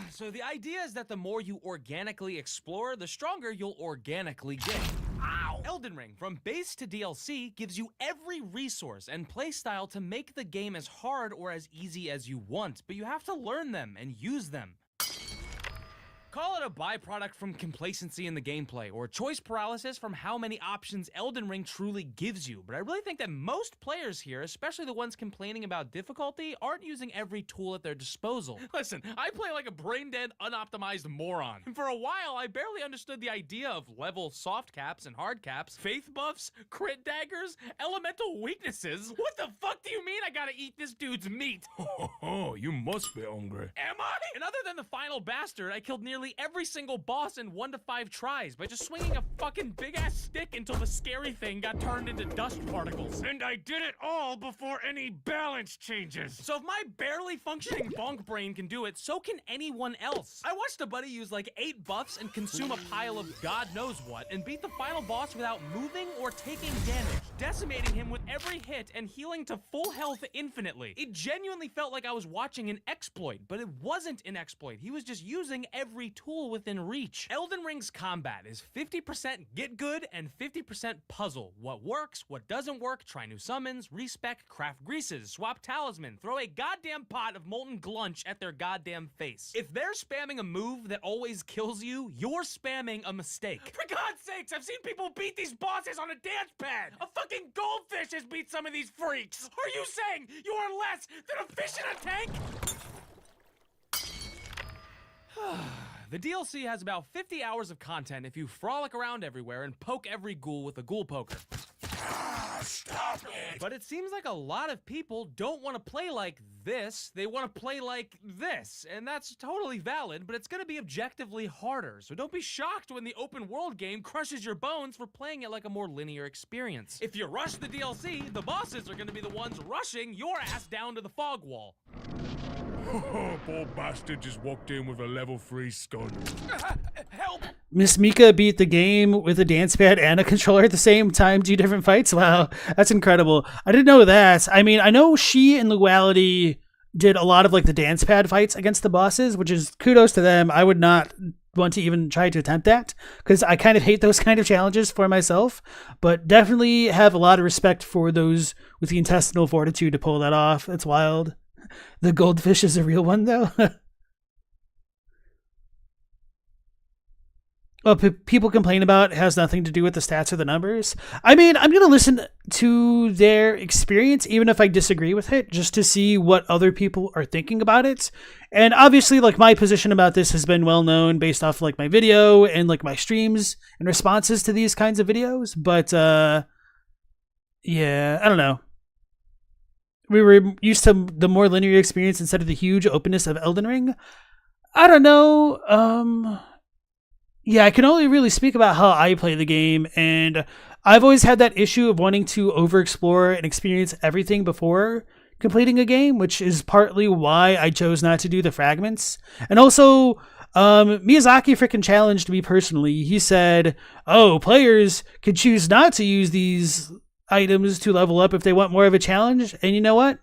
So the idea is that the more you organically explore, the stronger you'll organically get. Ow! Elden Ring, from base to DLC, gives you every resource and playstyle to make the game as hard or as easy as you want, but you have to learn them and use them. Call it a byproduct from complacency in the gameplay, or choice paralysis from how many options Elden Ring truly gives you, but I really think that most players here, especially the ones complaining about difficulty, aren't using every tool at their disposal. Listen, I play like a brain-dead, unoptimized moron. And for a while, I barely understood the idea of level soft caps and hard caps, faith buffs, crit daggers, elemental weaknesses. What the fuck do you mean I gotta eat this dude's meat? Oh, you must be hungry. Am I? And other than the final bastard, I killed nearly every single boss in 1 to 5 tries by just swinging a fucking big-ass stick until the scary thing got turned into dust particles. And I did it all before any balance changes. So if my barely functioning bonk brain can do it, so can anyone else. I watched a buddy use like 8 buffs and consume a pile of God knows what and beat the final boss without moving or taking damage, decimating him with every hit and healing to full health infinitely. It genuinely felt like I was watching an exploit, but it wasn't an exploit. He was just using every tool within reach. Elden Ring's combat is 50% get good and 50% puzzle. What works, what doesn't work, try new summons, respec, craft greases, swap talisman, throw a goddamn pot of molten glunch at their goddamn face. If they're spamming a move that always kills you, you're spamming a mistake. For God's sakes, I've seen people beat these bosses on a dance pad. A fucking goldfish has beat some of these freaks. Are you saying you are less than a fish in a tank? The DLC has about 50 hours of content if you frolic around everywhere and poke every ghoul with a ghoul poker. Stop it! But it seems like a lot of people don't want to play like this, they want to play like this, and that's totally valid, but it's going to be objectively harder, so don't be shocked when the open world game crushes your bones for playing it like a more linear experience. If you rush the DLC, the bosses are going to be the ones rushing your ass down to the fog wall. Poor bastard just walked in with a level 3 stun. Help! Miss Mika beat the game with a dance pad and a controller at the same time, 2 different fights? Wow, that's incredible. I didn't know that. I mean, I know she and Luality did a lot of like the dance pad fights against the bosses, which is kudos to them. I would not want to even try to attempt that because I kind of hate those kind of challenges for myself, but definitely have a lot of respect for those with the intestinal fortitude to pull that off. That's wild. The goldfish is a real one, though. people complain about has nothing to do with the stats or the numbers. I mean, I'm going to listen to their experience, even if I disagree with it, just to see what other people are thinking about it. And obviously, like, my position about this has been well known based off like my video and like my streams and responses to these kinds of videos. But yeah, I don't know. We were used to the more linear experience instead of the huge openness of Elden Ring. I don't know. Yeah, I can only really speak about how I play the game, and I've always had that issue of wanting to overexplore and experience everything before completing a game, which is partly why I chose not to do the fragments. And also, Miyazaki freaking challenged me personally. He said, oh, players could choose not to use these items to level up if they want more of a challenge, and you know what?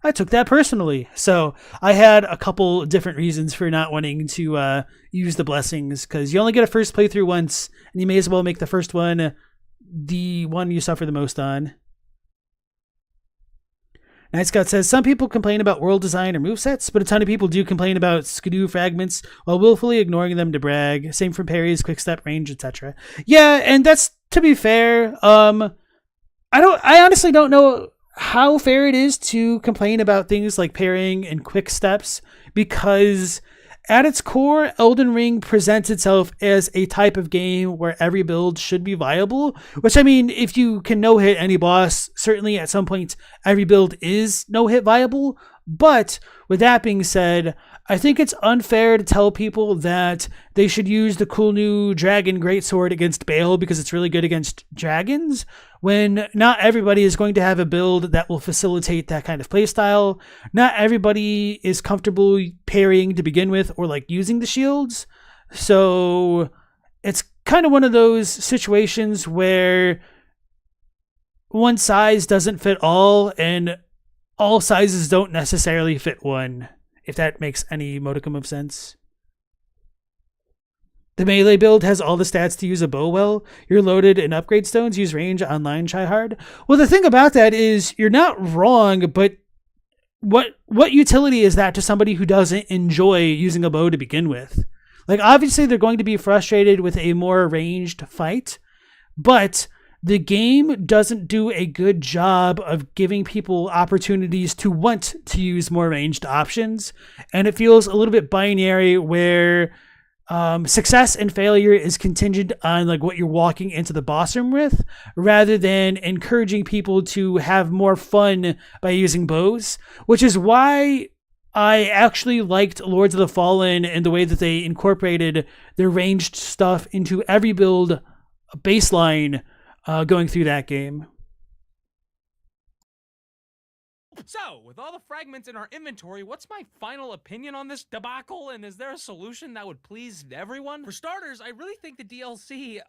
I took that personally. So I had a couple different reasons for not wanting to use the blessings, because you only get a first playthrough once, and you may as well make the first one the one you suffer the most on. Night Scout says, some people complain about world design or movesets, but a ton of people do complain about skidoo fragments while willfully ignoring them to brag. Same for parries, quick step, range, etc. Yeah, and that's, to be fair, I honestly don't know how fair it is to complain about things like parrying and quick steps, because at its core, Elden Ring presents itself as a type of game where every build should be viable, which, I mean, if you can no-hit any boss, certainly at some point every build is no-hit viable. But with that being said, I think it's unfair to tell people that they should use the cool new dragon greatsword against Bale because it's really good against dragons, when not everybody is going to have a build that will facilitate that kind of playstyle. Not everybody is comfortable parrying to begin with or like using the shields. So it's kind of one of those situations where one size doesn't fit all, and all sizes don't necessarily fit one, if that makes any modicum of sense. The melee build has all the stats to use a bow well. You're loaded in upgrade stones, use range, online, try hard. Well, the thing about that is you're not wrong, but what utility is that to somebody who doesn't enjoy using a bow to begin with? Like, obviously they're going to be frustrated with a more ranged fight, but the game doesn't do a good job of giving people opportunities to want to use more ranged options. And it feels a little bit binary where success and failure is contingent on like what you're walking into the boss room with, rather than encouraging people to have more fun by using bows, which is why I actually liked Lords of the Fallen and the way that they incorporated their ranged stuff into every build baseline going through that game. So, with all the fragments in our inventory, what's my final opinion on this debacle, and is there a solution that would please everyone? For starters, I really think the DLC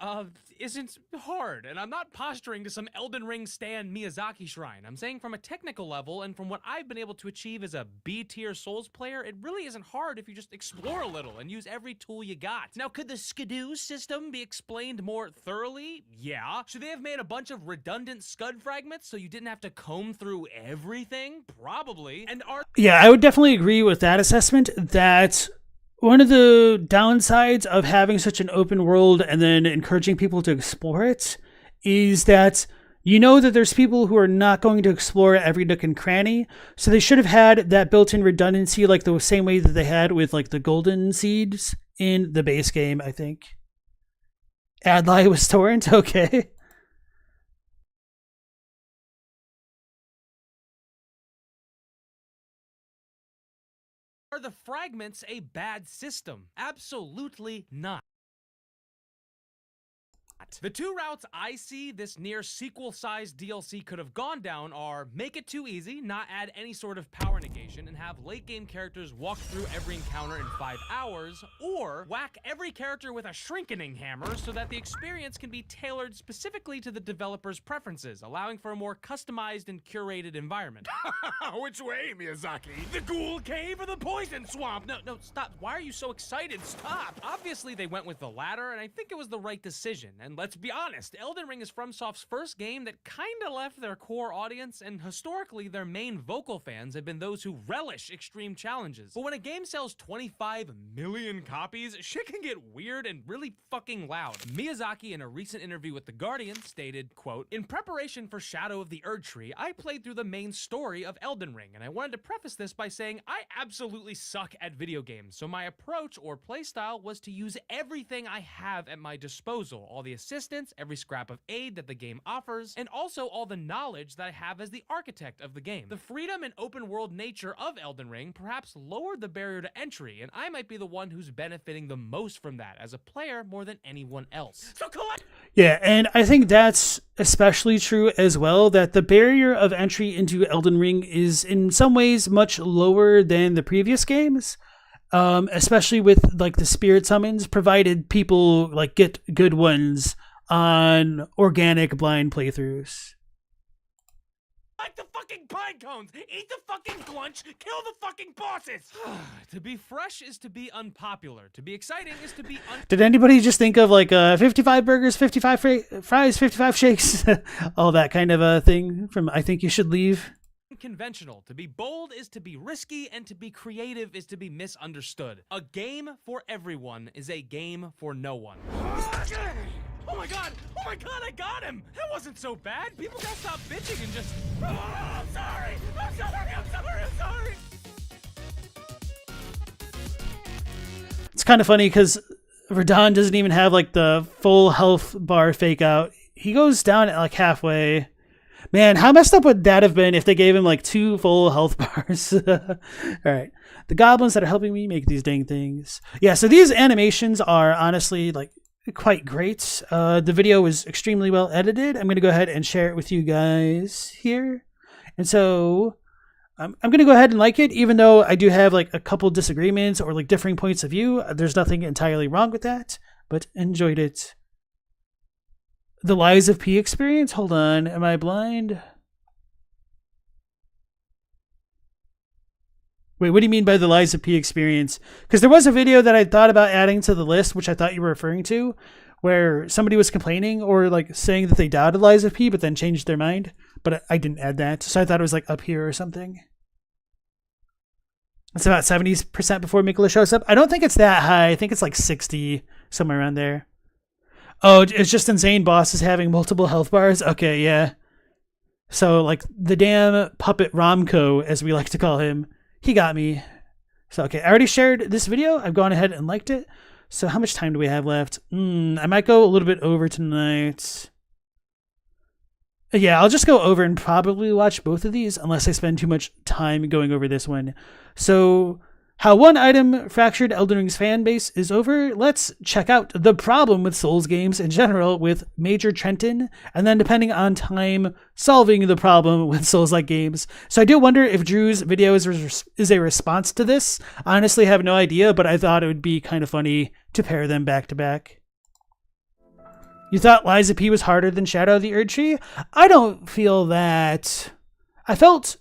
isn't hard, and I'm not posturing to some Elden Ring stan Miyazaki shrine. I'm saying from a technical level, and from what I've been able to achieve as a B-tier Souls player, it really isn't hard if you just explore a little and use every tool you got. Now, could the skidoo system be explained more thoroughly? Yeah. Should they have made a bunch of redundant scud fragments so you didn't have to comb through everything? Probably. And yeah, I would definitely agree with that assessment, that one of the downsides of having such an open world and then encouraging people to explore it is that you know that there's people who are not going to explore every nook and cranny, so they should have had that built-in redundancy like the same way that they had with like the golden seeds in the base game, I think. Adlai was torrent, okay. Are the fragments a bad system? Absolutely not. The two routes I see this near sequel-sized DLC could have gone down are make it too easy, not add any sort of power negation, and have late-game characters walk through every encounter in 5 hours, or whack every character with a shrinkening hammer so that the experience can be tailored specifically to the developer's preferences, allowing for a more customized and curated environment. Which way, Miyazaki? The ghoul cave or the poison swamp? No, stop. Why are you so excited? Stop. Obviously, they went with the latter, and I think it was the right decision. And let's be honest, Elden Ring is FromSoft's first game that kinda left their core audience, and historically their main vocal fans have been those who relish extreme challenges. But when a game sells 25 million copies, shit can get weird and really fucking loud. Miyazaki, in a recent interview with The Guardian, stated, quote, "In preparation for Shadow of the Erdtree, I played through the main story of Elden Ring, and I wanted to preface this by saying I absolutely suck at video games, so my approach or playstyle was to use everything I have at my disposal, all the assistance, every scrap of aid that the game offers, and also all the knowledge that I have as the architect of the game. The freedom and open world nature of Elden Ring perhaps lowered the barrier to entry, and I might be the one who's benefiting the most from that as a player more than anyone else." So yeah, and I think that's especially true as well, that the barrier of entry into Elden Ring is in some ways much lower than the previous games. Especially with like the spirit summons, provided people like get good ones on organic blind playthroughs. Like the fucking pine cones, eat the fucking glunch, kill the fucking bosses. To be fresh is to be unpopular. To be exciting is to be Did anybody just think of like 55 burgers, 55 fries, 55 shakes, all that kind of a thing from I Think You Should Leave? Conventional. To be bold is to be risky, and to be creative is to be misunderstood. A game for everyone is a game for no one. Oh my god! Oh my god, I got him! That wasn't so bad! People gotta stop bitching and just... Oh, I'm sorry! I'm sorry! I'm sorry! I'm sorry! It's kind of funny because Radahn doesn't even have like the full health bar fake out. He goes down at like halfway. Man, how messed up would that have been if they gave him like 2 full health bars? All right. The goblins that are helping me make these dang things. Yeah, so these animations are honestly like quite great. The video is extremely well edited. I'm going to go ahead and share it with you guys here. And so I'm going to go ahead and like it, even though I do have like a couple disagreements or like differing points of view. There's nothing entirely wrong with that, but enjoyed it. The Lies of P experience? Hold on. Am I blind? Wait, what do you mean by the Lies of P experience? Because there was a video that I thought about adding to the list, which I thought you were referring to, where somebody was complaining or like saying that they doubted Lies of P, but then changed their mind. But I didn't add that. So I thought it was like up here or something. It's about 70% before Mikola shows up. I don't think it's that high. I think it's like 60, somewhere around there. Oh, it's just insane bosses having multiple health bars? Okay, yeah. So, like, the damn puppet Romko, as we like to call him, he got me. So, okay, I already shared this video. I've gone ahead and liked it. So, how much time do we have left? I might go a little bit over tonight. Yeah, I'll just go over and probably watch both of these, unless I spend too much time going over this one. So... how one item fractured Elden Ring's fan base is over, let's check out the problem with Souls games in general with Major Trenton, and then depending on time, solving the problem with Souls-like games. So I do wonder if Drew's video is a response to this. I honestly have no idea, but I thought it would be kind of funny to pair them back to back. You thought Lies of P was harder than Shadow of the Erdtree? I don't feel that. I felt...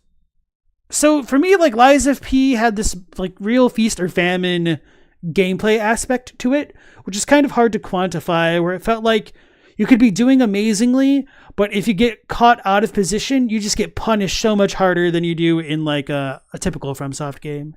So for me, like Lies of P had this like real feast or famine gameplay aspect to it, which is kind of hard to quantify, where it felt like you could be doing amazingly, but if you get caught out of position, you just get punished so much harder than you do in like a typical FromSoft game.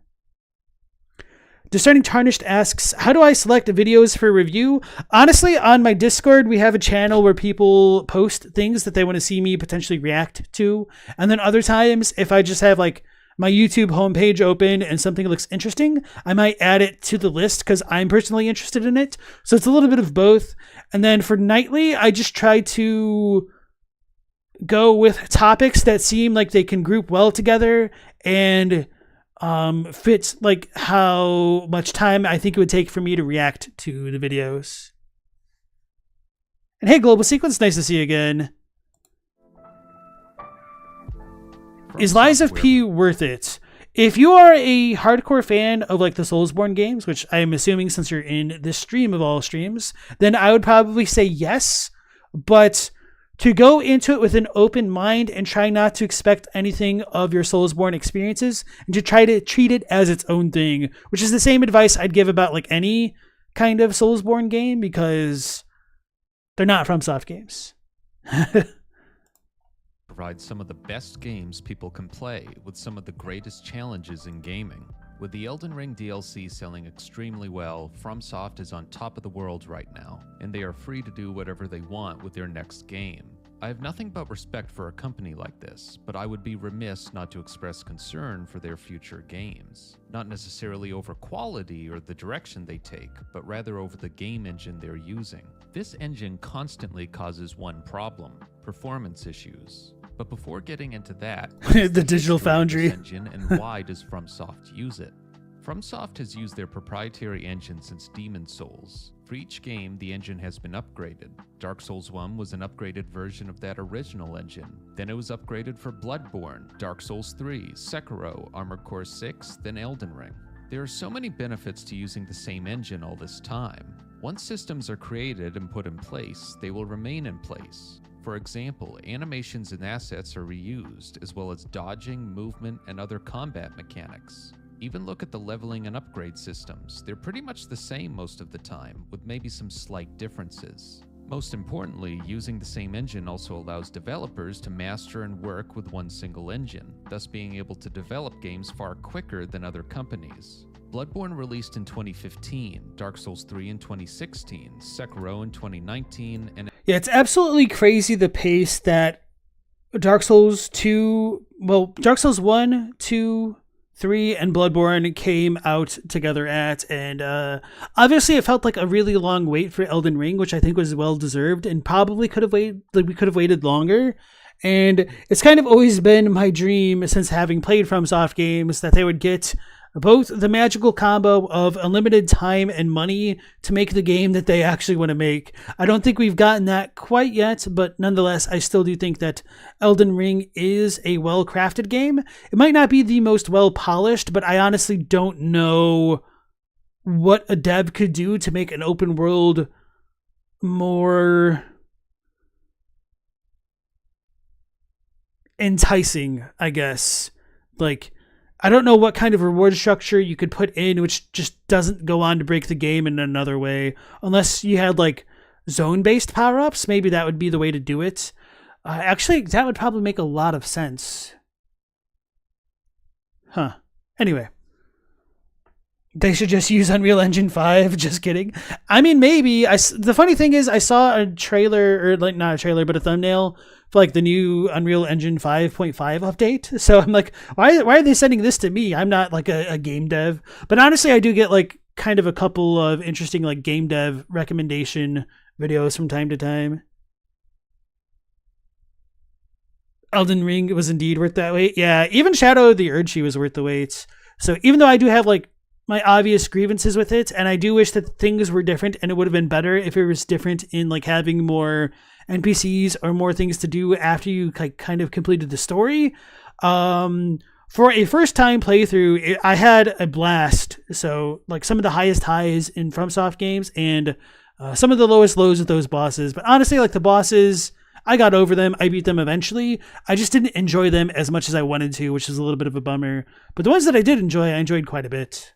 Discerning Tarnished asks, how do I select videos for review? Honestly, on my Discord, we have a channel where people post things that they want to see me potentially react to. And then other times, if I just have like my YouTube homepage open and something looks interesting, I might add it to the list because I'm personally interested in it. So it's a little bit of both. And then for nightly, I just try to go with topics that seem like they can group well together and fits like how much time I think it would take for me to react to the videos. And hey, Global Sequence, nice to see you again. Is Lies of P worth it? If you are a hardcore fan of like the Soulsborne games, which I'm assuming since you're in this stream of all streams, then I would probably say yes. But to go into it with an open mind and try not to expect anything of your Soulsborne experiences and to try to treat it as its own thing, which is the same advice I'd give about like any kind of Soulsborne game, because They're not FromSoft games. Provides some of the best games people can play with some of the greatest challenges in gaming. With the Elden Ring DLC selling extremely well, FromSoft is on top of the world right now, and they are free to do whatever they want with their next game. I have nothing but respect for a company like this, but I would be remiss not to express concern for their future games. Not necessarily over quality or the direction they take, but rather over the game engine they're using. This engine constantly causes one problem: performance issues. But before getting into that, the Digital Foundry engine and why does FromSoft use it? FromSoft has used their proprietary engine since Demon Souls. For each game, the engine has been upgraded. Dark Souls 1 was an upgraded version of that original engine. Then it was upgraded for Bloodborne, Dark Souls 3, Sekiro, Armored Core 6, then Elden Ring. There are so many benefits to using the same engine all this time. Once systems are created and put in place, they will remain in place. For example, animations and assets are reused, as well as dodging, movement, and other combat mechanics. Even look at the leveling and upgrade systems. They're pretty much the same most of the time, with maybe some slight differences. Most importantly, using the same engine also allows developers to master and work with one single engine, thus being able to develop games far quicker than other companies. Bloodborne released in 2015, Dark Souls 3 in 2016, Sekiro in 2019, and Yeah, it's absolutely crazy the pace that Dark Souls 1, 2, 3, and Bloodborne came out together at, and obviously it felt like a really long wait for Elden Ring, which I think was well deserved, and probably could have waited. We could have waited longer. And it's kind of always been my dream since having played FromSoft games that they would get both the magical combo of unlimited time and money to make the game that they actually want to make. I don't think we've gotten that quite yet, but nonetheless, I still do think that Elden Ring is a well-crafted game. It might not be the most well-polished, but I honestly don't know what a dev could do to make an open world more enticing, I guess. Like, I don't know what kind of reward structure you could put in which just doesn't go on to break the game in another way. Unless you had like zone-based power-ups, maybe that would be the way to do it. Actually, that would probably make a lot of sense. Huh. Anyway. They should just use Unreal Engine 5. Just kidding. I mean, maybe. The funny thing is, I saw a trailer, or like not a trailer, but a thumbnail for like the new Unreal Engine 5.5 update. So I'm like, why are they sending this to me? I'm not like a game dev. But honestly, I do get like kind of a couple of interesting like game dev recommendation videos from time to time. Elden Ring was indeed worth that wait. Yeah, even Shadow of the Erdtree was worth the wait. So even though I do have like my obvious grievances with it, and I do wish that things were different, and it would have been better if it was different in like having more NPCs or more things to do after you like kind of completed the story. For a first time playthrough, I had a blast. So like some of the highest highs in FromSoft games and some of the lowest lows with those bosses. But honestly, like the bosses, I got over them. I beat them eventually. I just didn't enjoy them as much as I wanted to, which is a little bit of a bummer. But the ones that I did enjoy, I enjoyed quite a bit.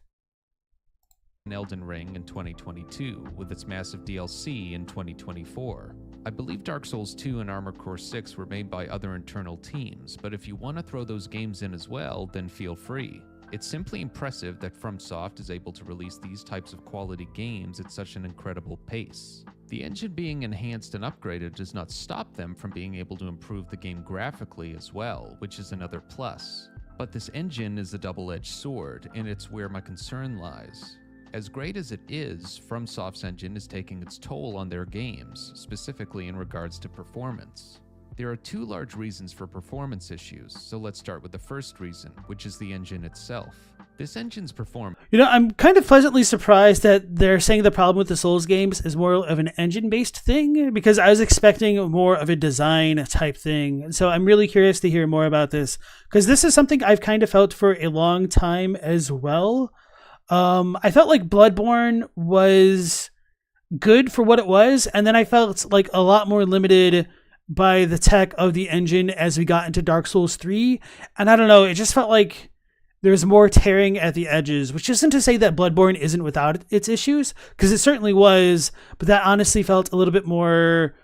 Elden Ring in 2022, with its massive DLC in 2024. I believe Dark Souls 2 and Armored Core 6 were made by other internal teams, but if you want to throw those games in as well, then feel free. It's simply impressive that FromSoft is able to release these types of quality games at such an incredible pace. The engine being enhanced and upgraded does not stop them from being able to improve the game graphically as well, which is another plus. But this engine is a double-edged sword, and it's where my concern lies. As great as it is, FromSoft's engine is taking its toll on their games, specifically in regards to performance. There are two large reasons for performance issues, so let's start with the first reason, which is the engine itself. This engine's performance... You know, I'm kind of pleasantly surprised that they're saying the problem with the Souls games is more of an engine-based thing, because I was expecting more of a design type thing. So I'm really curious to hear more about this, because this is something I've kind of felt for a long time as well. I felt like Bloodborne was good for what it was, and then I felt like a lot more limited by the tech of the engine as we got into Dark Souls 3. And I don't know, it just felt like there's more tearing at the edges, which isn't to say that Bloodborne isn't without its issues, because it certainly was, but that honestly felt a little bit more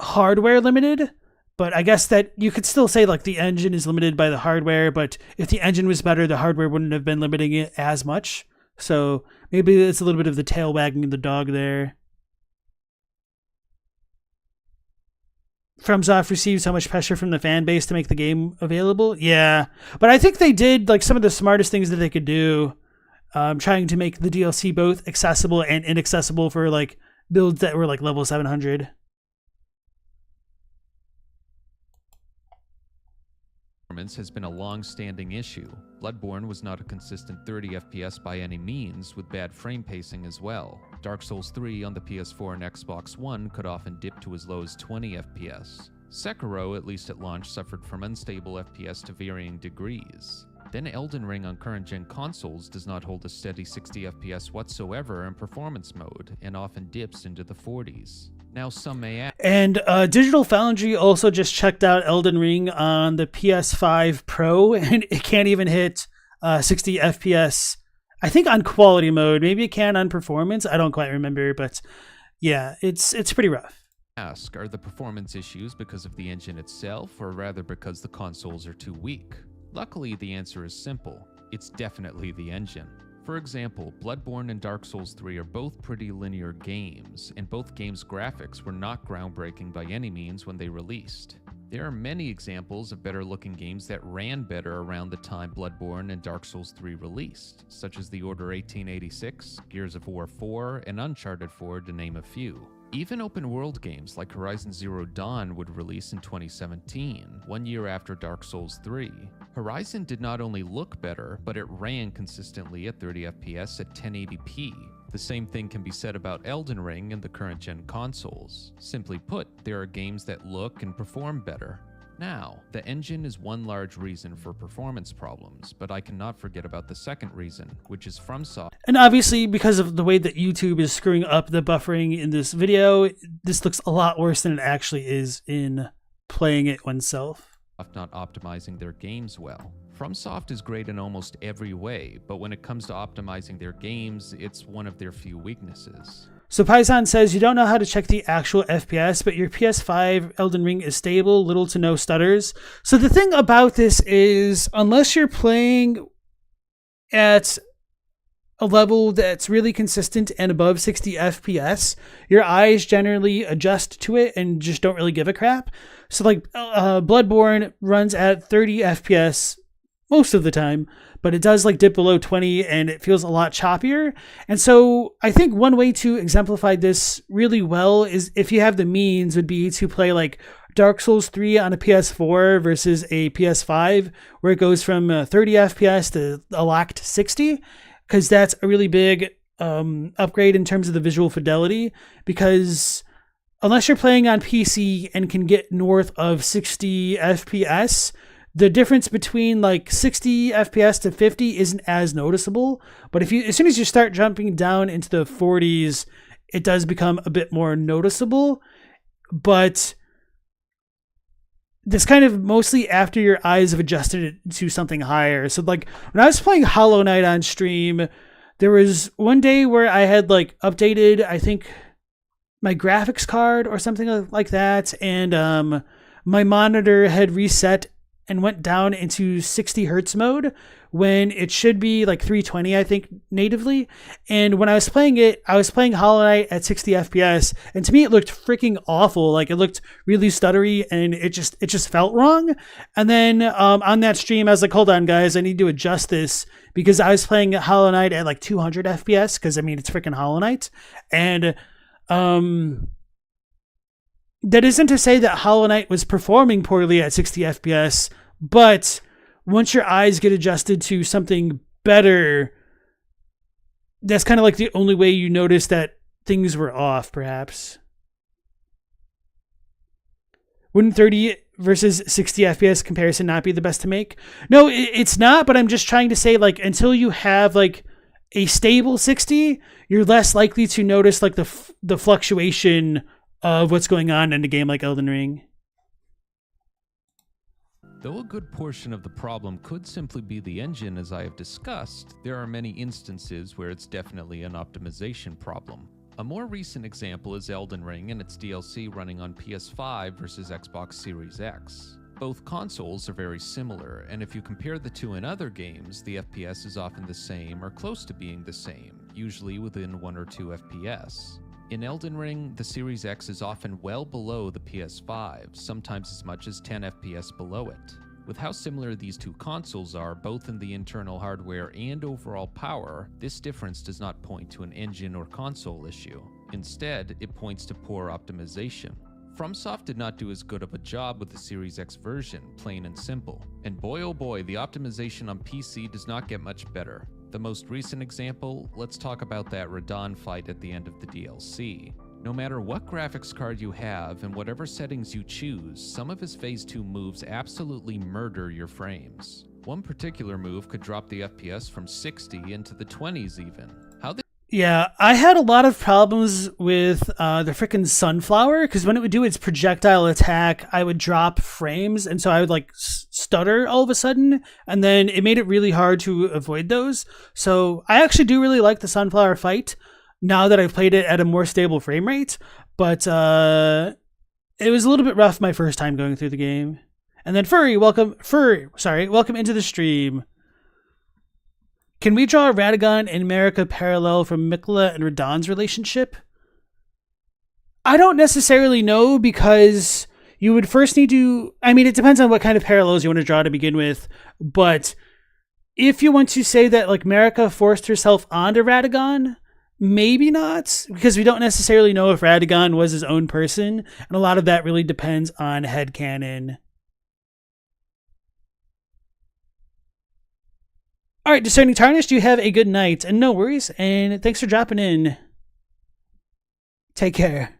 hardware limited. But I guess that you could still say like the engine is limited by the hardware, but if the engine was better, the hardware wouldn't have been limiting it as much. So maybe it's a little bit of the tail wagging the dog there. FromSoft received so much pressure from the fan base to make the game available. Yeah, but I think they did like some of the smartest things that they could do, trying to make the DLC both accessible and inaccessible for like builds that were like level 700. Performance has been a long-standing issue. Bloodborne was not a consistent 30 FPS by any means, with bad frame pacing as well. Dark Souls 3 on the PS4 and Xbox One could often dip to as low as 20 FPS. Sekiro, at least at launch, suffered from unstable FPS to varying degrees. Then Elden Ring on current-gen consoles does not hold a steady 60 FPS whatsoever in performance mode, and often dips into the 40s. Now some may ask... And Digital Foundry also just checked out Elden Ring on the PS5 Pro, and it can't even hit 60 FPS. I think on quality mode. Maybe it can on performance. I don't quite remember, but yeah, it's pretty rough. Ask, are the performance issues because of the engine itself, or rather because the consoles are too weak? Luckily, the answer is simple. It's definitely the engine. For example, Bloodborne and Dark Souls 3 are both pretty linear games, and both games' graphics were not groundbreaking by any means when they released. There are many examples of better-looking games that ran better around the time Bloodborne and Dark Souls 3 released, such as The Order 1886, Gears of War 4, and Uncharted 4, to name a few. Even open-world games like Horizon Zero Dawn would release in 2017, 1 year after Dark Souls 3. Horizon did not only look better, but it ran consistently at 30 FPS at 1080p. The same thing can be said about Elden Ring and the current-gen consoles. Simply put, there are games that look and perform better. Now, the engine is one large reason for performance problems, but I cannot forget about the second reason, which is FromSoft. And obviously, because of the way that YouTube is screwing up the buffering in this video, this looks a lot worse than it actually is in playing it oneself. Not optimizing their games well. FromSoft is great in almost every way, but when it comes to optimizing their games, it's one of their few weaknesses. So Paisan says you don't know how to check the actual FPS, but your PS5 Elden Ring is stable, little to no stutters. So the thing about this is, unless you're playing at a level that's really consistent and above 60 FPS, your eyes generally adjust to it and just don't really give a crap. So like Bloodborne runs at 30 FPS most of the time, but it does like dip below 20 and it feels a lot choppier. And so I think one way to exemplify this really well is, if you have the means, would be to play like Dark Souls 3 on a PS4 versus a PS5, where it goes from 30 FPS to a locked 60, because that's a really big upgrade in terms of the visual fidelity. Because unless you're playing on PC and can get north of 60 FPS, the difference between like 60 FPS to 50 isn't as noticeable. But as soon as you start jumping down into the 40s, it does become a bit more noticeable. But this kind of mostly after your eyes have adjusted it to something higher. So like when I was playing Hollow Knight on stream, there was one day where I had like updated, I think, my graphics card or something like that, and my monitor had reset and went down into 60 hertz mode when it should be like 320, I think, natively. And when I was playing it, I was playing Hollow Knight at 60 FPS, and to me it looked freaking awful. Like, it looked really stuttery, and it just felt wrong. And then on that stream, I was like, hold on guys, I need to adjust this, because I was playing Hollow Knight at like 200 FPS, because I mean, it's freaking Hollow Knight. And that isn't to say that Hollow Knight was performing poorly at 60 FPS, but once your eyes get adjusted to something better, that's kind of like the only way you notice that things were off, perhaps. Wouldn't 30 versus 60 FPS comparison not be the best to make? No, it's not, but I'm just trying to say, like, until you have like a stable 60, you're less likely to notice like the fluctuation of what's going on in a game like Elden Ring. Though a good portion of the problem could simply be the engine as I have discussed, there are many instances where it's definitely an optimization problem. A more recent example is Elden Ring and its DLC running on PS5 versus Xbox Series X. Both consoles are very similar, and if you compare the two in other games, the FPS is often the same or close to being the same, usually within 1 or 2 FPS. In Elden Ring, the Series X is often well below the PS5, sometimes as much as 10 FPS below it. With how similar these two consoles are, both in the internal hardware and overall power, this difference does not point to an engine or console issue. Instead, it points to poor optimization. FromSoft did not do as good of a job with the Series X version, plain and simple. And boy oh boy, the optimization on PC does not get much better. The most recent example, let's talk about that Radahn fight at the end of the DLC. No matter what graphics card you have and whatever settings you choose, some of his Phase 2 moves absolutely murder your frames. One particular move could drop the FPS from 60 into the 20s even. Yeah, I had a lot of problems with the frickin' Sunflower, because when it would do its projectile attack, I would drop frames, and so I would like stutter all of a sudden, and then it made it really hard to avoid those. So I actually do really like the Sunflower fight now that I've played it at a more stable frame rate, but it was a little bit rough my first time going through the game. And then welcome into the stream. Can we draw Radahn and Marika parallel from Mikla and Radahn's relationship? I don't necessarily know, because you would first need to... I mean, it depends on what kind of parallels you want to draw to begin with, but if you want to say that like Marika forced herself onto Radahn, maybe not, because we don't necessarily know if Radahn was his own person, and a lot of that really depends on headcanon. All right, Discerning Tarnished, you have a good night, and no worries, and thanks for dropping in. Take care.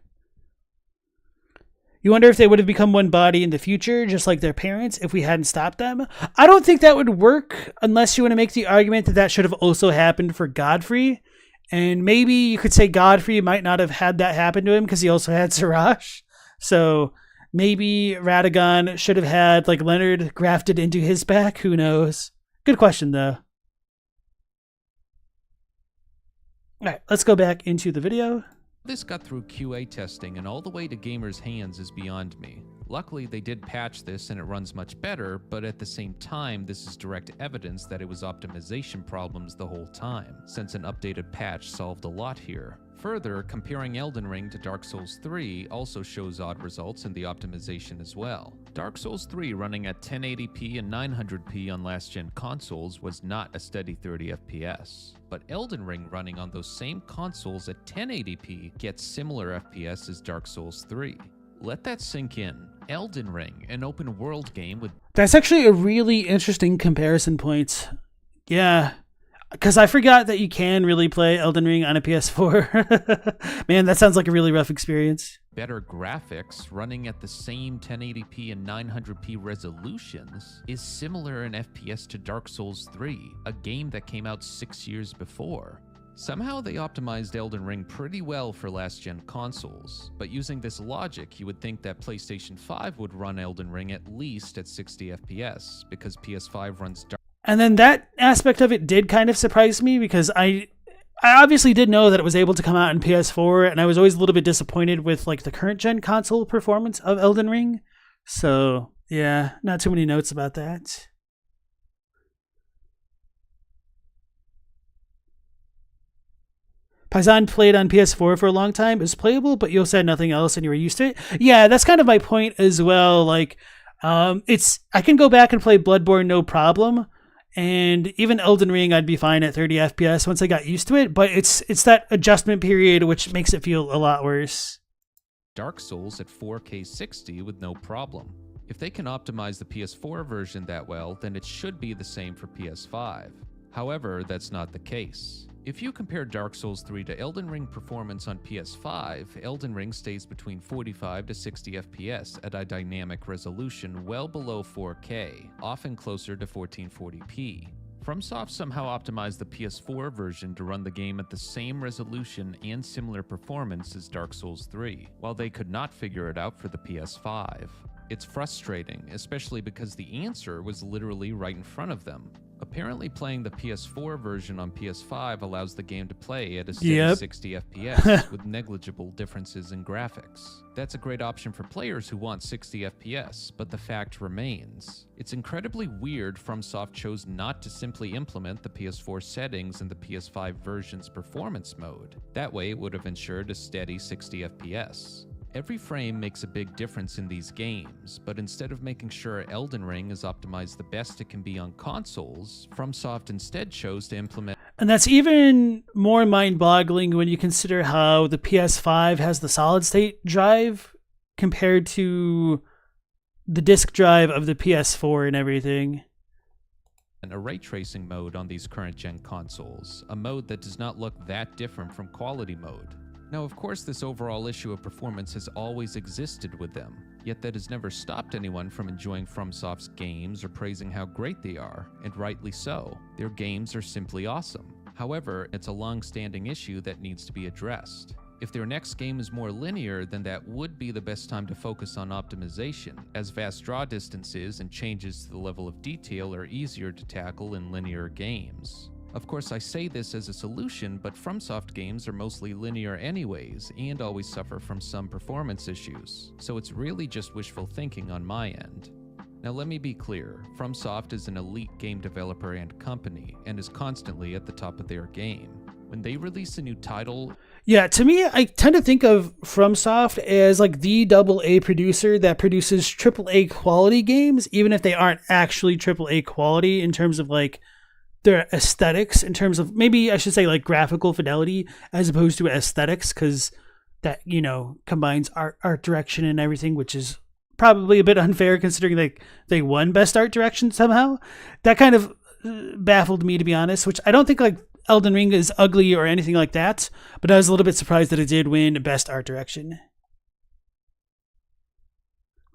You wonder if they would have become one body in the future, just like their parents, if we hadn't stopped them? I don't think that would work, unless you want to make the argument that that should have also happened for Godfrey, and maybe you could say Godfrey might not have had that happen to him because he also had Siraj. So maybe Radahn should have had like Leonard grafted into his back. Who knows? Good question, though. All right, let's go back into the video. This got through QA testing and all the way to gamers' hands is beyond me. Luckily, they did patch this and it runs much better, but at the same time, this is direct evidence that it was optimization problems the whole time, since an updated patch solved a lot here. Further, comparing Elden Ring to Dark Souls 3 also shows odd results in the optimization as well. Dark Souls 3 running at 1080p and 900p on last-gen consoles was not a steady 30 FPS, but Elden Ring running on those same consoles at 1080p gets similar FPS as Dark Souls 3. Let that sink in. Elden Ring, an open world game with... That's actually a really interesting comparison point. Yeah. Because I forgot that you can really play Elden Ring on a PS4. Man, that sounds like a really rough experience. Better graphics running at the same 1080p and 900p resolutions is similar in FPS to Dark Souls 3, a game that came out 6 years before. Somehow they optimized Elden Ring pretty well for last-gen consoles, but using this logic, you would think that PlayStation 5 would run Elden Ring at least at 60 FPS, because PS5 runs Dark... And then that aspect of it did kind of surprise me, because I obviously did know that it was able to come out on PS4, and I was always a little bit disappointed with like the current gen console performance of Elden Ring. So yeah, not too many notes about that. Paisan played on PS4 for a long time. It was playable, but you also had nothing else and you were used to it. Yeah, that's kind of my point as well. Like, I can go back and play Bloodborne no problem. And even Elden Ring, I'd be fine at 30 FPS once I got used to it. But it's that adjustment period which makes it feel a lot worse. Dark Souls at 4K 60 with no problem. If they can optimize the PS4 version that well, then it should be the same for PS5. However, that's not the case. If you compare Dark Souls 3 to Elden Ring performance on PS5, Elden Ring stays between 45 to 60 FPS at a dynamic resolution well below 4K, often closer to 1440p. FromSoft somehow optimized the PS4 version to run the game at the same resolution and similar performance as Dark Souls 3, while they could not figure it out for the PS5. It's frustrating, especially because the answer was literally right in front of them. Apparently playing the PS4 version on PS5 allows the game to play at a steady 60 FPS with negligible differences in graphics. That's a great option for players who want 60 FPS, but the fact remains. It's incredibly weird FromSoft chose not to simply implement the PS4 settings in the PS5 version's performance mode. That way it would have ensured a steady 60 FPS. Every frame makes a big difference in these games, but instead of making sure Elden Ring is optimized the best it can be on consoles, FromSoft instead chose to implement. And that's even more mind-boggling when you consider how the PS5 has the solid-state drive compared to the disk drive of the PS4 and everything. A ray tracing mode on these current-gen consoles, a mode that does not look that different from quality mode. Now, of course, this overall issue of performance has always existed with them, yet that has never stopped anyone from enjoying FromSoft's games or praising how great they are, and rightly so. Their games are simply awesome. However, it's a long-standing issue that needs to be addressed. If their next game is more linear, then that would be the best time to focus on optimization, as vast draw distances and changes to the level of detail are easier to tackle in linear games. Of course, I say this as a solution, but FromSoft games are mostly linear anyways, and always suffer from some performance issues, so it's really just wishful thinking on my end. Now let me be clear, FromSoft is an elite game developer and company, and is constantly at the top of their game. When they release a new title... Yeah, to me, I tend to think of FromSoft as like the AA producer that produces AAA quality games, even if they aren't actually AAA quality in terms of like their aesthetics, in terms of, maybe I should say like graphical fidelity as opposed to aesthetics, because that, you know, combines art direction and everything, which is probably a bit unfair considering they won best art direction somehow. That kind of baffled me, to be honest, which I don't think like Elden Ring is ugly or anything like that, but I was a little bit surprised that it did win best art direction.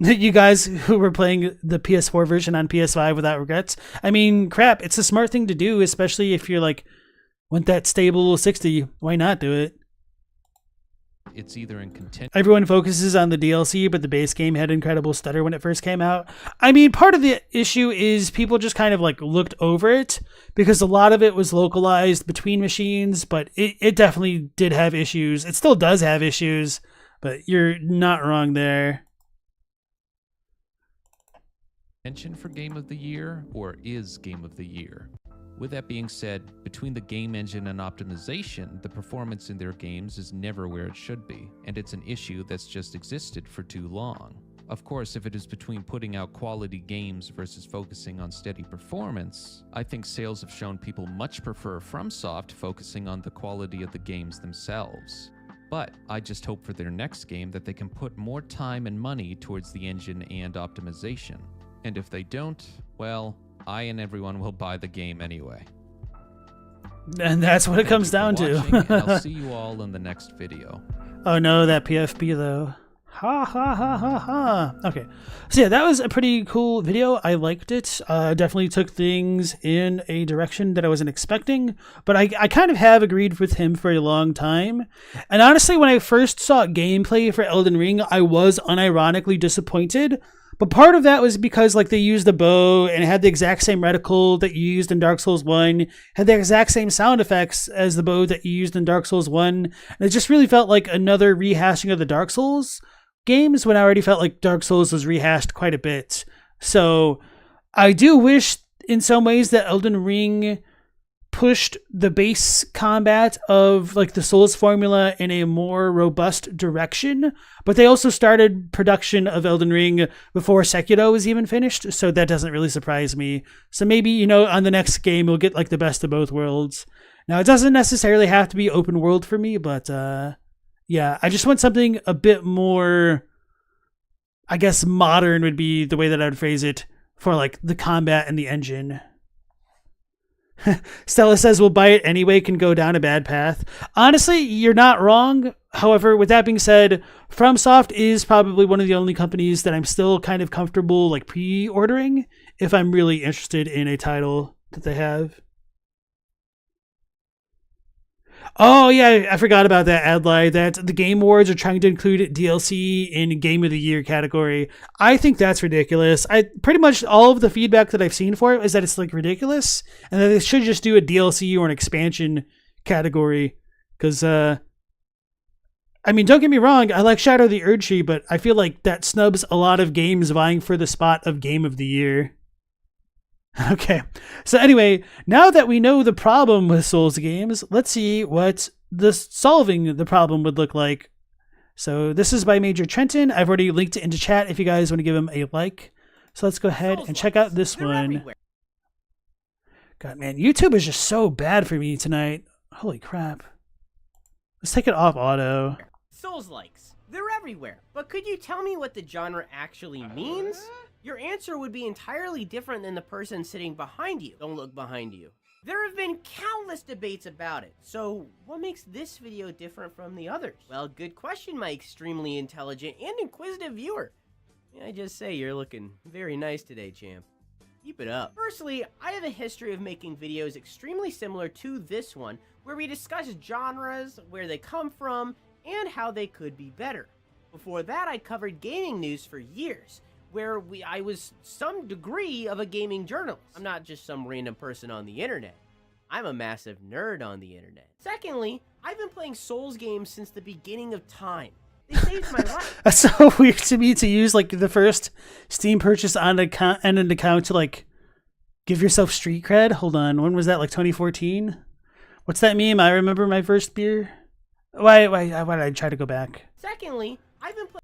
You guys who were playing the PS4 version on PS5 without regrets, I mean, crap, it's a smart thing to do, especially if you're like, want that stable 60, why not do it? It's either in content. Everyone focuses on the DLC, but the base game had incredible stutter when it first came out. I mean, part of the issue is people just kind of like looked over it because a lot of it was localized between machines, but it definitely did have issues. It still does have issues, but you're not wrong there. Mention for Game of the Year, or is Game of the Year? With that being said, between the game engine and optimization, the performance in their games is never where it should be, and it's an issue that's just existed for too long. Of course, if it is between putting out quality games versus focusing on steady performance, I think sales have shown people much prefer FromSoft focusing on the quality of the games themselves. But I just hope for their next game that they can put more time and money towards the engine and optimization. And if they don't, well, I and everyone will buy the game anyway. And that's what it comes down to. And I'll see you all in the next video. Oh no, that PFP though. Ha ha ha ha ha. Okay, so yeah, that was a pretty cool video. I liked it. Definitely took things in a direction that I wasn't expecting, but I kind of have agreed with him for a long time. And honestly, when I first saw gameplay for Elden Ring, I was unironically disappointed. But part of that was because like they used the bow and it had the exact same reticle that you used in Dark Souls 1, had the exact same sound effects as the bow that you used in Dark Souls 1. And it just really felt like another rehashing of the Dark Souls games when I already felt like Dark Souls was rehashed quite a bit. So I do wish in some ways that Elden Ring pushed the base combat of like the Souls formula in a more robust direction, but they also started production of Elden Ring before Sekiro was even finished, so that doesn't really surprise me. So maybe, you know, on the next game we'll get like the best of both worlds. Now it doesn't necessarily have to be open world for me, but yeah, I just want something a bit more, I guess modern would be the way that I would phrase it, for like the combat and the engine. Stella says we'll buy it anyway, can go down a bad path. Honestly, you're not wrong. However, with that being said, FromSoft is probably one of the only companies that I'm still kind of comfortable like pre-ordering if I'm really interested in a title that they have. Oh yeah, I forgot about that adline that the Game Awards are trying to include DLC in Game of the Year category. I think that's ridiculous. I pretty much all of the feedback that I've seen for it is that it's like ridiculous, and that they should just do a DLC or an expansion category. Because I mean, don't get me wrong, I like Shadow the Erdtree, but I feel like that snubs a lot of games vying for the spot of Game of the Year. Okay, so anyway, now that we know the problem with Souls games, let's see what solving the problem would look like. So this is by Major Trenton. I've already linked it into chat if you guys want to give him a like. So let's go ahead and check out this one. Everywhere. God, man, YouTube is just so bad for me tonight. Holy crap. Let's take it off auto. Soulslikes. They're everywhere. But could you tell me what the genre actually means? Your answer would be entirely different than the person sitting behind you. Don't look behind you. There have been countless debates about it. So what makes this video different from the others? Well, good question, my extremely intelligent and inquisitive viewer. May I just say you're looking very nice today, champ. Keep it up. Firstly, I have a history of making videos extremely similar to this one, where we discuss genres, where they come from, and how they could be better. Before that, I covered gaming news for years, where I was some degree of a gaming journalist. I'm not just some random person on the internet. I'm a massive nerd on the internet. Secondly, I've been playing Souls games since the beginning of time. They saved my life. That's so weird to me to use like the first Steam purchase on an account to like give yourself street cred. Hold on, when was that? Like 2014? What's that meme? I remember my first beer. Why did I try to go back? Secondly, I've been playing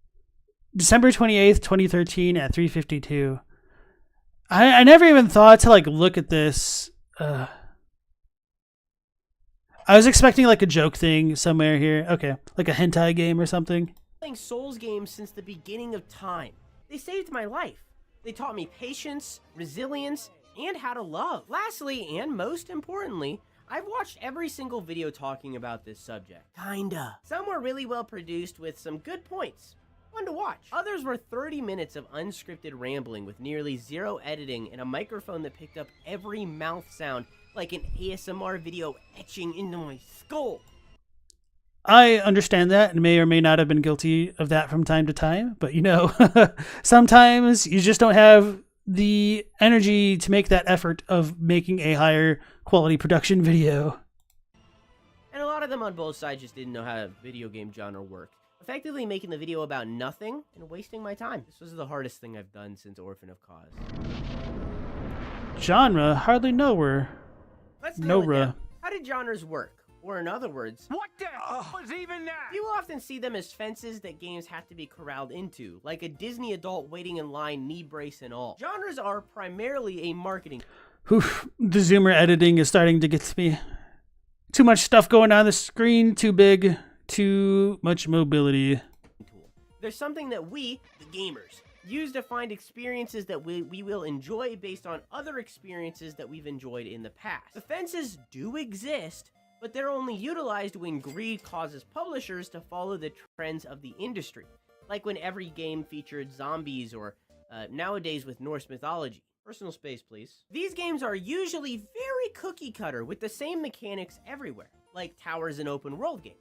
December 28th, 2013 at 3:52. I never even thought to like look at this. I was expecting like a joke thing somewhere here. Okay, like a hentai game or something. Playing Souls games since the beginning of time. They saved my life. They taught me patience, resilience, and how to love. Lastly, and most importantly, I've watched every single video talking about this subject. Kinda. Some were really well produced with some good points. Fun to watch. Others were 30 minutes of unscripted rambling with nearly zero editing and a microphone that picked up every mouth sound like an ASMR video etching into my skull. I understand that and may or may not have been guilty of that from time to time, but you know, sometimes you just don't have the energy to make that effort of making a higher quality production video. And a lot of them on both sides just didn't know how a video game genre worked, effectively making the video about nothing and wasting my time. This was the hardest thing I've done since Orphan of Cause. Genre? Hardly know her. Let's nail it down. How did genres work? Or in other words, What the was even that? you often see them as fences that games have to be corralled into, like a Disney adult waiting in line, knee brace and all. Genres are primarily a marketing Oof, the zoomer editing is starting to get to me. Too much stuff going on the screen, too big, too much mobility. tool. There's something that we, the gamers, use to find experiences that we will enjoy based on other experiences that we've enjoyed in the past. The fences do exist, but they're only utilized when greed causes publishers to follow the trends of the industry, like when every game featured zombies or nowadays with Norse mythology. Personal space, please. These games are usually very cookie cutter with the same mechanics everywhere, like towers in open world games.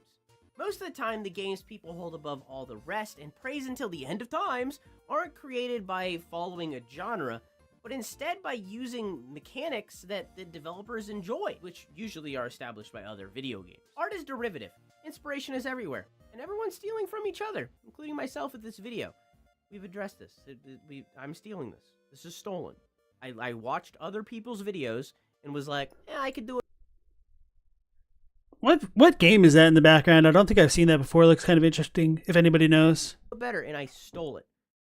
Most of the time, the games people hold above all the rest and praise until the end of times aren't created by following a genre, but instead by using mechanics that the developers enjoy, which usually are established by other video games. Art is derivative, inspiration is everywhere, and everyone's stealing from each other, including myself with this video. We've addressed this. I'm stealing this. This is stolen. I watched other people's videos and was like, yeah, I could do it What game is that in the background? I don't think I've seen that before. It looks kind of interesting, if anybody knows. better, and I stole it.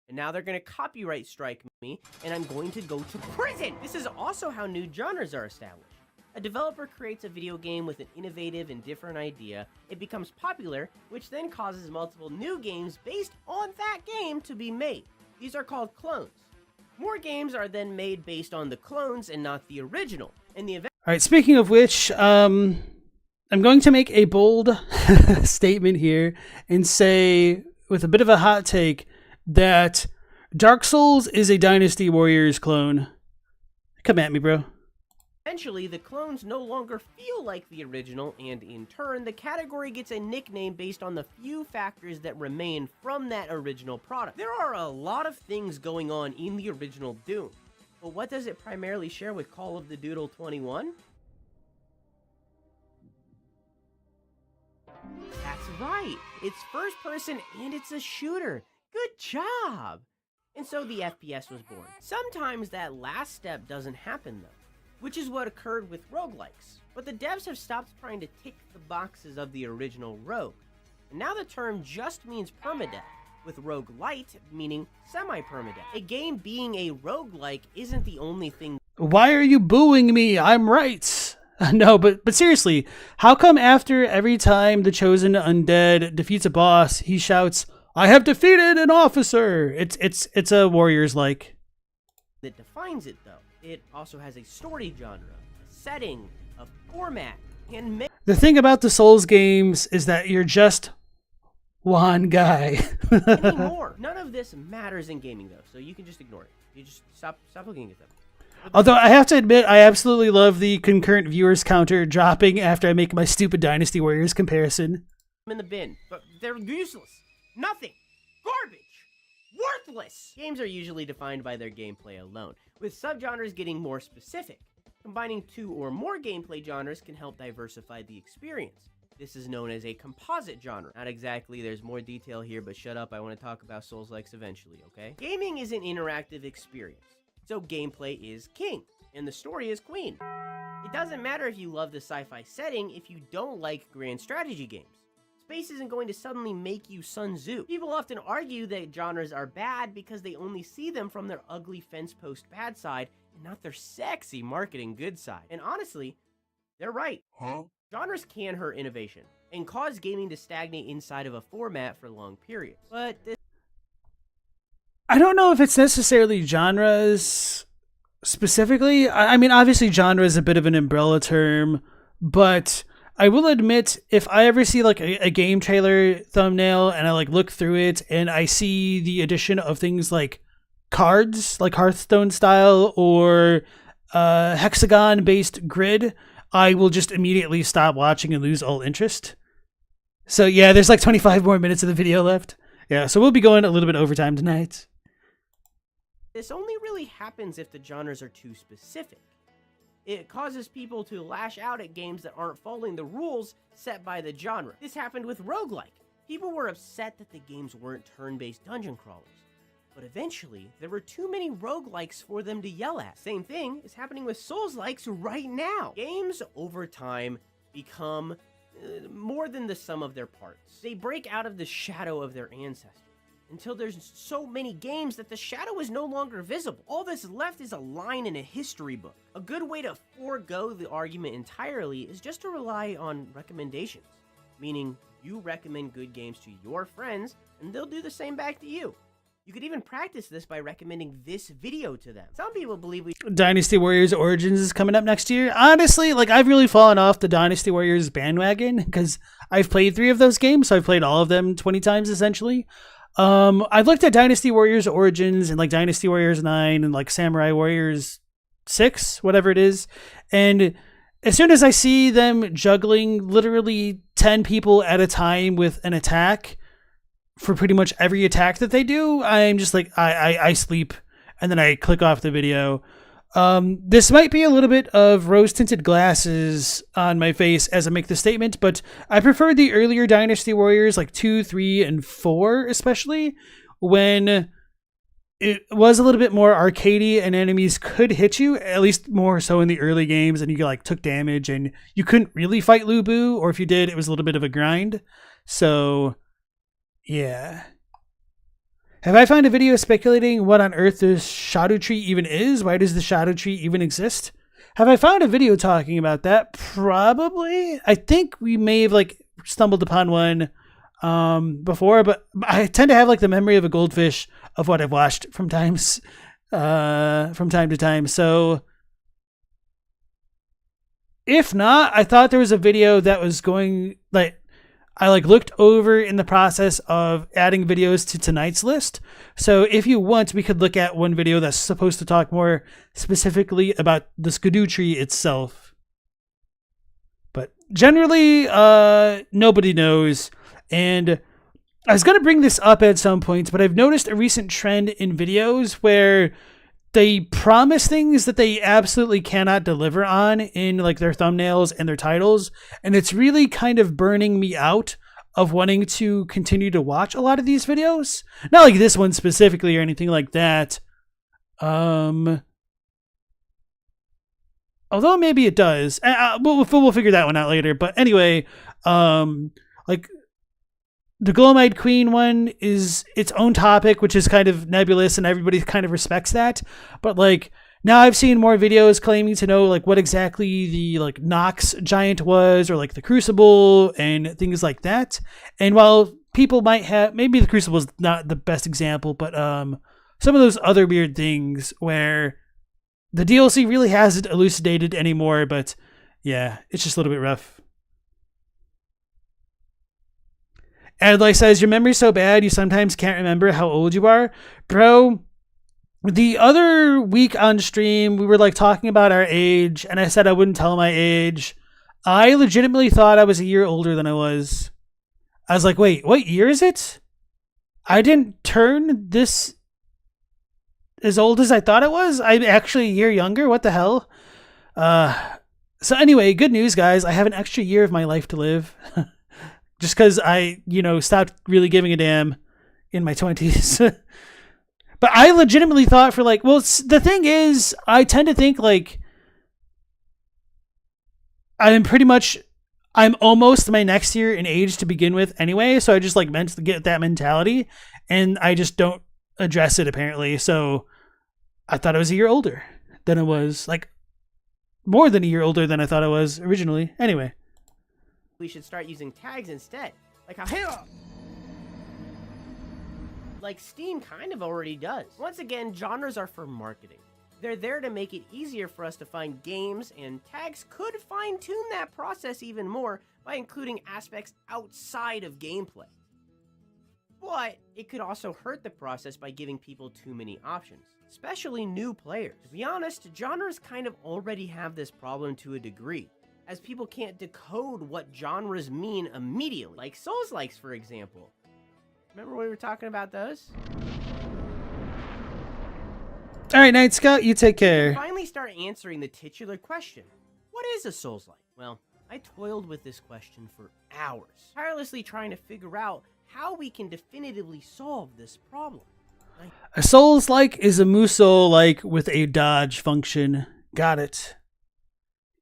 And now they're going to copyright strike me, and I'm going to go to prison! This is also how new genres are established. A developer creates a video game with an innovative and different idea, it becomes popular, which then causes multiple new games based on that game to be made. These are called clones. More games are then made based on the clones and not the original. In the event. All right, speaking of which, I'm going to make a bold statement here and say, with a bit of a hot take, that Dark Souls is a Dynasty Warriors clone. Come at me, bro. Eventually, the clones no longer feel like the original, and in turn, the category gets a nickname based on the few factors that remain from that original product. There are a lot of things going on in the original Doom, but what does it primarily share with Call of the Doodle 21? That's right, it's first person and it's a shooter. Good job! And so the FPS was born. Sometimes that last step doesn't happen though, which is what occurred with roguelikes. But the devs have stopped trying to tick the boxes of the original rogue. And now the term just means permadeath, with roguelite meaning semi-permadeath. A game being a roguelike isn't the only thing. Why are you booing me? I'm right. No, but seriously, how come after every time the chosen undead defeats a boss, he shouts, "I have defeated an officer"? It's a Warriors like. That defines it though. It also has a story genre, a setting, a format, and the thing about the Souls games is that you're just one guy. anymore. None of this matters in gaming though, so you can just ignore it. You just stop looking at them. Although I have to admit, I absolutely love the concurrent viewers counter dropping after I make my stupid Dynasty Warriors comparison. I'm in the bin, but they're useless. Nothing. Garbage. Worthless. Games are usually defined by their gameplay alone, with subgenres getting more specific. Combining two or more gameplay genres can help diversify the experience. This is known as a composite genre. Not exactly, there's more detail here, but shut up, I want to talk about Soulslikes eventually, okay? Gaming is an interactive experience, so gameplay is king, and the story is queen. It doesn't matter if you love the sci-fi setting if you don't like grand strategy games. Space isn't going to suddenly make you Sun Tzu. People often argue that genres are bad because they only see them from their ugly fence post bad side and not their sexy marketing good side. And honestly, they're right. Genres can hurt innovation and cause gaming to stagnate inside of a format for long periods. But I don't know if it's necessarily genres specifically. I mean, obviously genre is a bit of an umbrella term, but I will admit, if I ever see like a game trailer thumbnail and I like look through it and I see the addition of things like cards, like Hearthstone style, or hexagon based grid, I will just immediately stop watching and lose all interest. So yeah, there's like 25 more minutes of the video left. Yeah, so we'll be going a little bit overtime tonight. this only really happens if the genres are too specific. It causes people to lash out at games that aren't following the rules set by the genre. This happened with roguelike. People were upset that the games weren't turn-based dungeon crawlers. But eventually, there were too many roguelikes for them to yell at. Same thing is happening with Soulslikes right now. Games, over time, become more than the sum of their parts. They break out of the shadow of their ancestors, until there's so many games that the shadow is no longer visible. All that's left is a line in a history book. A good way to forego the argument entirely is just to rely on recommendations, meaning you recommend good games to your friends, and they'll do the same back to you. You could even practice this by recommending this video to them. Some people believe Dynasty Warriors Origins is coming up next year. Honestly, like, I've really fallen off the Dynasty Warriors bandwagon because I've played 3 of those games, so I've played all of them 20 times essentially. I've looked at Dynasty Warriors Origins and like Dynasty Warriors 9 and like Samurai Warriors 6, whatever it is, and as soon as I see them juggling literally 10 people at a time with an attack for pretty much every attack that they do, I'm just like, I sleep, and then I click off the video. This might be a little bit of rose-tinted glasses on my face as I make the statement, but I prefer the earlier Dynasty Warriors, like 2, 3, and 4, especially, when it was a little bit more arcadey and enemies could hit you, at least more so in the early games, and you like took damage and you couldn't really fight Lubu, or if you did, it was a little bit of a grind. So yeah. Have I found a video speculating what on earth this shadow tree even is? Why does the shadow tree even exist? Have I found a video talking about that? Probably. I think we may have like stumbled upon one before, but I tend to have like the memory of a goldfish of what I've watched from time to time. So if not, I thought there was a video that was going like, I like looked over in the process of adding videos to tonight's list. So if you want, we could look at one video that's supposed to talk more specifically about the Skidoo tree itself. But generally, nobody knows. And I was going to bring this up at some point, but I've noticed a recent trend in videos where they promise things that they absolutely cannot deliver on in like their thumbnails and their titles. And it's really kind of burning me out of wanting to continue to watch a lot of these videos. Not like this one specifically or anything like that. Although maybe it does. We'll figure that one out later. But anyway, like the Glowmite Queen one is its own topic, which is kind of nebulous and everybody kind of respects that. But like now I've seen more videos claiming to know like what exactly the like Nox giant was, or like the Crucible and things like that. And while people might have, maybe the Crucible is not the best example, but some of those other weird things where the DLC really hasn't elucidated anymore. But yeah, it's just a little bit rough. Adlai says, your memory's so bad you sometimes can't remember how old you are. Bro, the other week on stream, we were like talking about our age, and I said I wouldn't tell my age. I legitimately thought I was a year older than I was. I was like, wait, what year is it? I didn't turn this as old as I thought it was? I'm actually a year younger? What the hell? So anyway, good news, guys. I have an extra year of my life to live. Just because I, stopped really giving a damn in my 20s. But I legitimately thought for like, well, the thing is, I tend to think like I'm almost my next year in age to begin with anyway. So I just like meant to get that mentality, and I just don't address it apparently. So I thought I was a year older than I was, like more than a year older than I thought I was originally. Anyway. We should start using tags instead. Like Steam kind of already does. Once again, genres are for marketing. They're there to make it easier for us to find games, and tags could fine-tune that process even more by including aspects outside of gameplay. But it could also hurt the process by giving people too many options, especially new players. To be honest, genres kind of already have this problem to a degree, as people can't decode what genres mean immediately, like Soulslikes, for example. Remember when we were talking about those? All right, Night Scout, you take care. Finally start answering the titular question. What is a Soulslike? Well, I toiled with this question for hours, tirelessly trying to figure out how we can definitively solve this problem. A Soulslike is a Musou-like with a dodge function. Got it.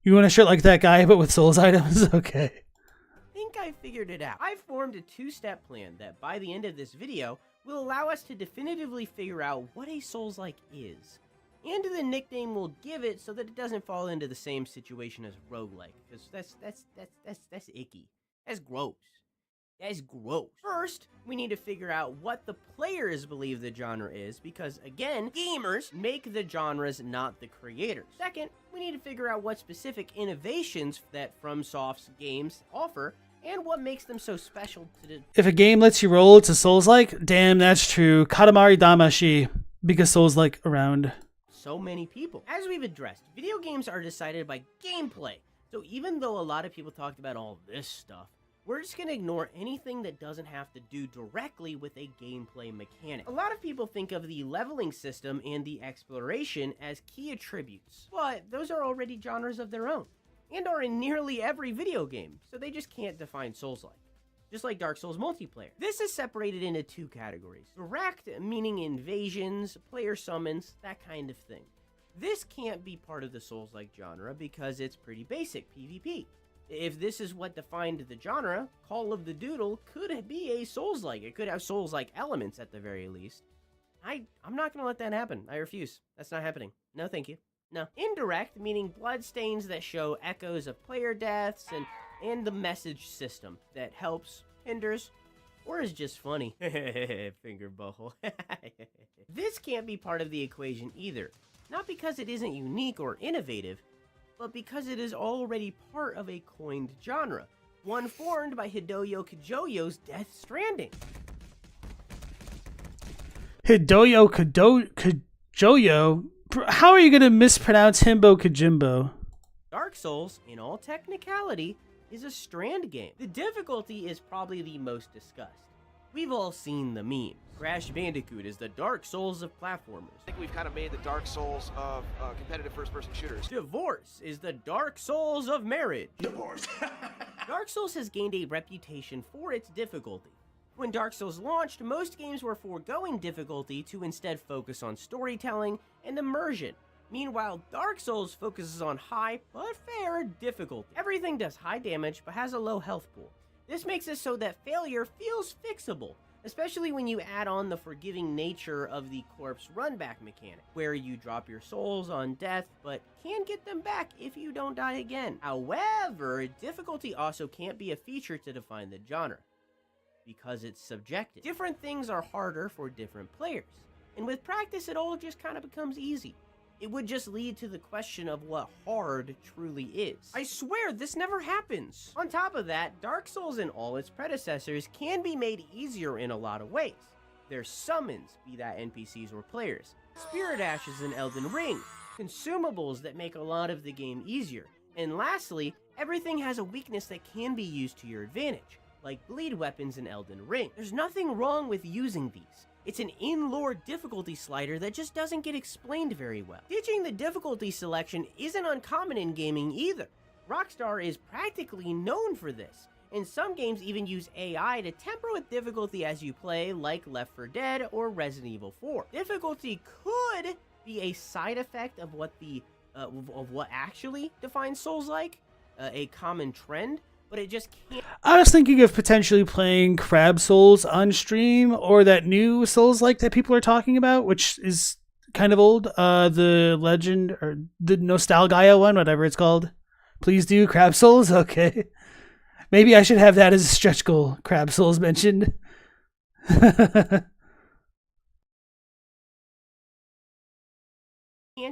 You want a shirt like that guy, but with Souls items? Okay. I think I figured it out. I've formed a two-step plan that by the end of this video will allow us to definitively figure out what a Souls-like is, and the nickname we'll give it so that it doesn't fall into the same situation as roguelike, because that's icky. That's gross. That's gross. First, we need to figure out what the players believe the genre is, because again, gamers make the genres, not the creators. Second, we need to figure out what specific innovations that FromSoft's games offer, and what makes them so special to the... If a game lets you roll, it's a Souls-like? Damn, that's true. Katamari Damacy, because Souls-like around. So many people. As we've addressed, video games are decided by gameplay. So even though a lot of people talked about all this stuff, we're just going to ignore anything that doesn't have to do directly with a gameplay mechanic. A lot of people think of the leveling system and the exploration as key attributes, but those are already genres of their own, and are in nearly every video game, so they just can't define Souls-like. Just like Dark Souls multiplayer. This is separated into two categories. Direct, meaning invasions, player summons, that kind of thing. This can't be part of the Souls-like genre because it's pretty basic PvP. If this is what defined the genre, Call of the Doodle could be a Souls-like. It could have Souls-like elements at the very least. I'm not going to let that happen. I refuse. That's not happening. No, thank you. No. Indirect, meaning bloodstains that show echoes of player deaths, and the message system that helps, hinders, or is just funny. Finger butthole. This can't be part of the equation either. Not because it isn't unique or innovative, but because it is already part of a coined genre, one formed by Hideo Kojimo's Death Stranding. Hideo Kojimo? How are you going to mispronounce Himbo Kojimbo? Dark Souls, in all technicality, is a Strand game. The difficulty is probably the most discussed. We've all seen the meme. Crash Bandicoot is the Dark Souls of platformers. I think we've kind of made the Dark Souls of competitive first-person shooters. Divorce is the Dark Souls of marriage. Divorce. Dark Souls has gained a reputation for its difficulty. When Dark Souls launched, most games were foregoing difficulty to instead focus on storytelling and immersion. Meanwhile, Dark Souls focuses on high, but fair, difficulty. Everything does high damage, but has a low health pool. This makes it so that failure feels fixable, especially when you add on the forgiving nature of the corpse runback mechanic, where you drop your souls on death, but can get them back if you don't die again. However, difficulty also can't be a feature to define the genre, because it's subjective. Different things are harder for different players, and with practice it all just kind of becomes easy. It would just lead to the question of what hard truly is. I swear, this never happens. On top of that, Dark Souls and all its predecessors can be made easier in a lot of ways. Their summons, be that NPCs or players, spirit ashes in Elden Ring, consumables that make a lot of the game easier, and lastly, everything has a weakness that can be used to your advantage, like bleed weapons in Elden Ring. There's nothing wrong with using these. It's an in-lore difficulty slider that just doesn't get explained very well. Ditching the difficulty selection isn't uncommon in gaming either. Rockstar is practically known for this, and some games even use AI to temper with difficulty as you play, like Left 4 Dead or Resident Evil 4. Difficulty could be a side effect of what actually defines Souls-like, a common trend, but it just can't. I was thinking of potentially playing Crab Souls on stream, or that new Souls-like that people are talking about, which is kind of old. The Legend, or the Nostalgia one, whatever it's called. Please do Crab Souls? Okay. Maybe I should have that as a stretch goal. Crab Souls mentioned.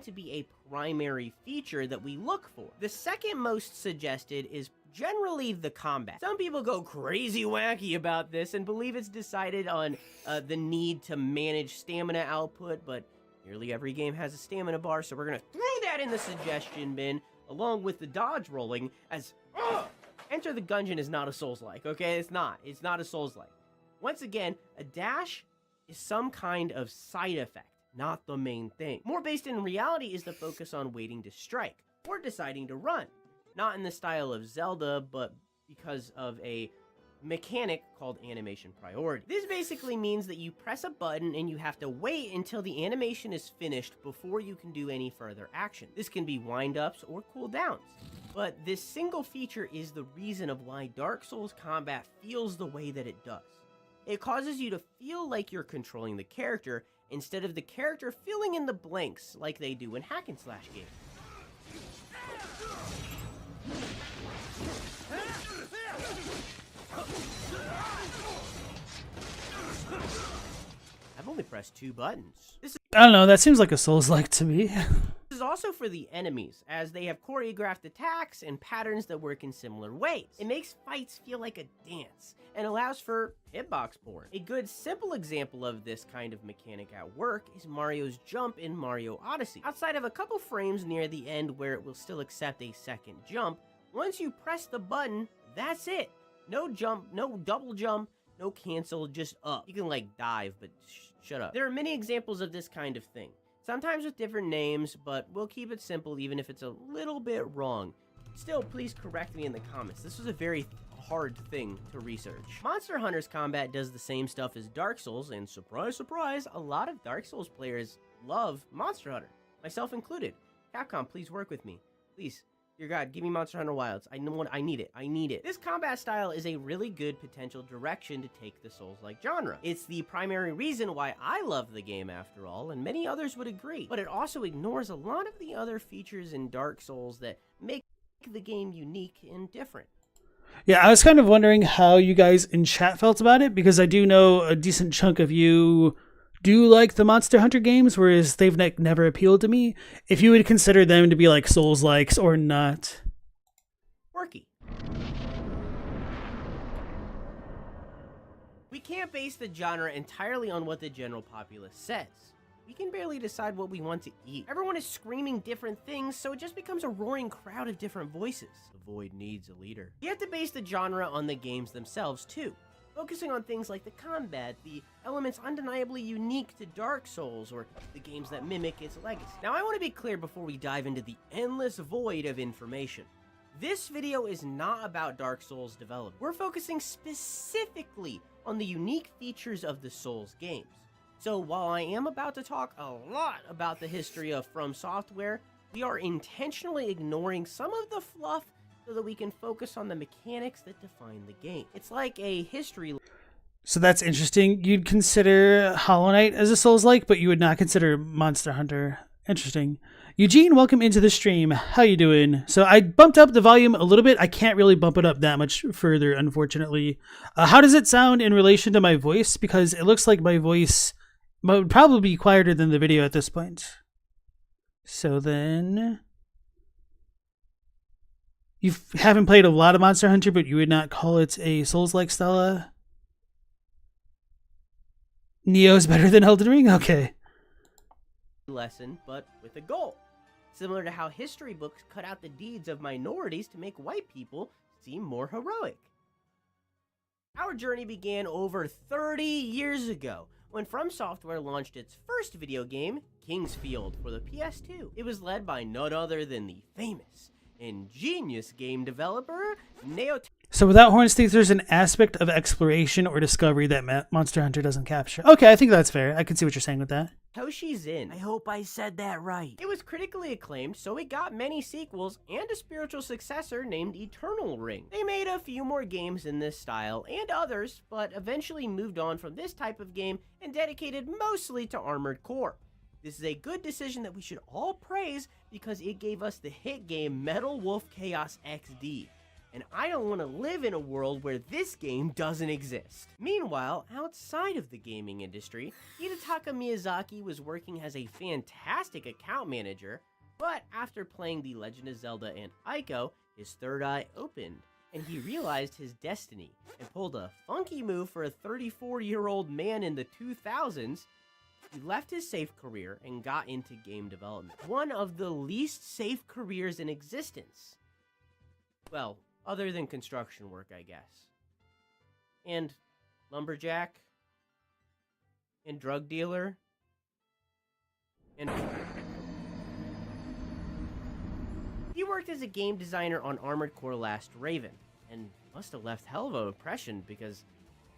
To be a primary feature that we look for. The second most suggested is generally the combat. Some people go crazy wacky about this and believe it's decided on the need to manage stamina output, but nearly every game has a stamina bar, so we're gonna throw that in the suggestion bin along with the dodge rolling as Enter the Gungeon is not a Souls-like, okay? It's not a Souls-like. Once again, a dash is some kind of side effect, not the main thing. More based in reality is the focus on waiting to strike, or deciding to run. Not in the style of Zelda, but because of a mechanic called animation priority. This basically means that you press a button and you have to wait until the animation is finished before you can do any further action. This can be wind-ups or cooldowns. But this single feature is the reason of why Dark Souls combat feels the way that it does. It causes you to feel like you're controlling the character, instead of the character filling in the blanks like they do in hack and slash games. I've only pressed 2 buttons. I don't know, that seems like a Souls-like to me. This is also for the enemies, as they have choreographed attacks and patterns that work in similar ways. It makes fights feel like a dance, and allows for hitbox porn. A good simple example of this kind of mechanic at work is Mario's jump in Mario Odyssey. Outside of a couple frames near the end where it will still accept a second jump, once you press the button, that's it. No jump, no double jump, no cancel, just up. You can like dive, but shut up. There are many examples of this kind of thing. Sometimes with different names, but we'll keep it simple even if it's a little bit wrong. Still, please correct me in the comments. This was a very hard thing to research. Monster Hunter's combat does the same stuff as Dark Souls, and surprise, surprise, a lot of Dark Souls players love Monster Hunter, myself included. Capcom, please work with me. Please. Dear God, give me Monster Hunter Wilds. I need it. I need it. This combat style is a really good potential direction to take the Souls-like genre. It's the primary reason why I love the game after all, and many others would agree. But it also ignores a lot of the other features in Dark Souls that make the game unique and different. Yeah, I was kind of wondering how you guys in chat felt about it, because I do know a decent chunk of you do like the Monster Hunter games, whereas they've never appealed to me. If you would consider them to be like Souls-likes or not. Quirky. We can't base the genre entirely on what the general populace says. We can barely decide what we want to eat. Everyone is screaming different things, so it just becomes a roaring crowd of different voices. The void needs a leader. You have to base the genre on the games themselves too, focusing on things like the combat, the elements undeniably unique to Dark Souls, or the games that mimic its legacy. Now I want to be clear before we dive into the endless void of information. This video is not about Dark Souls development. We're focusing specifically on the unique features of the Souls games. So while I am about to talk a lot about the history of From Software, we are intentionally ignoring some of the fluff so that we can focus on the mechanics that define the game. It's like a history. So that's interesting. You'd consider Hollow Knight as a Souls-like, but you would not consider Monster Hunter. Interesting. Eugene, welcome into the stream. How you doing? So I bumped up the volume a little bit. I can't really bump it up that much further, unfortunately. How does it sound in relation to my voice? Because it looks like my voice would probably be quieter than the video at this point. So then, you haven't played a lot of Monster Hunter, but you would not call it a Souls-like, Stella? Neo's better than Elden Ring? Okay. Lesson, but with a goal. Similar to how history books cut out the deeds of minorities to make white people seem more heroic. Our journey began over 30 years ago, when From Software launched its first video game, Kingsfield, for the PS2. It was led by none other than the famous and genius game developer, So without Horn's Teeth, there's an aspect of exploration or discovery that Monster Hunter doesn't capture. Okay, I think that's fair. I can see what you're saying with that. Toshi's In. I hope I said that right. It was critically acclaimed, so it got many sequels and a spiritual successor named Eternal Ring. They made a few more games in this style and others, but eventually moved on from this type of game and dedicated mostly to Armored Core. This is a good decision that we should all praise because it gave us the hit game Metal Wolf Chaos XD. And I don't want to live in a world where this game doesn't exist. Meanwhile, outside of the gaming industry, Hidetaka Miyazaki was working as a fantastic account manager, but after playing The Legend of Zelda and Ico, his third eye opened, and he realized his destiny, and pulled a funky move for a 34-year-old man in the 2000s. He left his safe career and got into game development. One of the least safe careers in existence. Well, other than construction work, I guess. And lumberjack. And drug dealer. And he worked as a game designer on Armored Core Last Raven, and must have left hell of an impression because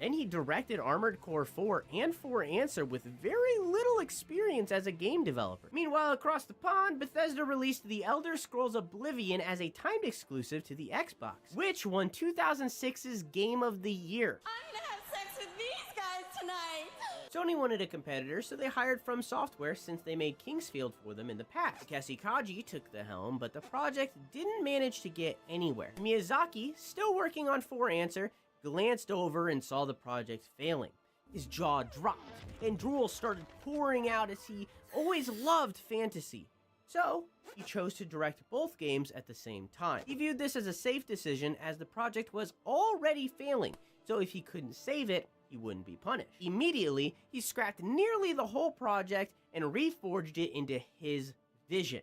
then he directed Armored Core 4 and 4 Answer with very little experience as a game developer. Meanwhile, across the pond, Bethesda released The Elder Scrolls Oblivion as a timed exclusive to the Xbox, which won 2006's Game of the Year. I'm gonna have sex with these guys tonight! Sony wanted a competitor, so they hired From Software since they made Kingsfield for them in the past. Takeshi Kaji took the helm, but the project didn't manage to get anywhere. Miyazaki, still working on 4 Answer, glanced over and saw the project failing. His jaw dropped, and drool started pouring out as he always loved fantasy. So, he chose to direct both games at the same time. He viewed this as a safe decision as the project was already failing, so if he couldn't save it, he wouldn't be punished. Immediately, he scrapped nearly the whole project and reforged it into his vision.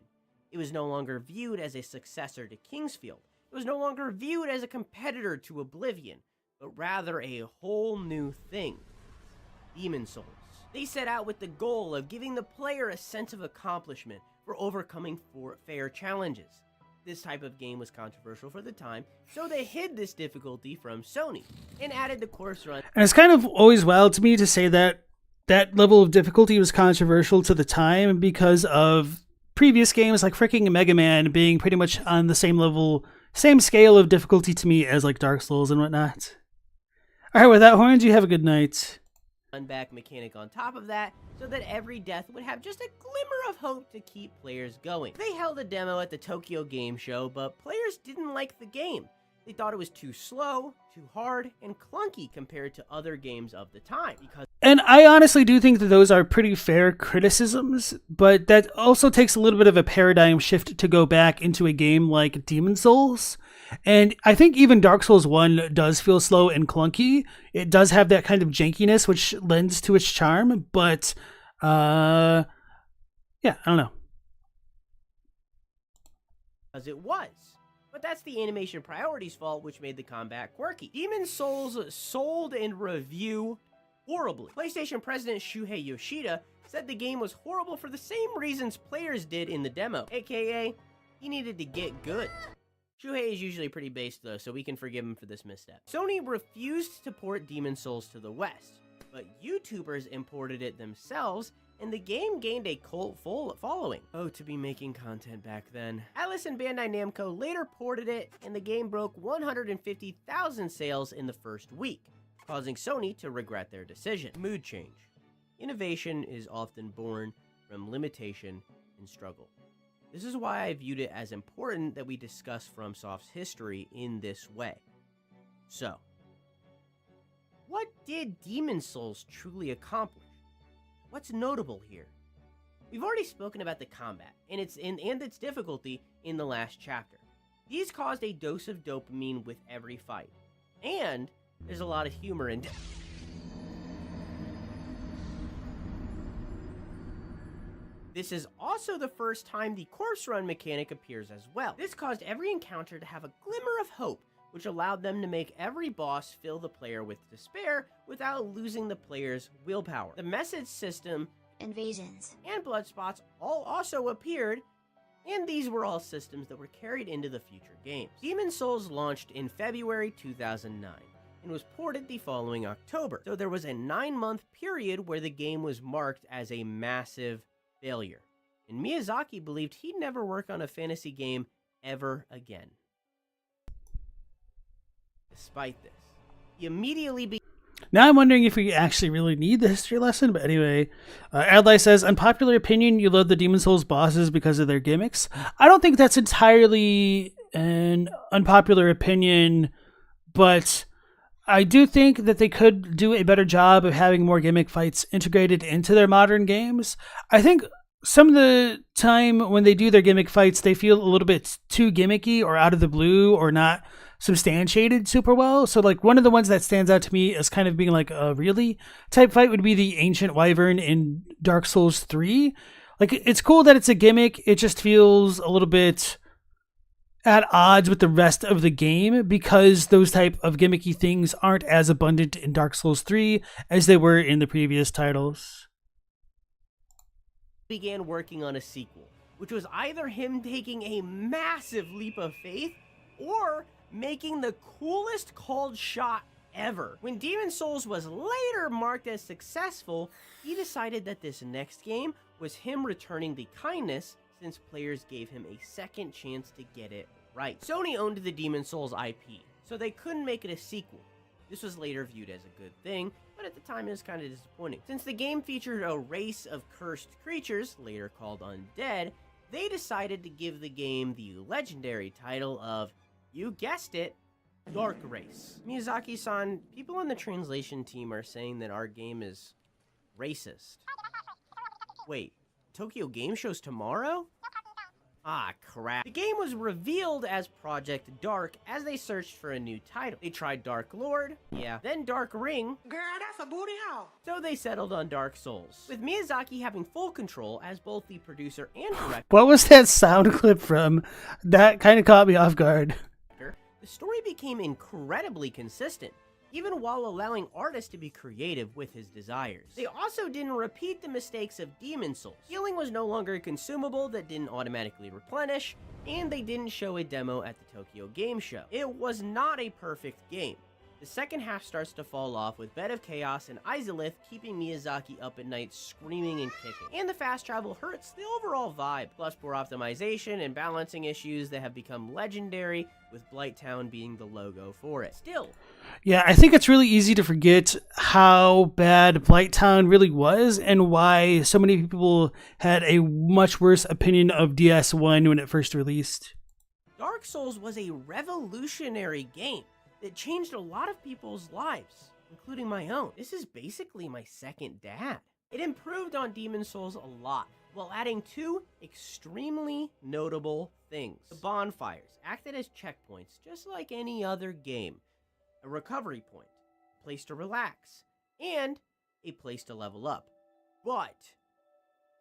It was no longer viewed as a successor to Kingsfield. It was no longer viewed as a competitor to Oblivion, but rather a whole new thing. Demon Souls. They set out with the goal of giving the player a sense of accomplishment for overcoming fair challenges. This type of game was controversial for the time, so they hid this difficulty from Sony and added the course run. And it's kind of always wild to me to say that that level of difficulty was controversial to the time because of previous games like freaking Mega Man being pretty much on the same level, same scale of difficulty to me as like Dark Souls and whatnot. All right, with that, Horns, you have a good night. Back mechanic on top of that, so that every death would have just a glimmer of hope to keep players going. They held a demo at the Tokyo Game Show, but players didn't like the game. They thought it was too slow, too hard, and clunky compared to other games of the time. And I honestly do think that those are pretty fair criticisms, but that also takes a little bit of a paradigm shift to go back into a game like Demon Souls, And I think even Dark Souls 1 does feel slow and clunky. It does have that kind of jankiness, which lends to its charm, but yeah, I don't know. As it was. But that's the animation priorities fault, which made the combat quirky. Demon Souls sold and review horribly. PlayStation president Shuhei Yoshida said the game was horrible for the same reasons players did in the demo, aka he needed to get good. Shuhei is usually pretty based though, so we can forgive him for this misstep. Sony refused to port Demon Souls to the West, but YouTubers imported it themselves, and the game gained a cult following. Oh, to be making content back then. Atlus and Bandai Namco later ported it, and the game broke 150,000 sales in the first week, causing Sony to regret their decision. Mood change. Innovation is often born from limitation and struggle. This is why I viewed it as important that we discuss FromSoft's history in this way. So, what did Demon Souls truly accomplish? What's notable here? We've already spoken about the combat and its difficulty in the last chapter. These caused a dose of dopamine with every fight, and there's a lot of humor in This is also the first time the corpse run mechanic appears as well. This caused every encounter to have a glimmer of hope, which allowed them to make every boss fill the player with despair without losing the player's willpower. The message system, Invasions. and blood spots all also appeared, and these were all systems that were carried into the future games. Demon Souls launched in February 2009 and was ported the following October, so there was a 9-month period where the game was marked as a massive failure, and Miyazaki believed he'd never work on a fantasy game ever again. Despite this, he immediately Now I'm wondering if we actually really need the history lesson, but anyway. Adlai says, unpopular opinion, you love the Demon Souls bosses because of their gimmicks. I don't think that's entirely an unpopular opinion, but I do think that they could do a better job of having more gimmick fights integrated into their modern games. I think some of the time when they do their gimmick fights, they feel a little bit too gimmicky or out of the blue or not substantiated super well. So like one of the ones that stands out to me as kind of being like a really type fight would be the Ancient Wyvern in Dark Souls 3. Like it's cool that it's a gimmick. It just feels a little bit at odds with the rest of the game because those type of gimmicky things aren't as abundant in Dark Souls 3 as they were in the previous titles. began working on a sequel, which was either him taking a massive leap of faith or making the coolest called shot ever. When Demon Souls was later marked as successful, he decided that this next game was him returning the kindness since players gave him a second chance to get it right. Sony owned the Demon Souls IP, so they couldn't make it a sequel. This was later viewed as a good thing, but at the time it was kind of disappointing. Since the game featured a race of cursed creatures, later called undead, they decided to give the game the legendary title of, you guessed it, Dark Race. Miyazaki-san, people on the translation team are saying that our game is racist. Wait, Tokyo Game Show's tomorrow? Ah, crap. The game was revealed as Project Dark as they searched for a new title. They tried Dark Lord, yeah, then Dark Ring. Girl, that's a booty hole. So they settled on Dark Souls, with Miyazaki having full control as both the producer and director. What was that sound clip from? That kind of caught me off guard. The story became incredibly consistent, even while allowing artists to be creative with his desires. They also didn't repeat the mistakes of Demon Souls. Healing was no longer a consumable that didn't automatically replenish, and they didn't show a demo at the Tokyo Game Show. It was not a perfect game. The second half starts to fall off with Bed of Chaos and Izalith keeping Miyazaki up at night screaming and kicking. And the fast travel hurts the overall vibe, plus poor optimization and balancing issues that have become legendary, with Blighttown being the logo for it. Still, yeah, I think it's really easy to forget how bad Blighttown really was and why so many people had a much worse opinion of DS1 when it first released. Dark Souls was a revolutionary game that changed a lot of people's lives, including my own. This is basically my second dad. It improved on Demon's Souls a lot, while adding two extremely notable things. The bonfires acted as checkpoints, just like any other game. A recovery point, a place to relax, and a place to level up. But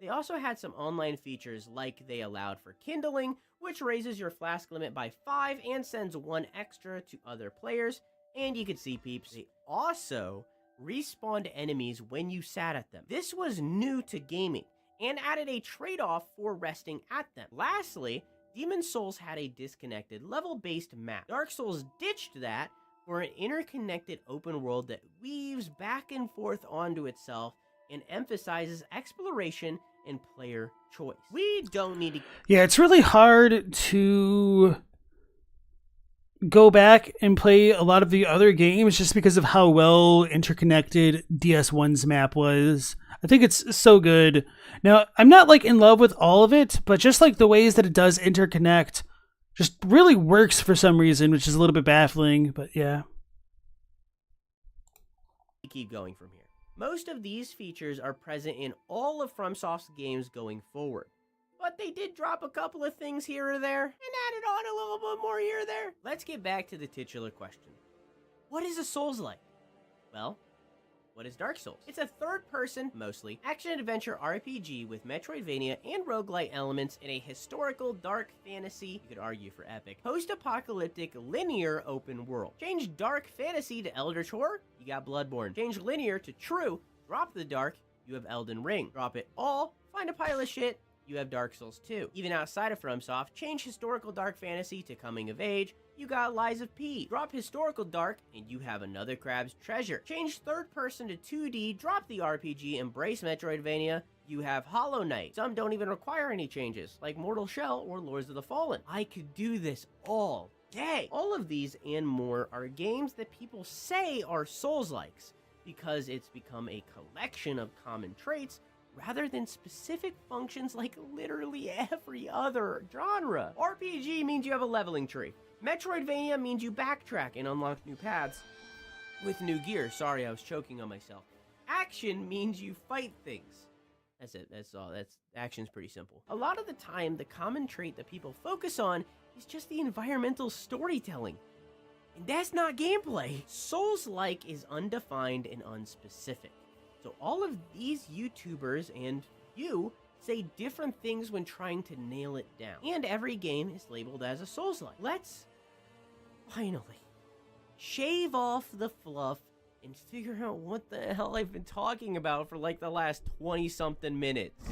they also had some online features like they allowed for kindling, which raises your flask limit by 5 and sends 1 extra to other players, and you could see peeps. They also respawned enemies when you sat at them. This was new to gaming and added a trade-off for resting at them. Lastly, Demon's Souls had a disconnected level-based map. Dark Souls ditched that for an interconnected open world that weaves back and forth onto itself and emphasizes exploration and player choice. We don't need to... Yeah, it's really hard to go back and play a lot of the other games just because of how well interconnected DS1's map was. I think it's so good. Now, I'm not like in love with all of it, but just like the ways that it does interconnect just really works for some reason, which is a little bit baffling, but yeah. Keep going from here. Most of these features are present in all of FromSoft's games going forward. But they did drop a couple of things here or there, and added on a little bit more here or there. Let's get back to the titular question. What is a Souls-like? Well, what is Dark Souls? It's a third-person, mostly, action-adventure RPG with Metroidvania and roguelite elements in a historical dark fantasy, you could argue for epic, post-apocalyptic linear open world. Change dark fantasy to Eldritch Horror, you got Bloodborne. Change linear to true, drop the dark, you have Elden Ring. Drop it all, find a pile of shit, you have Dark Souls 2. Even outside of FromSoft, change historical dark fantasy to coming of age, you got Lies of P. Drop historical dark, and you have another Crab's Treasure. Change third person to 2D, drop the RPG, embrace Metroidvania, you have Hollow Knight. Some don't even require any changes, like Mortal Shell or Lords of the Fallen. I could do this all day. All of these and more are games that people say are Souls-likes, because it's become a collection of common traits rather than specific functions like literally every other genre. RPG means you have a leveling tree. Metroidvania means you backtrack and unlock new paths with new gear. Sorry, I was choking on myself. Action means you fight things. That's it, that's all. Action's pretty simple. A lot of the time, the common trait that people focus on is just the environmental storytelling. And that's not gameplay. Souls-like is undefined and unspecific. So all of these YouTubers and you say different things when trying to nail it down. And every game is labeled as a Souls-like. Let's finally shave off the fluff and figure out what the hell I've been talking about for like the last 20-something minutes.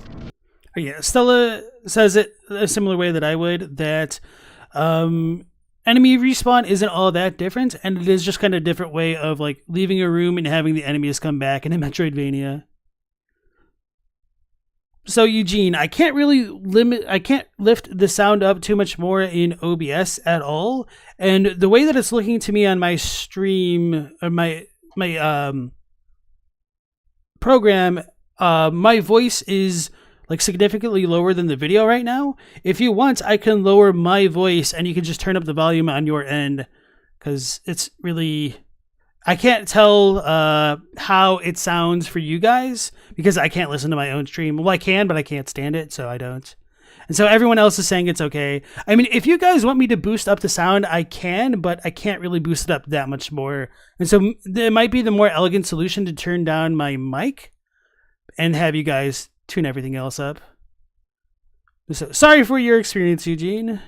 Oh, yeah, Stella says it a similar way that I would, that enemy respawn isn't all that different, and it is just kind of a different way of like leaving a room and having the enemies come back in a Metroidvania. So Eugene, I can't lift the sound up too much more in OBS at all, and the way that it's looking to me on my stream or my program, my voice is like significantly lower than the video right now. If you want, I can lower my voice and you can just turn up the volume on your end, because it's really, I can't tell how it sounds for you guys because I can't listen to my own stream. Well, I can, but I can't stand it, so I don't. And so everyone else is saying it's okay. I mean, if you guys want me to boost up the sound, I can, but I can't really boost it up that much more. And so it might be the more elegant solution to turn down my mic and have you guys tune everything else up. So, sorry for your experience, Eugene.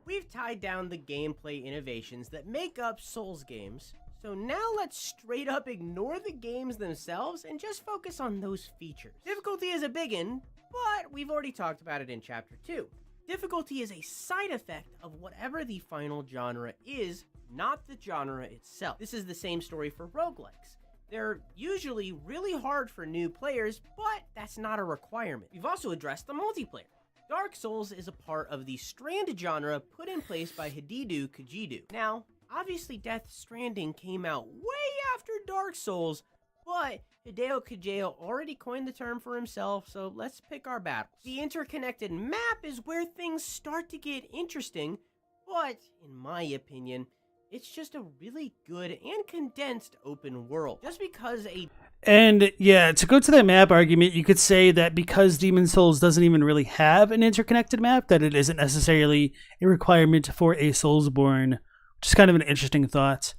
We've tied down the gameplay innovations that make up Souls games, so now let's straight up ignore the games themselves and just focus on those features. Difficulty is a biggin, but we've already talked about it in Chapter 2. Difficulty is a side effect of whatever the final genre is, not the genre itself. This is the same story for roguelikes. They're usually really hard for new players, but that's not a requirement. We've also addressed the multiplayer. Dark Souls is a part of the Strand genre put in place by Hideo Kojima. Now, obviously Death Stranding came out way after Dark Souls, but Hideo Kojima already coined the term for himself, so let's pick our battles. The interconnected map is where things start to get interesting, but in my opinion, It's just a really good and condensed open world. Just because And yeah, to go to that map argument, you could say that because Demon Souls doesn't even really have an interconnected map, that it isn't necessarily a requirement for a Soulsborne, which is kind of an interesting thought.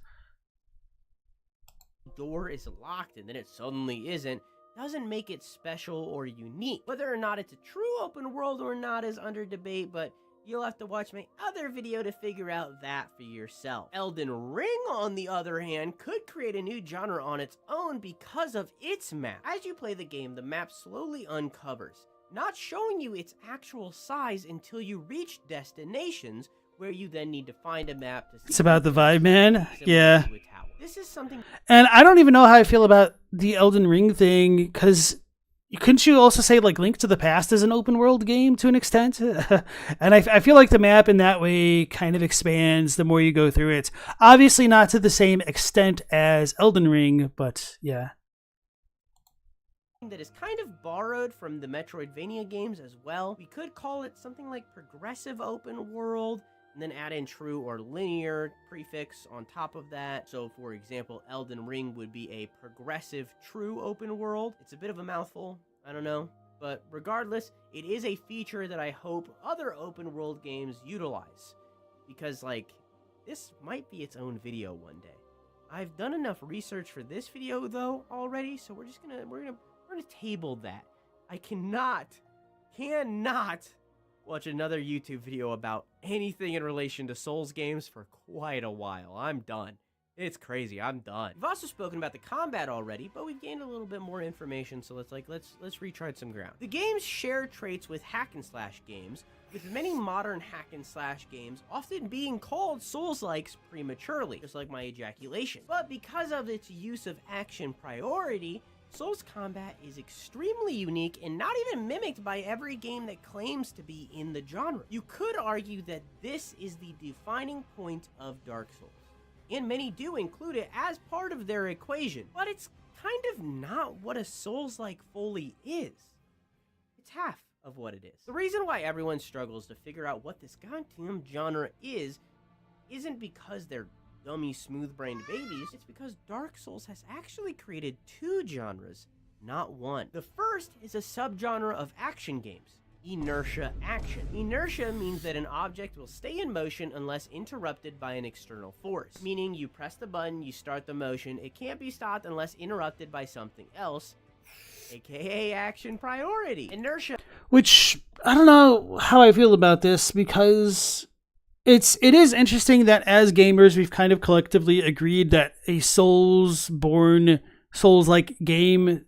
door is locked and then it suddenly isn't, doesn't make it special or unique. Whether or not it's a true open world or not is under debate, but you'll have to watch my other video to figure out that for yourself. Elden Ring, on the other hand, could create a new genre on its own because of its map. As you play the game, the map slowly uncovers, not showing you its actual size until you reach destinations where you then need to find a map to see. It's about the vibe, man. Yeah. This is something. And I don't even know how I feel about the Elden Ring thing, because couldn't you also say like Link to the Past is an open world game to an extent? And I feel like the map in that way kind of expands the more you go through it. Obviously not to the same extent as Elden Ring, but yeah. That is kind of borrowed from the Metroidvania games as well. We could call it something like progressive open world, and then add in true or linear prefix on top of that. So for example, Elden Ring would be a progressive true open world. It's a bit of a mouthful, I don't know. But regardless, it is a feature that I hope other open world games utilize. Because like, this might be its own video one day. I've done enough research for this video though already, so we're gonna table that. I cannot watch another YouTube video about anything in relation to Souls games for quite a while. I'm done. It's crazy. I'm done. We've also spoken about the combat already, but we've gained a little bit more information, so let's retread some ground. The games share traits with hack and slash games, with many modern hack and slash games often being called Souls-likes prematurely, just like my ejaculation. But because of its use of action priority, Souls combat is extremely unique and not even mimicked by every game that claims to be in the genre. You could argue that this is the defining point of Dark Souls, and many do include it as part of their equation, but it's kind of not what a Souls-like fully is. It's half of what it is. The reason why everyone struggles to figure out what this goddamn genre isn't because they're dummy smooth-brained babies, it's because Dark Souls has actually created two genres, not one. The first is a subgenre of action games, inertia action. Inertia means that an object will stay in motion unless interrupted by an external force, meaning you press the button, you start the motion, it can't be stopped unless interrupted by something else, aka action priority. Inertia, which I don't know how I feel about this, because it is interesting that as gamers we've kind of collectively agreed that a Souls-like game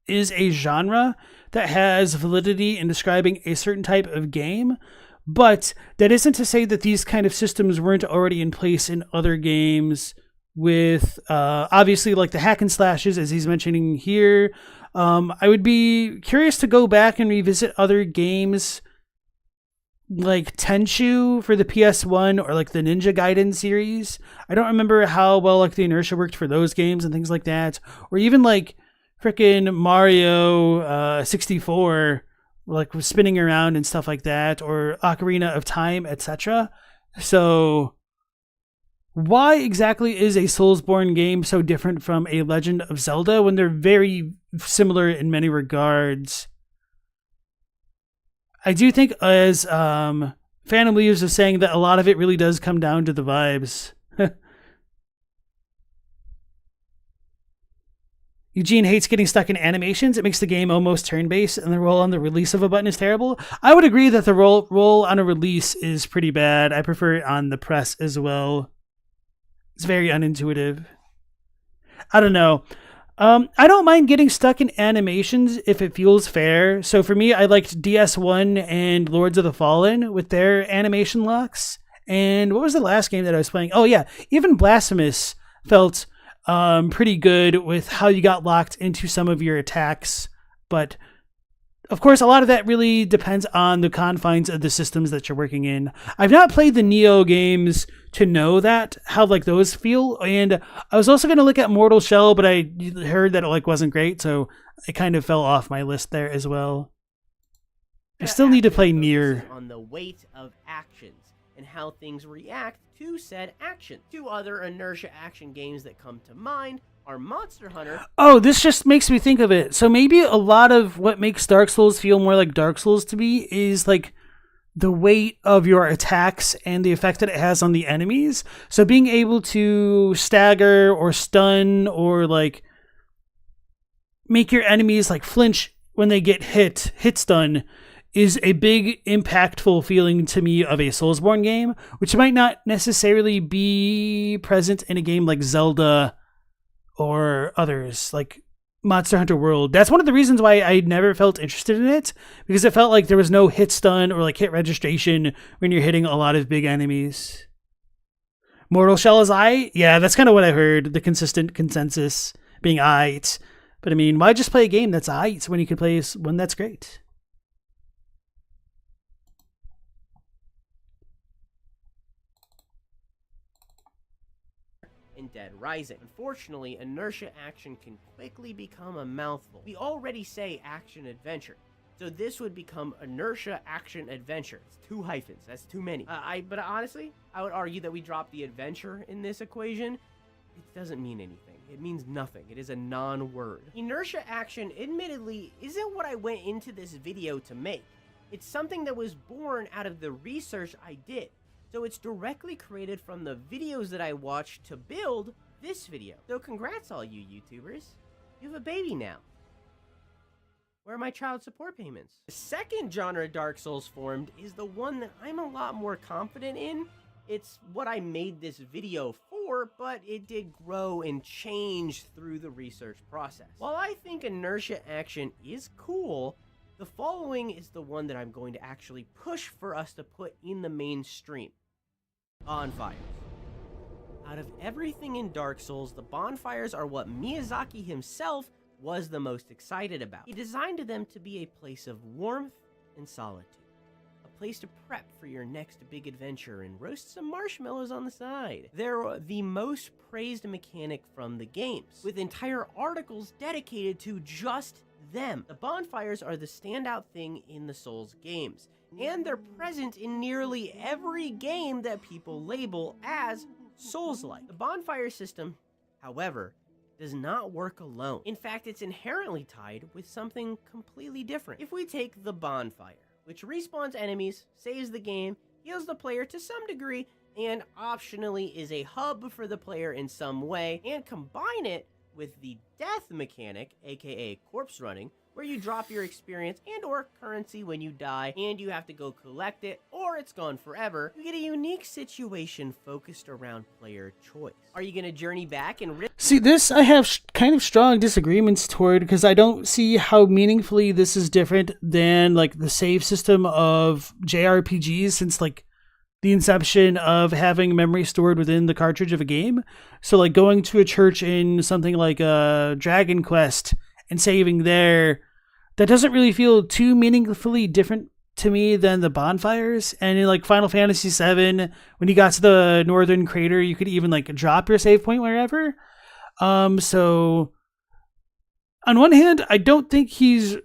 is a genre that has validity in describing a certain type of game, but that isn't to say that these kind of systems weren't already in place in other games with obviously like the hack and slashes, as he's mentioning here. I would be curious to go back and revisit other games like Tenchu for the PS1 or like the Ninja Gaiden series. I don't remember how well like the inertia worked for those games and things like that, or even like frickin' Mario 64, like was spinning around and stuff like that, or Ocarina of Time, etc. So why exactly is a Soulsborne game so different from a Legend of Zelda when they're very similar in many regards? I do think, as Phantom Leaves is saying, that a lot of it really does come down to the vibes. Eugene hates getting stuck in animations. It makes the game almost turn-based, and the roll on the release of a button is terrible. I would agree that the roll on a release is pretty bad. I prefer it on the press as well. It's very unintuitive. I don't know. I don't mind getting stuck in animations if it feels fair. So for me, I liked DS1 and Lords of the Fallen with their animation locks. And what was the last game that I was playing? Oh yeah, even Blasphemous felt pretty good with how you got locked into some of your attacks. But of course, a lot of that really depends on the confines of the systems that you're working in. I've not played the Neo games to know that, how like those feel. And I was also going to look at Mortal Shell, but I heard that it like wasn't great, so it kind of fell off my list there as well. I still need to play Nier. On the weight of actions, and how things react to said action. Two other inertia action games that come to mind are Monster Hunter. Oh, this just makes me think of it. So maybe a lot of what makes Dark Souls feel more like Dark Souls to me is like the weight of your attacks and the effect that it has on the enemies. So being able to stagger or stun or like make your enemies like flinch when they get hit stun is a big impactful feeling to me of a Soulsborne game, which might not necessarily be present in a game like Zelda or others like Monster Hunter World. That's one of the reasons why I never felt interested in it, because it felt like there was no hit stun or like hit registration when you're hitting a lot of big enemies. Mortal Shell is aight? Yeah, that's kind of what I heard, the consistent consensus being aight. But I mean, why just play a game that's aight when you could play one that's great? And Dead Rising. Unfortunately, inertia action can quickly become a mouthful. We already say action adventure, so this would become inertia action adventure. It's 2 hyphens. That's too many. But honestly, I would argue that we drop the adventure in this equation. It doesn't mean anything. It means nothing. It is a non-word. Inertia action, admittedly, isn't what I went into this video to make. It's something that was born out of the research I did. So it's directly created from the videos that I watched to build this video. So congrats all you YouTubers. You have a baby now. Where are my child support payments? The second genre Dark Souls formed is the one that I'm a lot more confident in. It's what I made this video for, but it did grow and change through the research process. While I think inertia action is cool, the following is the one that I'm going to actually push for us to put in the mainstream. Bonfires. Out of everything in Dark Souls, the bonfires are what Miyazaki himself was the most excited about. He designed them to be a place of warmth and solitude. A place to prep for your next big adventure and roast some marshmallows on the side. They're the most praised mechanic from the games, with entire articles dedicated to just them. The bonfires are the standout thing in the Souls games, and they're present in nearly every game that people label as Soulslike. The bonfire system, however, does not work alone. In fact, it's inherently tied with something completely different. If we take the bonfire, which respawns enemies, saves the game, heals the player to some degree, and optionally is a hub for the player in some way, and combine it with the death mechanic, aka corpse running, where you drop your experience and or currency when you die, and you have to go collect it, or it's gone forever, you get a unique situation focused around player choice. Are you gonna journey back and See, this I have kind of strong disagreements toward, because I don't see how meaningfully this is different than like the save system of JRPGs since like the inception of having memory stored within the cartridge of a game. So like going to a church in something like Dragon Quest and saving there, that doesn't really feel too meaningfully different to me than the bonfires. And in like Final Fantasy VII, when you got to the northern crater, you could even like drop your save point wherever. So on one hand, I don't think he's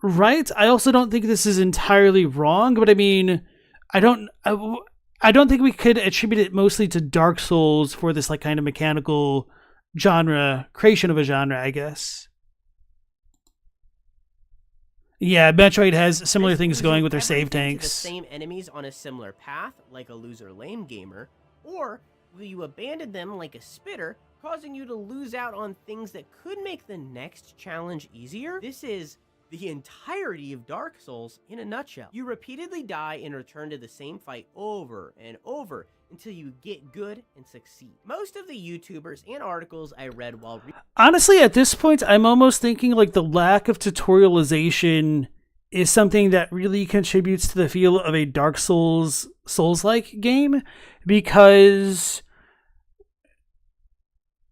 right. I also don't think this is entirely wrong, but I mean, I don't think we could attribute it mostly to Dark Souls for this like kind of mechanical creation of a genre, I guess. Yeah, Metroid has similar things going with their save tanks. The same enemies on a similar path, like a loser lame gamer, or will you abandon them like a spitter, causing you to lose out on things that could make the next challenge easier? This is the entirety of Dark Souls in a nutshell. You repeatedly die and return to the same fight over and over until you get good and succeed. Most of the YouTubers and articles I read while honestly, at this point, I'm almost thinking like the lack of tutorialization is something that really contributes to the feel of a Dark Souls-like game, because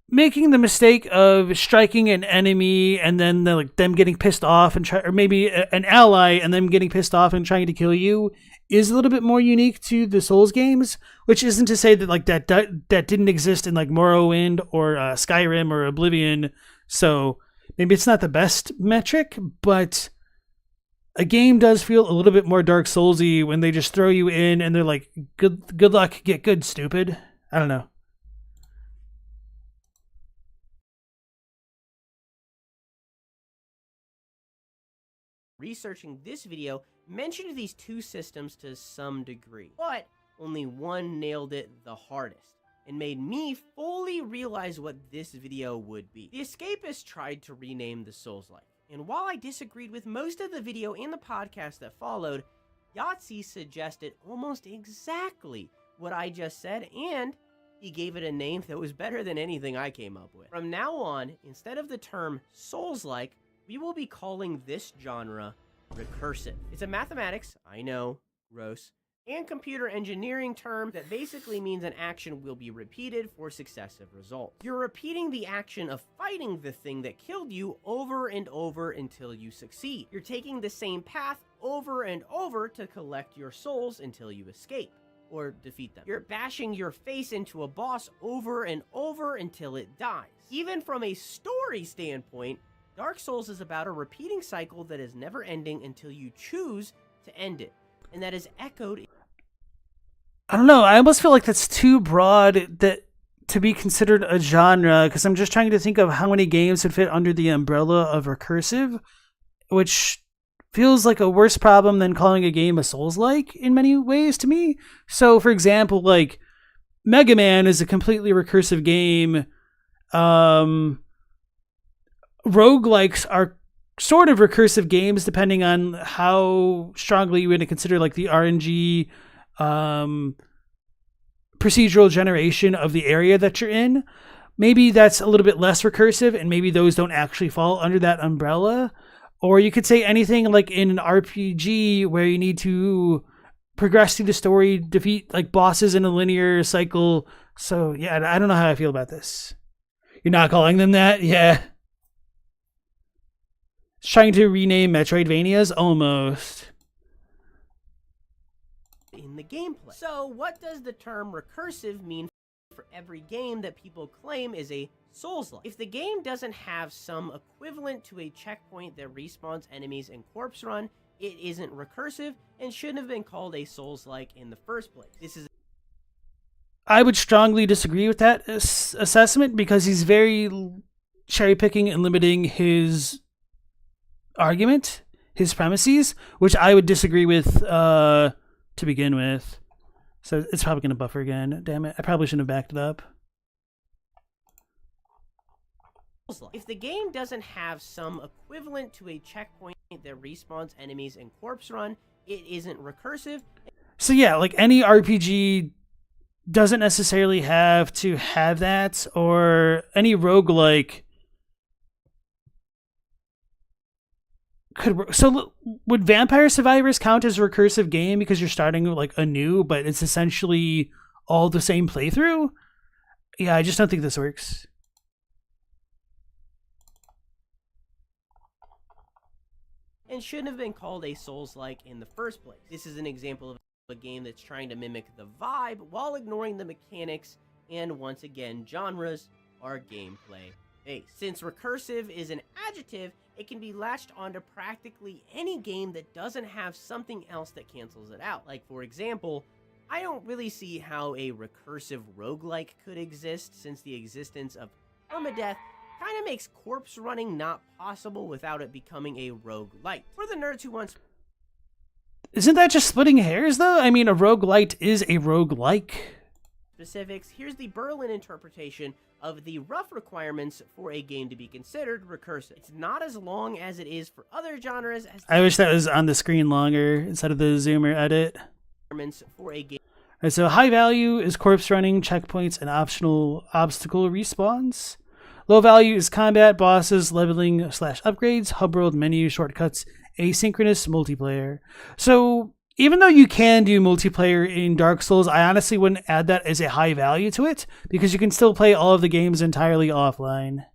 making the mistake of striking an enemy and then them getting pissed off or maybe an ally and them getting pissed off and trying to kill you is a little bit more unique to the Souls games, which isn't to say that like that didn't exist in like Morrowind or Skyrim or Oblivion. So maybe it's not the best metric, but a game does feel a little bit more Dark Soulsy when they just throw you in and they're like, good luck, get good, stupid. I don't know. Researching this video mentioned these two systems to some degree, but only one nailed it the hardest and made me fully realize what this video would be. The Escapist tried to rename the Soulslike, and while I disagreed with most of the video and the podcast that followed, Yahtzee suggested almost exactly what I just said, and he gave it a name that was better than anything I came up with. From now on, instead of the term Soulslike, we will be calling this genre recursive. It's a mathematics, I know, gross, and computer engineering term that basically means an action will be repeated for successive results. You're repeating the action of fighting the thing that killed you over and over until you succeed. You're taking the same path over and over to collect your souls until you escape or defeat them. You're bashing your face into a boss over and over until it dies. Even from a story standpoint, Dark Souls is about a repeating cycle that is never ending until you choose to end it. And that is echoed. I don't know. I almost feel like that's too broad that to be considered a genre, because I'm just trying to think of how many games would fit under the umbrella of recursive, which feels like a worse problem than calling a game a Souls-like in many ways to me. So, for example, like Mega Man is a completely recursive game. Roguelikes are sort of recursive games depending on how strongly you want to consider like the RNG procedural generation of the area that you're in. Maybe that's a little bit less recursive and maybe those don't actually fall under that umbrella. Or you could say anything like in an RPG where you need to progress through the story, defeat like bosses in a linear cycle. So yeah, I don't know how I feel about this. You're not calling them that? Yeah. Trying to rename Metroidvanias? Almost. In the gameplay. So what does the term recursive mean for every game that people claim is a Souls-like? If the game doesn't have some equivalent to a checkpoint that respawns enemies in Corpse Run, it isn't recursive and shouldn't have been called a Souls-like in the first place. I would strongly disagree with that assessment because he's very cherry-picking and limiting his argument, his premises, which I would disagree with to begin with. So it's probably going to buffer again. Damn it. I probably shouldn't have backed it up. If the game doesn't have some equivalent to a checkpoint that respawns enemies in Corpse Run, it isn't recursive. So yeah, like any RPG doesn't necessarily have to have that, or any roguelike could. So would Vampire Survivors count as a recursive game because you're starting like anew, but it's essentially all the same playthrough? Yeah, I just don't think this works. And shouldn't have been called a Souls-like in the first place. This is an example of a game that's trying to mimic the vibe while ignoring the mechanics, and once again, genres are gameplay based. Since recursive is an adjective, it can be latched onto practically any game that doesn't have something else that cancels it out. Like, for example, I don't really see how a recursive roguelike could exist, since the existence of permadeath kind of makes corpse running not possible without it becoming a roguelite. For the nerds who want Isn't that just splitting hairs, though? I mean, a roguelite is a roguelike. Specifics, here's the Berlin interpretation of the rough requirements for a game to be considered recursive. It's not as long as it is for other genres. I wish that was on the screen longer instead of the zoomer edit. For a game. Right, so high value is corpse running, checkpoints, and optional obstacle respawns. Low value is combat, bosses, leveling / upgrades, hub world menu, shortcuts, asynchronous multiplayer. So even though you can do multiplayer in Dark Souls, I honestly wouldn't add that as a high value to it because you can still play all of the games entirely offline.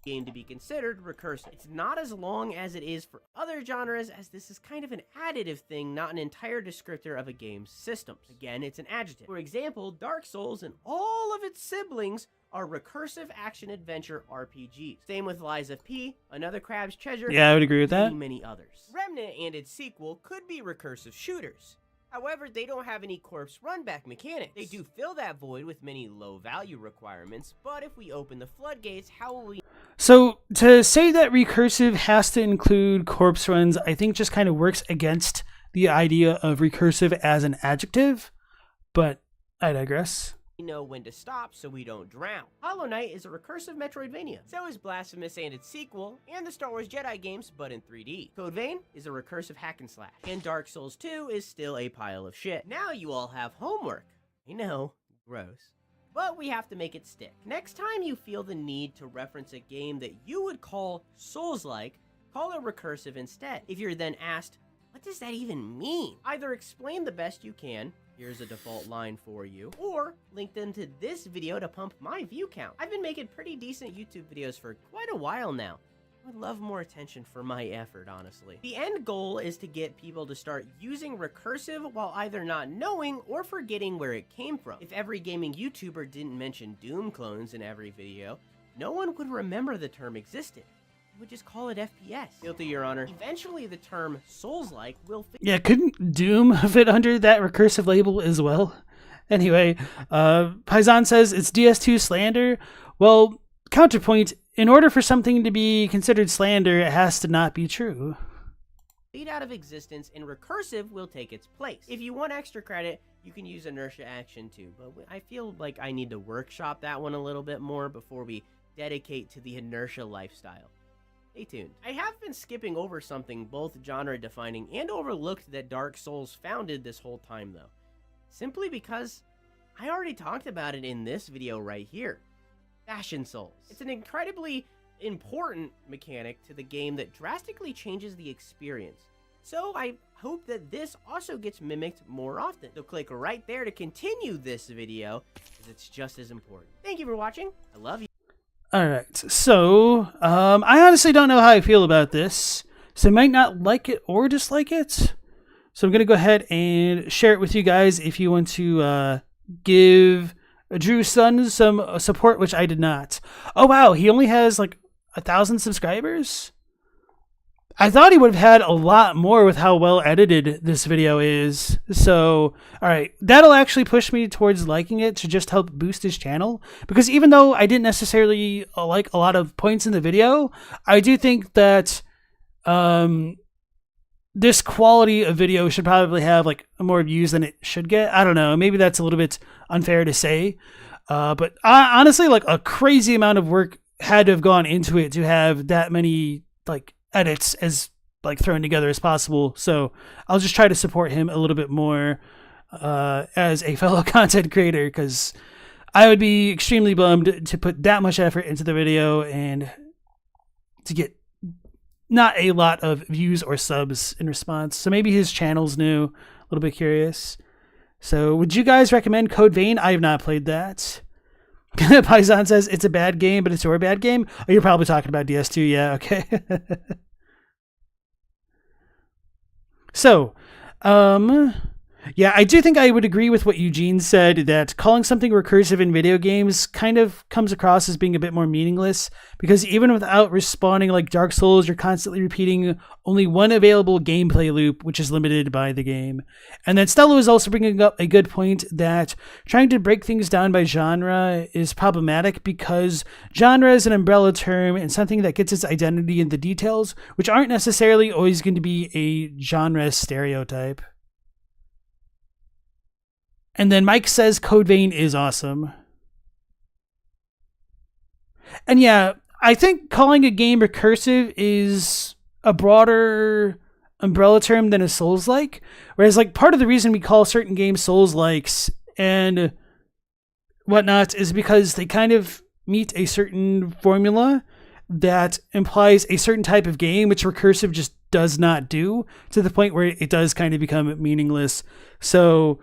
game to be considered recursive. It's not as long as it is for other genres, as this is kind of an additive thing, not an entire descriptor of a game's systems. Again, it's an adjective. For example, Dark Souls and all of its siblings are recursive action-adventure RPGs. Same with Lies of P, Another Crab's Treasure, Yeah, I would agree with that. many others. Remnant and its sequel could be recursive shooters. However, they don't have any corpse run-back mechanics. They do fill that void with many low-value requirements, but if we open the floodgates, how will we... So to say that recursive has to include corpse runs, I think just kind of works against the idea of recursive as an adjective, but I digress. know when to stop so we don't drown. Hollow Knight is a recursive Metroidvania. So is Blasphemous and its sequel, and the Star Wars Jedi games, but in 3D. Code Vein is a recursive hack and slash. And Dark Souls 2 is still a pile of shit. Now you all have homework. I know, gross. But we have to make it stick. Next time you feel the need to reference a game that you would call Soulslike, call it recursive instead. If you're then asked, what does that even mean? Either explain the best you can, here's a default line for you, or link them to this video to pump my view count. I've been making pretty decent YouTube videos for quite a while now. I would love more attention for my effort, honestly. The end goal is to get people to start using recursive while either not knowing or forgetting where it came from. If every gaming YouTuber didn't mention Doom clones in every video, no one would remember the term existed. They would just call it FPS. Guilty, Your Honor. Eventually, the term Souls-like will fit. Yeah, couldn't Doom fit under that recursive label as well? Anyway, Paisan says it's DS2 slander. Well, counterpoint, in order for something to be considered slander, it has to not be true. Fade out of existence, and recursive will take its place. If you want extra credit, you can use inertia action too, but I feel like I need to workshop that one a little bit more before we dedicate to the inertia lifestyle. Stay tuned. I have been skipping over something both genre-defining and overlooked that Dark Souls founded this whole time, though. Simply because I already talked about it in this video right here. Fashion Souls. It's an incredibly important mechanic to the game that drastically changes the experience. So I hope that this also gets mimicked more often. So click right there to continue this video, because it's just as important. Thank you for watching. I love you. All right, so I honestly don't know how I feel about this, so I might not like it or dislike it. So I'm going to go ahead and share it with you guys if you want to give Drew's son some support, which I did not. Oh, wow, he only has like 1,000 subscribers? I thought he would have had a lot more with how well edited this video is. So, all right, that'll actually push me towards liking it to just help boost his channel. Because even though I didn't necessarily like a lot of points in the video, I do think that this quality of video should probably have like more views than it should get. I don't know. Maybe that's a little bit unfair to say. But honestly, like a crazy amount of work had to have gone into it to have that many like edits as like thrown together as possible. So I'll just try to support him a little bit more as a fellow content creator, because I would be extremely bummed to put that much effort into the video and to get not a lot of views or subs in response. So maybe his channel's new. A little bit curious. So would you guys recommend Code Vein? I have not played that. Paisan says it's a bad game, but it's your bad game. Oh, you're probably talking about DS2. Yeah, okay. So, yeah, I do think I would agree with what Eugene said, that calling something recursive in video games kind of comes across as being a bit more meaningless, because even without respawning like Dark Souls, you're constantly repeating only one available gameplay loop, which is limited by the game. And then Stella is also bringing up a good point that trying to break things down by genre is problematic, because genre is an umbrella term and something that gets its identity in the details, which aren't necessarily always going to be a genre stereotype. And then Mike says Code Vein is awesome. And yeah, I think calling a game recursive is a broader umbrella term than a Souls-like. Whereas like part of the reason we call certain games Souls-likes and whatnot is because they kind of meet a certain formula that implies a certain type of game, which recursive just does not do, to the point where it does kind of become meaningless. So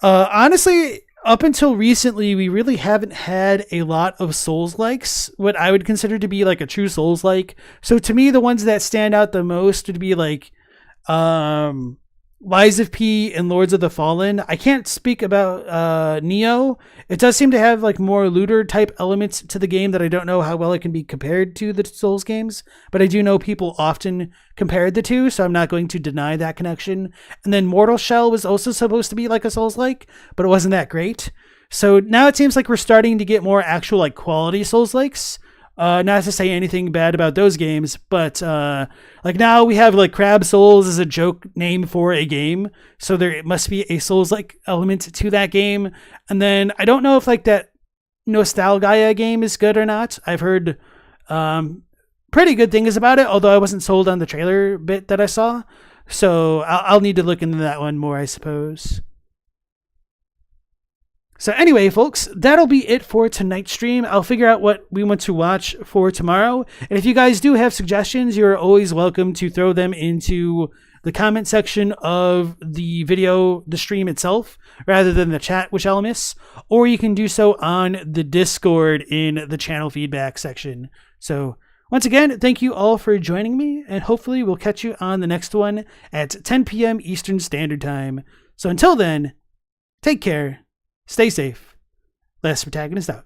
honestly, up until recently, we really haven't had a lot of Souls-likes, what I would consider to be like a true Souls-like. So to me, the ones that stand out the most would be like Lies of P and Lords of the Fallen. I can't speak about Neo. It does seem to have like more looter type elements to the game that I don't know how well it can be compared to the Souls games, but I do know people often compared the two, so I'm not going to deny that connection. And then Mortal Shell was also supposed to be like a Souls-like, but it wasn't that great. So now it seems like we're starting to get more actual like quality Souls-likes. Not to say anything bad about those games, but like now we have like Crab Souls as a joke name for a game, so there must be a Souls-like element to that game. And then I don't know if like that Nostalgia game is good or not. I've heard pretty good things about it, although I wasn't sold on the trailer bit that I saw. So I'll need to look into that one more, I suppose. So anyway, folks, that'll be it for tonight's stream. I'll figure out what we want to watch for tomorrow. And if you guys do have suggestions, you're always welcome to throw them into the comment section of the video, the stream itself, rather than the chat, which I'll miss. Or you can do so on the Discord in the channel feedback section. So once again, thank you all for joining me, and hopefully we'll catch you on the next one at 10 p.m. Eastern Standard Time. So until then, take care. Stay safe. Last Protagonist out.